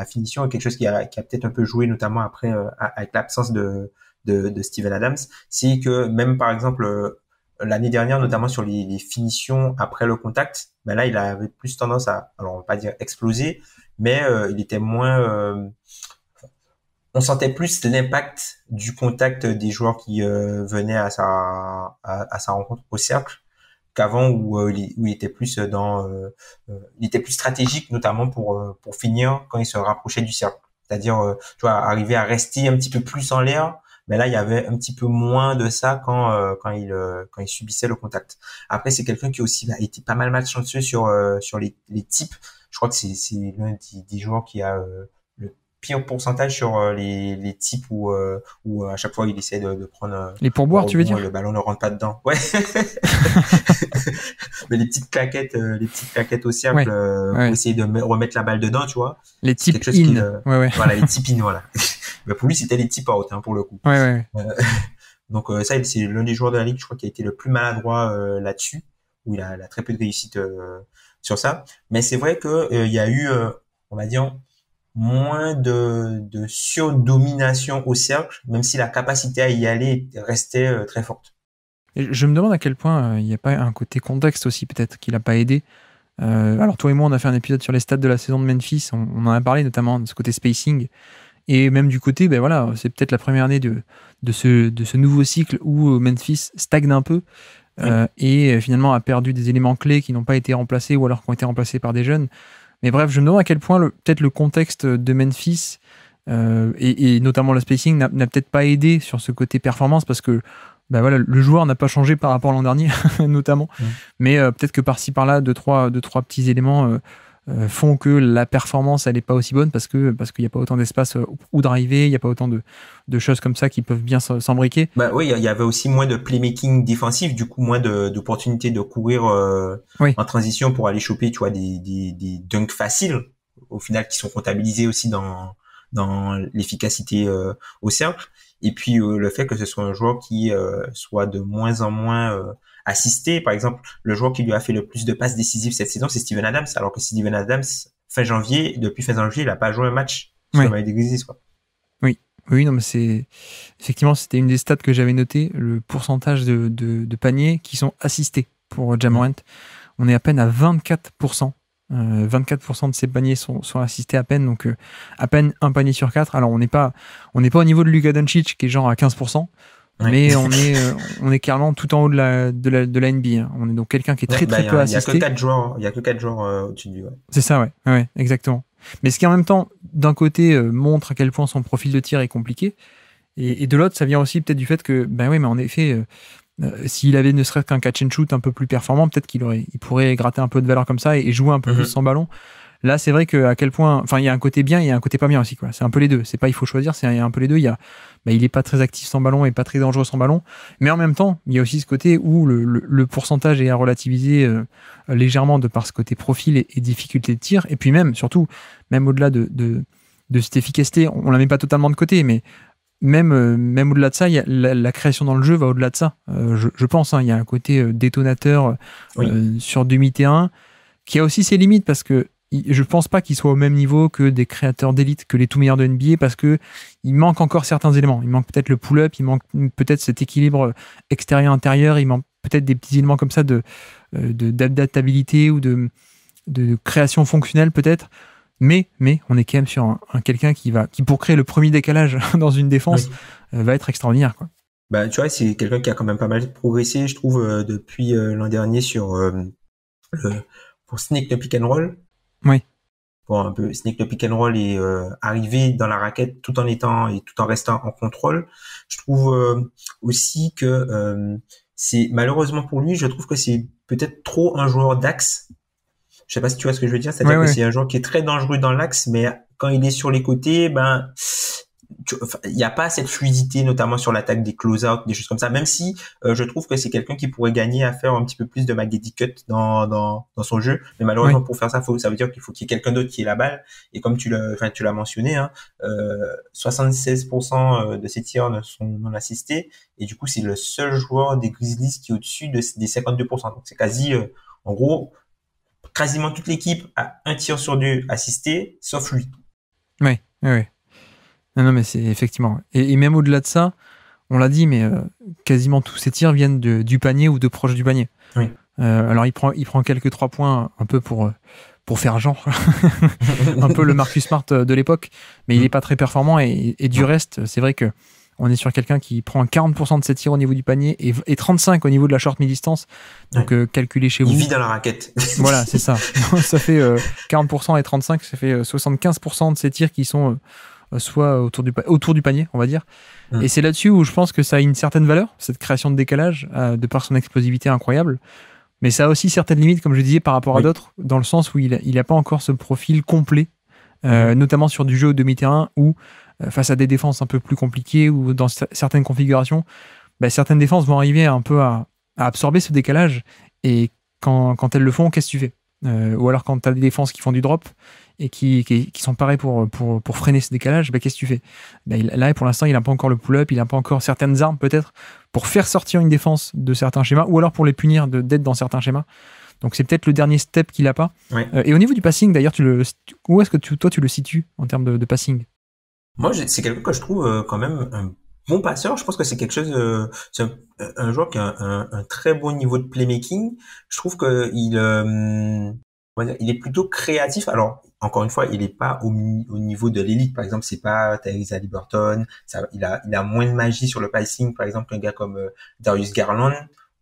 finition, quelque chose qui a peut-être un peu joué, notamment après avec l'absence de Steven Adams, c'est que même par exemple l'année dernière, notamment sur les finitions après le contact, là il avait plus tendance à, alors on va pas dire exploser, mais il était moins on sentait plus l'impact du contact des joueurs qui venaient à sa rencontre au cercle qu'avant où il était plus il était plus stratégique, notamment pour finir quand il se rapprochait du cercle. C'est-à-dire tu vois, arriver à rester un petit peu plus en l'air, mais là il y avait un petit peu moins de ça quand il subissait le contact. Après c'est quelqu'un qui aussi a été pas mal malchanceux sur les types. Je crois que c'est l'un des joueurs qui a le pire pourcentage sur les types où à chaque fois il essaie de prendre les pourboires, tu veux dire? Le ballon ne rentre pas dedans. Ouais. Mais les petites claquettes au cercle, pour essayer de remettre la balle dedans, tu vois. Les types in. Voilà, les types in, voilà. Mais pour lui, c'était les types out, pour le coup. Donc ça, c'est l'un des joueurs de la ligue, je crois, qui a été le plus maladroit là-dessus, où il a très peu de réussite sur ça. Mais c'est vrai que il y a eu, on va dire, moins de surdomination au cercle, même si la capacité à y aller restait très forte. Et je me demande à quel point il n'y a pas un côté contexte aussi, peut-être, qui l'a pas aidé. Alors toi et moi, on a fait un épisode sur les stats de la saison de Memphis, on en a parlé notamment de ce côté spacing, et même du côté, c'est peut-être la première année de ce nouveau cycle où Memphis stagne un peu, et finalement a perdu des éléments clés qui n'ont pas été remplacés, ou alors qui ont été remplacés par des jeunes. Mais bref, je me demande à quel point peut-être le contexte de Memphis et notamment le spacing n'a peut-être pas aidé sur ce côté performance parce que bah voilà, le joueur n'a pas changé par rapport à l'an dernier, notamment. Mais peut-être que par-ci par-là, deux, trois petits éléments font que la performance elle n'est pas aussi bonne parce qu'il n'y a pas autant d'espace où driver, il n'y a pas autant de choses comme ça qui peuvent bien s'embriquer. Bah oui, il y avait aussi moins de playmaking défensif, du coup moins d'opportunités de courir Oui. en transition pour aller choper, tu vois, des dunks faciles au final qui sont comptabilisés aussi dans l'efficacité au cercle. Et puis le fait que ce soit un joueur qui soit de moins en moins assisté. Par exemple, le joueur qui lui a fait le plus de passes décisives cette saison, c'est Steven Adams, alors que Steven Adams, depuis fin janvier, il a pas joué un match sur le maillot des Grizzlies, quoi. Oui, non, mais effectivement, c'était une des stats que j'avais noté, le pourcentage de paniers qui sont assistés pour Ja Morant. On est à peine à 24%. 24% de ces paniers sont assistés à peine, donc à peine un panier sur 4. Alors on n'est pas au niveau de Luka Doncic qui est genre à 15%, mais on est carrément tout en haut de la NBA. Hein. On est donc quelqu'un qui est très peu assisté. Il y a que 4 joueurs au-dessus de lui. Ouais. C'est ça, ouais, exactement. Mais ce qui en même temps, d'un côté, montre à quel point son profil de tir est compliqué, et de l'autre, ça vient aussi peut-être du fait que, ben oui, mais en effet, s'il avait ne serait-ce qu'un catch and shoot un peu plus performant, peut-être il pourrait gratter un peu de valeur comme ça et jouer un peu plus sans ballon. Là, c'est vrai qu'à quel point, enfin, il y a un côté bien, il y a un côté pas bien aussi, quoi. C'est un peu les deux. C'est pas, il faut choisir, il y a un peu les deux. Il est pas très actif sans ballon et pas très dangereux sans ballon. Mais en même temps, il y a aussi ce côté où le pourcentage est à relativiser légèrement de par ce côté profil et difficulté de tir. Et puis surtout, au-delà de cette efficacité, on la met pas totalement de côté, mais même au-delà de ça, il y a la création dans le jeu va au-delà de ça. Je pense, hein, il y a un côté détonateur sur demi-terrain qui a aussi ses limites parce que je pense pas qu'il soit au même niveau que des créateurs d'élite, que les tout meilleurs de NBA, parce que il manque encore certains éléments. Il manque peut-être le pull-up, il manque peut-être cet équilibre extérieur-intérieur, il manque peut-être des petits éléments comme ça d'adaptabilité ou de création fonctionnelle peut-être. Mais on est quand même sur quelqu'un qui pour créer le premier décalage dans une défense va être extraordinaire, quoi. Bah tu vois, c'est quelqu'un qui a quand même pas mal progressé, je trouve, depuis l'an dernier pour sneak le pick and roll. Oui. Pour un peu sneak le pick and roll et arriver dans la raquette tout en restant en contrôle. Je trouve aussi que c'est malheureusement pour lui, je trouve que c'est peut-être trop un joueur d'axe. Je sais pas si tu vois ce que je veux dire, c'est-à-dire que c'est un joueur qui est très dangereux dans l'axe, mais quand il est sur les côtés, il n'y a pas cette fluidité, notamment sur l'attaque des close-out, des choses comme ça, même si je trouve que c'est quelqu'un qui pourrait gagner à faire un petit peu plus de Magedy cut dans son jeu, mais malheureusement pour faire ça, ça veut dire qu'il faut qu'il y ait quelqu'un d'autre qui ait la balle, et comme tu l'as mentionné, hein, 76% de ses tirs ne sont non assistés, et du coup c'est le seul joueur des Grizzlies qui est au-dessus des 52%, donc c'est en gros, quasiment toute l'équipe a un tir sur deux assisté, sauf lui. Oui. Non, mais c'est effectivement. Et même au-delà de ça, on l'a dit, mais quasiment tous ces tirs viennent du panier ou de proche du panier. Oui. Alors il prend quelques 3 points un peu pour faire genre, un peu le Marcus Smart de l'époque, mais il n'est pas très performant et du reste, c'est vrai que on est sur quelqu'un qui prend 40% de ses tirs au niveau du panier et 35% au niveau de la short mi-distance. Donc, calculez chez vous. Il vit dans la raquette. Voilà, c'est ça. Ça fait 40% et 35%, ça fait 75% de ses tirs qui sont soit autour du panier, on va dire. Et c'est là-dessus où je pense que ça a une certaine valeur, cette création de décalage, de par son explosivité incroyable. Mais ça a aussi certaines limites, comme je disais, par rapport à d'autres, dans le sens où il n'a pas encore ce profil complet, notamment sur du jeu au demi-terrain où face à des défenses un peu plus compliquées ou dans certaines configurations, certaines défenses vont arriver un peu à absorber ce décalage et quand elles le font, qu'est-ce que tu fais ou alors quand tu as des défenses qui font du drop et qui sont parées pour freiner ce décalage, qu'est-ce que tu fais là, pour l'instant, il n'a pas encore le pull-up, il n'a pas encore certaines armes peut-être pour faire sortir une défense de certains schémas ou alors pour les punir d'être dans certains schémas. Donc c'est peut-être le dernier step qu'il n'a pas. Et au niveau du passing, d'ailleurs, où est-ce que toi tu le situes en termes de passing? Moi, c'est quelqu'un que je trouve quand même un bon passeur. Je pense que c'est quelque chose, c'est un joueur qui a un très bon niveau de playmaking. Je trouve que il est plutôt créatif. Alors, encore une fois, il est pas au niveau de l'élite. Par exemple, c'est pas Tyrese Haliburton. Il a moins de magie sur le passing, par exemple, qu'un gars comme Darius Garland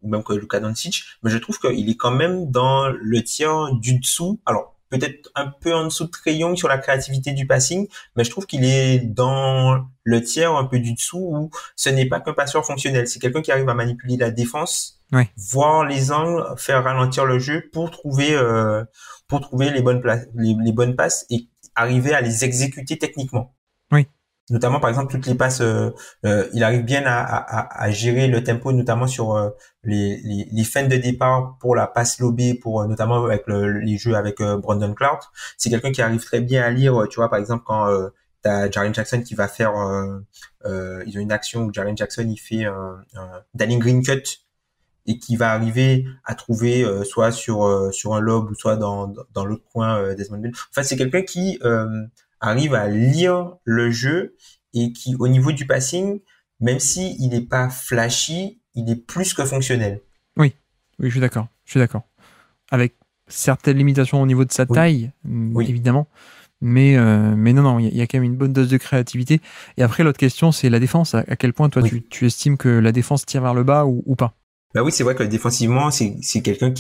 ou même que Luka Doncic. Mais je trouve qu'il est quand même dans le tiers du dessous. Alors, peut-être un peu en dessous de Trae Young sur la créativité du passing, mais je trouve qu'il est dans le tiers un peu du dessous où ce n'est pas qu'un passeur fonctionnel. C'est quelqu'un qui arrive à manipuler la défense, Ouais. voir les angles, faire ralentir le jeu pour trouver les bonnes places, les bonnes passes et arriver à les exécuter techniquement. Oui. Notamment, par exemple, toutes les passes, il arrive bien à gérer le tempo, notamment sur les feintes de départ pour la passe lobée, pour notamment avec les jeux avec Brandon Clark. C'est quelqu'un qui arrive très bien à lire, tu vois, par exemple, quand t'as Jaren Jackson qui va faire, ils ont une action où Jaren Jackson il fait un Danny Green cut et qui va arriver à trouver soit sur un lob ou soit dans l'autre coin Desmond Bane. Enfin, c'est quelqu'un qui arrive à lire le jeu et qui, au niveau du passing, même si il n'est pas flashy, il est plus que fonctionnel. Oui, je suis d'accord. Avec certaines limitations au niveau de sa taille, Oui. évidemment. Mais non, il y a quand même une bonne dose de créativité. Et après, l'autre question, c'est la défense. À quel point, toi, tu estimes que la défense tire vers le bas ou pas? Bah oui, c'est vrai que défensivement, c'est quelqu'un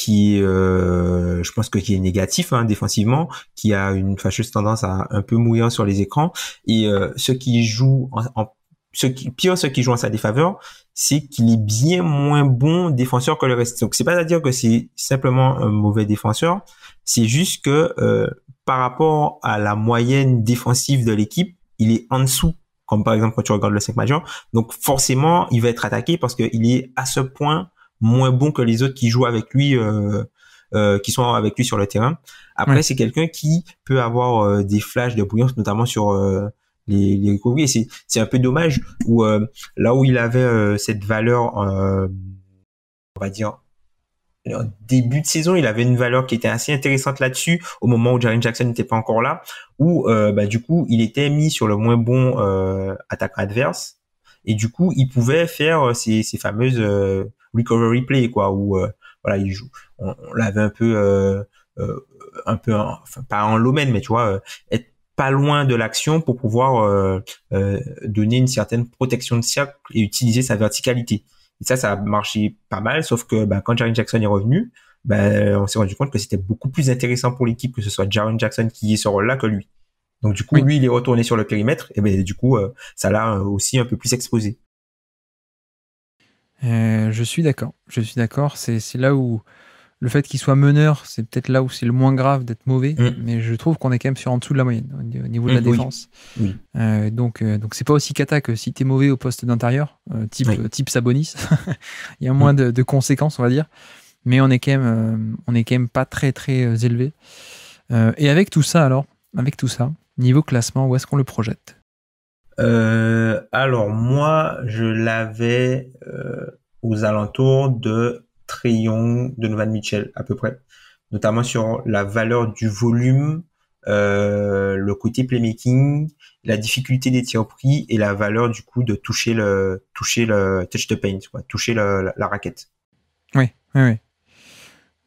je pense que qui est négatif défensivement, qui a une fâcheuse tendance à un peu mourir sur les écrans. Et ceux qui jouent ceux qui jouent en sa défaveur, c'est qu'il est bien moins bon défenseur que le reste. Donc c'est pas à dire que c'est simplement un mauvais défenseur, c'est juste que par rapport à la moyenne défensive de l'équipe, il est en dessous, comme par exemple quand tu regardes le 5 majeur. Donc forcément, il va être attaqué parce qu'il est à ce point moins bon que les autres qui jouent avec lui, qui sont avec lui sur le terrain. Après, c'est quelqu'un qui peut avoir des flashs de brillance, notamment sur les recoveries. Et c'est un peu dommage où là où il avait cette valeur, on va dire en début de saison, il avait une valeur qui était assez intéressante là-dessus au moment où Jaren Jackson n'était pas encore là, où du coup il était mis sur le moins bon attaquant adverse et du coup il pouvait faire ces fameuses recovery play quoi, où voilà il joue, on l'avait un peu enfin pas en low man mais tu vois être pas loin de l'action pour pouvoir donner une certaine protection de cercle et utiliser sa verticalité. Et ça a marché pas mal, sauf que quand Jaren Jackson est revenu, on s'est rendu compte que c'était beaucoup plus intéressant pour l'équipe que ce soit Jaren Jackson qui ait ce rôle-là que lui. Donc du coup, lui, il est retourné sur le périmètre, et du coup, ça l'a aussi un peu plus exposé. Je suis d'accord. C'est là où le fait qu'il soit meneur, c'est peut-être là où c'est le moins grave d'être mauvais, mais je trouve qu'on est quand même sur en dessous de la moyenne au niveau de la défense. Oui. Donc c'est pas aussi cata que si t'es mauvais au poste d'intérieur, type Sabonis. Il y a moins de conséquences, on va dire, mais on est quand même pas très très élevé. Et avec tout ça, niveau classement, où est-ce qu'on le projette? Alors moi, je l'avais aux alentours de Trae Young, de Donovan Mitchell à peu près, notamment sur la valeur du volume, le côté playmaking, la difficulté des tirs pris et la valeur du coup de toucher le touch the paint, quoi, toucher la raquette. Oui.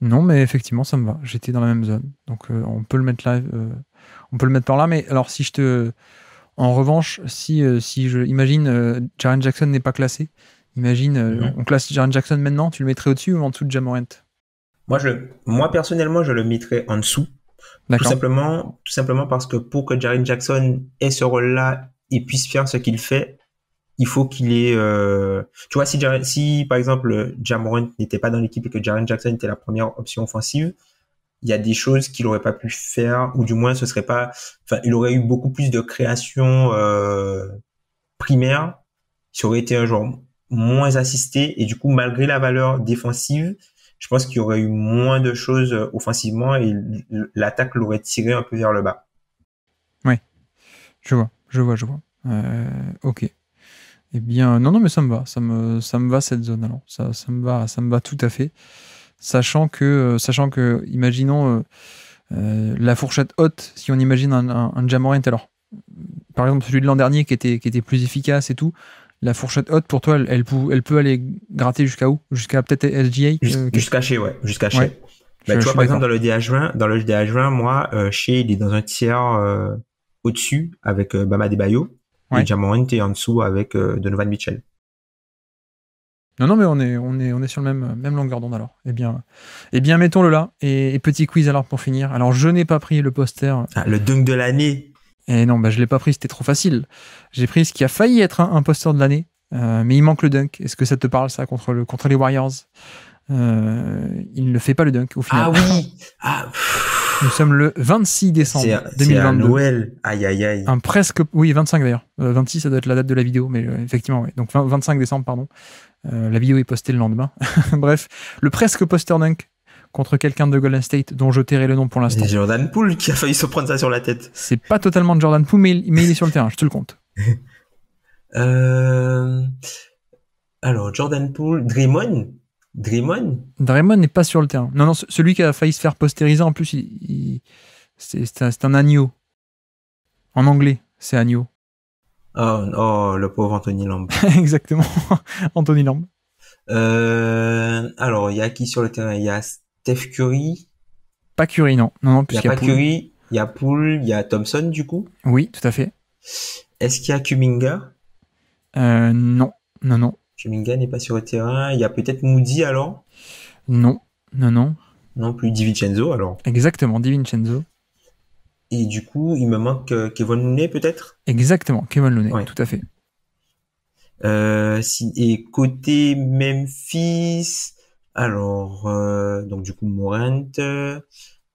Non, mais effectivement, ça me va. J'étais dans la même zone, donc on peut le mettre là, on peut le mettre par là. Mais alors, en revanche, si je imagine Jaren Jackson n'est pas classé, on classe Jaren Jackson maintenant, tu le mettrais au-dessus ou en dessous de Ja Morant? Moi personnellement, je le mettrais en dessous. Tout simplement parce que pour que Jaren Jackson ait ce rôle-là et puisse faire ce qu'il fait, il faut qu'il ait, tu vois, si par exemple Ja Morant n'était pas dans l'équipe et que Jaren Jackson était la première option offensive, il y a des choses qu'il aurait pas pu faire, ou du moins ce serait pas, enfin, il aurait eu beaucoup plus de création primaire, ça aurait été un joueur moins assisté, et du coup, malgré la valeur défensive, je pense qu'il y aurait eu moins de choses offensivement et l'attaque l'aurait tiré un peu vers le bas. Oui, je vois. Ok. Eh bien, non, mais ça me va. Ça me va cette zone. Alors, ça me va tout à fait. Sachant que, imaginons la fourchette haute, si on imagine un Ja Morant, alors, par exemple, celui de l'an dernier qui était plus efficace et tout, la fourchette haute, pour toi, elle peut aller gratter jusqu'à où? Jusqu'à peut-être SGA? Jusqu'à Shea, ouais. Jusqu'à Shea. Ouais. Tu vois, par exemple, dans le DH20, moi, Shea, il est dans un tiers au-dessus avec Bam Adebayo. Et Ja Morant est en dessous avec Donovan Mitchell. Non, mais on est sur le même longueur d'onde alors. Eh bien, mettons-le là. Et petit quiz alors pour finir. Alors, je n'ai pas pris le poster. Ah, le dunk de l'année. Et non, je l'ai pas pris, c'était trop facile. J'ai pris ce qui a failli être un poster de l'année, mais il manque le dunk. Est-ce que ça te parle, ça, contre les Warriors? Il ne fait pas le dunk au final. Ah oui. Nous sommes le 26 décembre C'est 2022. à Noël. Aïe, aïe, aïe. Oui, 25 d'ailleurs. 26, ça doit être la date de la vidéo, mais effectivement, oui. Donc 25 décembre, pardon. La vidéo est postée le lendemain. Bref, le presque poster dunk contre quelqu'un de Golden State dont je tairai le nom pour l'instant. C'est Jordan Poole qui a failli se prendre ça sur la tête. C'est pas totalement Jordan Poole, mais il est sur le terrain, je te le compte. Alors, Jordan Poole, Draymond Draymond n'est pas sur le terrain. Non, celui qui a failli se faire postériser, en plus, c'est un agneau. En anglais, c'est agneau. Oh, le pauvre Anthony Lamb. Exactement, Anthony Lamb. Alors, il y a qui sur le terrain? Il y a Steph Curry. Pas Curry, non. Non, Il y a pas Curry, il y a Poole, il y a Thompson, du coup. Oui, tout à fait. Est-ce qu'il y a Kuminga? Non. Kuminga n'est pas sur le terrain. Il y a peut-être Moody, alors? Non. Non plus DiVincenzo, alors. Exactement, DiVincenzo. Et du coup, il me manque Kevon Looney, peut-être? Exactement, Kevon Looney, Ouais. tout à fait. Et côté Memphis, alors, donc du coup, Morant,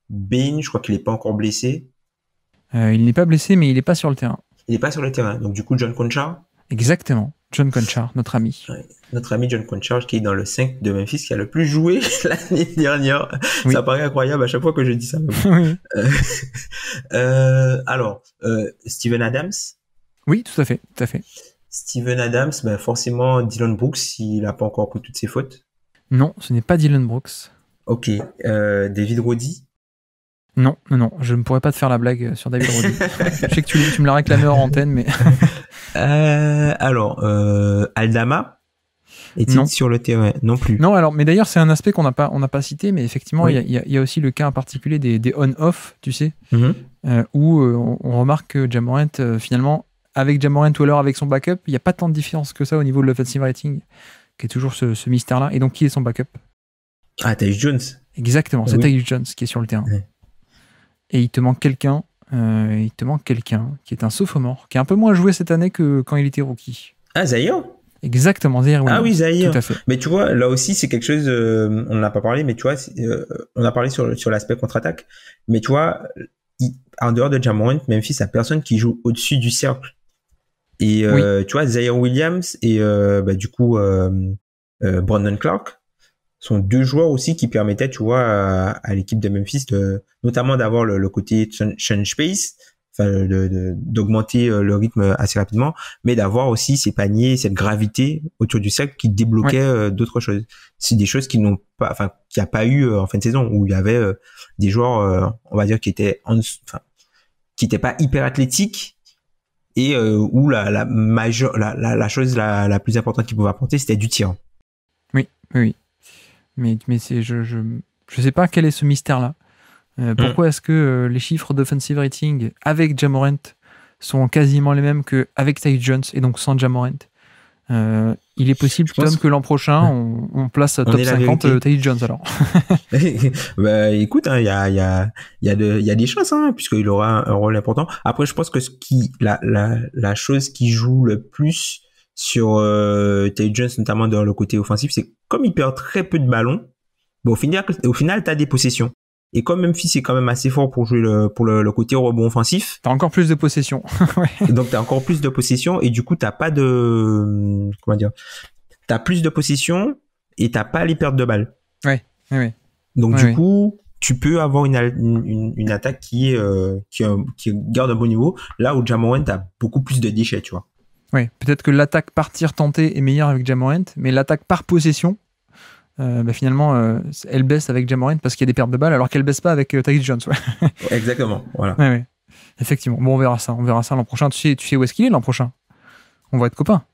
Bane, je crois qu'il est pas encore blessé. Il n'est pas blessé, mais il n'est pas sur le terrain. Il est pas sur le terrain. Donc du coup, John Conchar. Exactement, John Conchar, notre ami. Ouais. Notre ami John Conchar, qui est dans le 5 de Memphis, qui a le plus joué l'année dernière. Oui. Ça paraît incroyable à chaque fois que je dis ça. Oui. Alors, Steven Adams. Oui, tout à fait. Steven Adams, ben forcément Dillon Brooks, il n'a pas encore pris toutes ses fautes. Non, ce n'est pas Dillon Brooks. Ok. David Roddy. Non, je ne pourrais pas te faire la blague sur David Roddy. Je sais que tu me l'as réclamé hors antenne, mais... Alors, Aldama est-il sur le terrain? Non plus. Non, alors, mais d'ailleurs, c'est un aspect qu'on n'a pas cité, mais effectivement, oui. il y a aussi le cas en particulier des on-off, tu sais, où on remarque que Ja Morant, finalement, avec Ja Morant ou alors avec son backup, il n'y a pas tant de différence que ça au niveau de l'offensive rating, qui est toujours ce mystère-là. Et donc, qui est son backup? Ah, Tyus Jones. Exactement, c'est Tyus Jones qui est sur le terrain. Ouais. Et il te manque quelqu'un qui est un sophomore, qui a un peu moins joué cette année que quand il était rookie. Ah, Zaire? Exactement, Zaire. Ah oui, Zaire. Tout à fait. Mais tu vois, là aussi, c'est quelque chose, on n'en a pas parlé, mais tu vois, on a parlé sur l'aspect contre-attaque, mais tu vois, en dehors de Ja Morant, Memphis a personne qui joue au-dessus du cercle. Et tu vois, Zaire Williams et du coup Brandon Clark sont deux joueurs aussi qui permettaient, tu vois, à l'équipe de Memphis notamment d'avoir le côté change pace, enfin d'augmenter le rythme assez rapidement, mais d'avoir aussi ces paniers, cette gravité autour du cercle qui débloquait d'autres choses. C'est des choses qui n'ont pas, enfin qui a pas eu en fin de saison, où il y avait des joueurs, on va dire, qui étaient pas hyper athlétiques, et où la chose la plus importante qu'ils pouvaient apporter, c'était du tir. Oui. Mais je sais pas quel est ce mystère-là. Pourquoi est-ce que les chiffres d'offensive rating avec Ja Morant sont quasiment les mêmes qu'avec Tyus Jones et donc sans Ja Morant? Il est possible, Tom, que l'an prochain, on place top 50 Tyus Jones alors. Bah, écoute, il y a des chances, puisqu'il aura un rôle important. Après, je pense que la chose qui joue le plus sur Tyus Jones, notamment dans le côté offensif, c'est comme il perd très peu de ballons, au final, t'as des possessions. Et comme Memphis est quand même assez fort pour jouer le côté rebond offensif, t'as encore plus de possessions. Ouais. Donc t'as encore plus de possessions, et du coup t'as pas de, comment dire, t'as plus de possessions et t'as pas les pertes de balles. Ouais. Donc du coup tu peux avoir une attaque qui garde un bon niveau, là où Ja Morant a beaucoup plus de déchets, tu vois. Ouais, peut-être que l'attaque par tir tenté est meilleure avec Ja Morant, mais l'attaque par possession, finalement, elle baisse avec Ja Morant parce qu'il y a des pertes de balles, alors qu'elle baisse pas avec Tyus Jones. Ouais. Exactement, voilà. Ouais. Effectivement. Bon, on verra ça l'an prochain. Tu sais où est-ce qu'il est l'an prochain? On va être copains.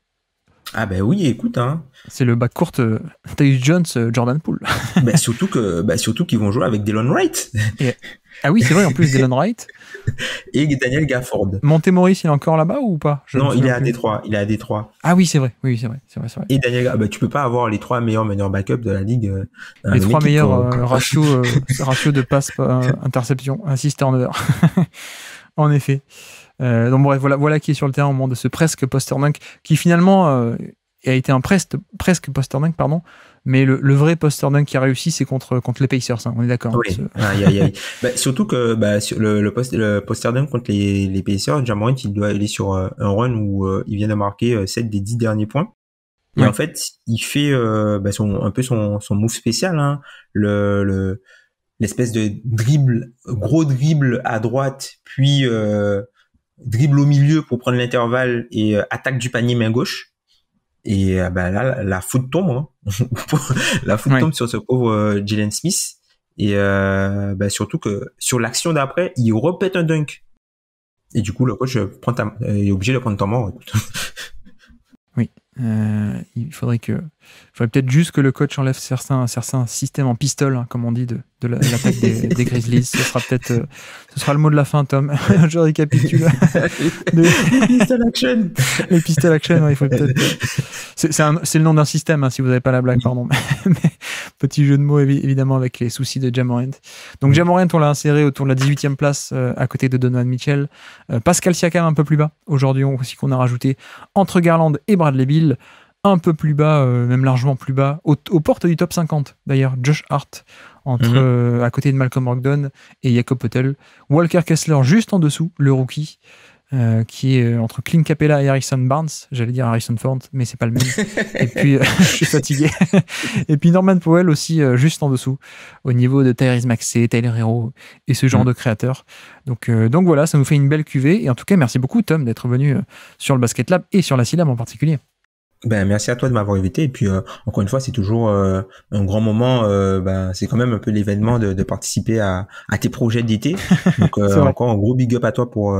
Ah ben oui, écoute, c'est le backcourt Tyus Jones, Jordan Poole. Surtout qu'ils vont jouer avec Delon Wright. Ah oui, c'est vrai, en plus, Dylan Wright. Et Daniel Gafford. Montemoris, il est encore là-bas ou pas? Non, il est à Détroit. Il est à Détroit. Ah oui, c'est vrai. Oui, c'est vrai. Et Daniel, tu peux pas avoir les 3 meilleurs meneurs backup de la ligue. Les 3 meilleurs ratios de passe interception, assist turnover. En effet. Donc bref, voilà qui est sur le terrain au moment de ce presque poster-dunk, qui finalement a été un presque poster-dunk, pardon. Mais le vrai poster-dunk qui a réussi, c'est contre les Pacers, hein, on est d'accord. Oui. Surtout que sur le poster-dunk contre les Pacers, Ja Morant, il est sur un run où il vient de marquer 7 des 10 derniers points. Et en fait, il fait un peu son move spécial, hein, l'espèce de gros dribble à droite, puis dribble au milieu pour prendre l'intervalle et attaque du panier main gauche. Et là, la foudre tombe, hein. La foudre tombe sur ce pauvre Jalen Smith. Et surtout que sur l'action d'après, il repète un dunk. Et du coup, le coach est obligé de prendre temps mort. Écoute. Oui. Il faudrait peut-être juste que le coach enlève certains systèmes en pistol, hein, comme on dit, de l'attaque des Grizzlies. Ce sera le mot de la fin, Tom. Je récapitule. Les pistol action. Les pistol action, il faut peut-être. C'est le nom d'un système, hein, si vous n'avez pas la blague, pardon. Mais petit jeu de mots, évidemment, avec les soucis de Ja Morant. Donc Ja Morant, on l'a inséré autour de la 18e place, à côté de Donovan Mitchell. Pascal Siakam un peu plus bas. Aujourd'hui, aussi qu'on a rajouté entre Garland et Bradley Beal. Un peu plus bas, même largement plus bas, aux portes du top 50. D'ailleurs, Josh Hart, à côté de Malcolm Brogdon et Jakob Poeltl. Walker Kessler, juste en dessous, le rookie, qui est entre Clint Capella et Harrison Barnes. J'allais dire Harrison Ford, mais c'est pas le même. Et puis, je suis fatigué. Et puis Norman Powell aussi, juste en dessous, au niveau de Tyrese Maxey, Tyler Hero et ce genre de créateurs. Donc voilà, ça nous fait une belle cuvée. Et en tout cas, merci beaucoup, Tom, d'être venu sur le Basket Lab et sur la Syllab en particulier. Merci à toi de m'avoir invité. Et puis, encore une fois, c'est toujours un grand moment. C'est quand même un peu l'événement de participer à tes projets d'été. Donc, encore un gros big up à toi pour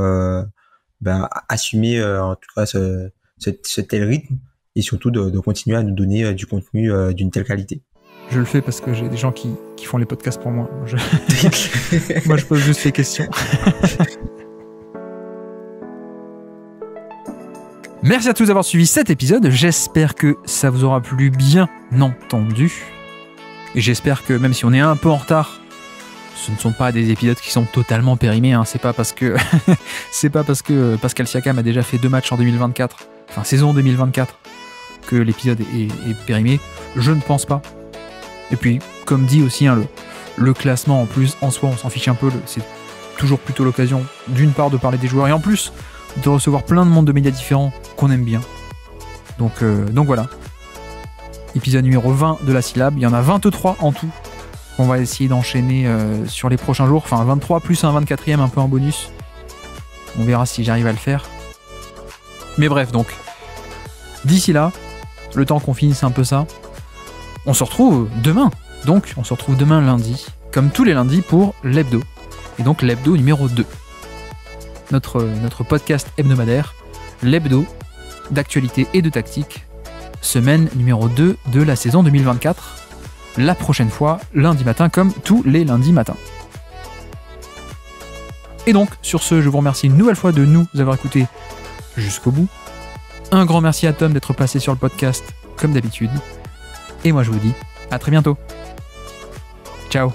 assumer en tout cas ce tel rythme et surtout de continuer à nous donner du contenu d'une telle qualité. Je le fais parce que j'ai des gens qui font les podcasts pour moi. Moi, je pose juste les questions. Merci à tous d'avoir suivi cet épisode. J'espère que ça vous aura plu, bien entendu. Et j'espère que même si on est un peu en retard, ce ne sont pas des épisodes qui sont totalement périmés. Hein. C'est pas parce que Pascal Siakam a déjà fait 2 matchs en 2024, enfin saison 2024, que l'épisode est périmé. Je ne pense pas. Et puis, comme dit aussi, hein, le classement en plus, en soi, on s'en fiche un peu. C'est toujours plutôt l'occasion, d'une part, de parler des joueurs et en plus de recevoir plein de monde de médias différents qu'on aime bien. Donc voilà. Épisode numéro 20 de la Syllab. Il y en a 23 en tout. On va essayer d'enchaîner sur les prochains jours. Enfin, 23 plus un 24e, un peu en bonus. On verra si j'arrive à le faire. Mais bref, donc. D'ici là, le temps qu'on finisse un peu ça, on se retrouve demain. Donc, on se retrouve demain lundi, comme tous les lundis pour l'hebdo. Et donc, l'hebdo numéro 2. Notre podcast hebdomadaire, l'hebdo d'actualité et de tactique, semaine numéro 2 de la saison 2024. La prochaine fois, lundi matin, comme tous les lundis matins. Et donc, sur ce, je vous remercie une nouvelle fois de nous avoir écoutés jusqu'au bout. Un grand merci à Tom d'être passé sur le podcast, comme d'habitude. Et moi, je vous dis à très bientôt. Ciao.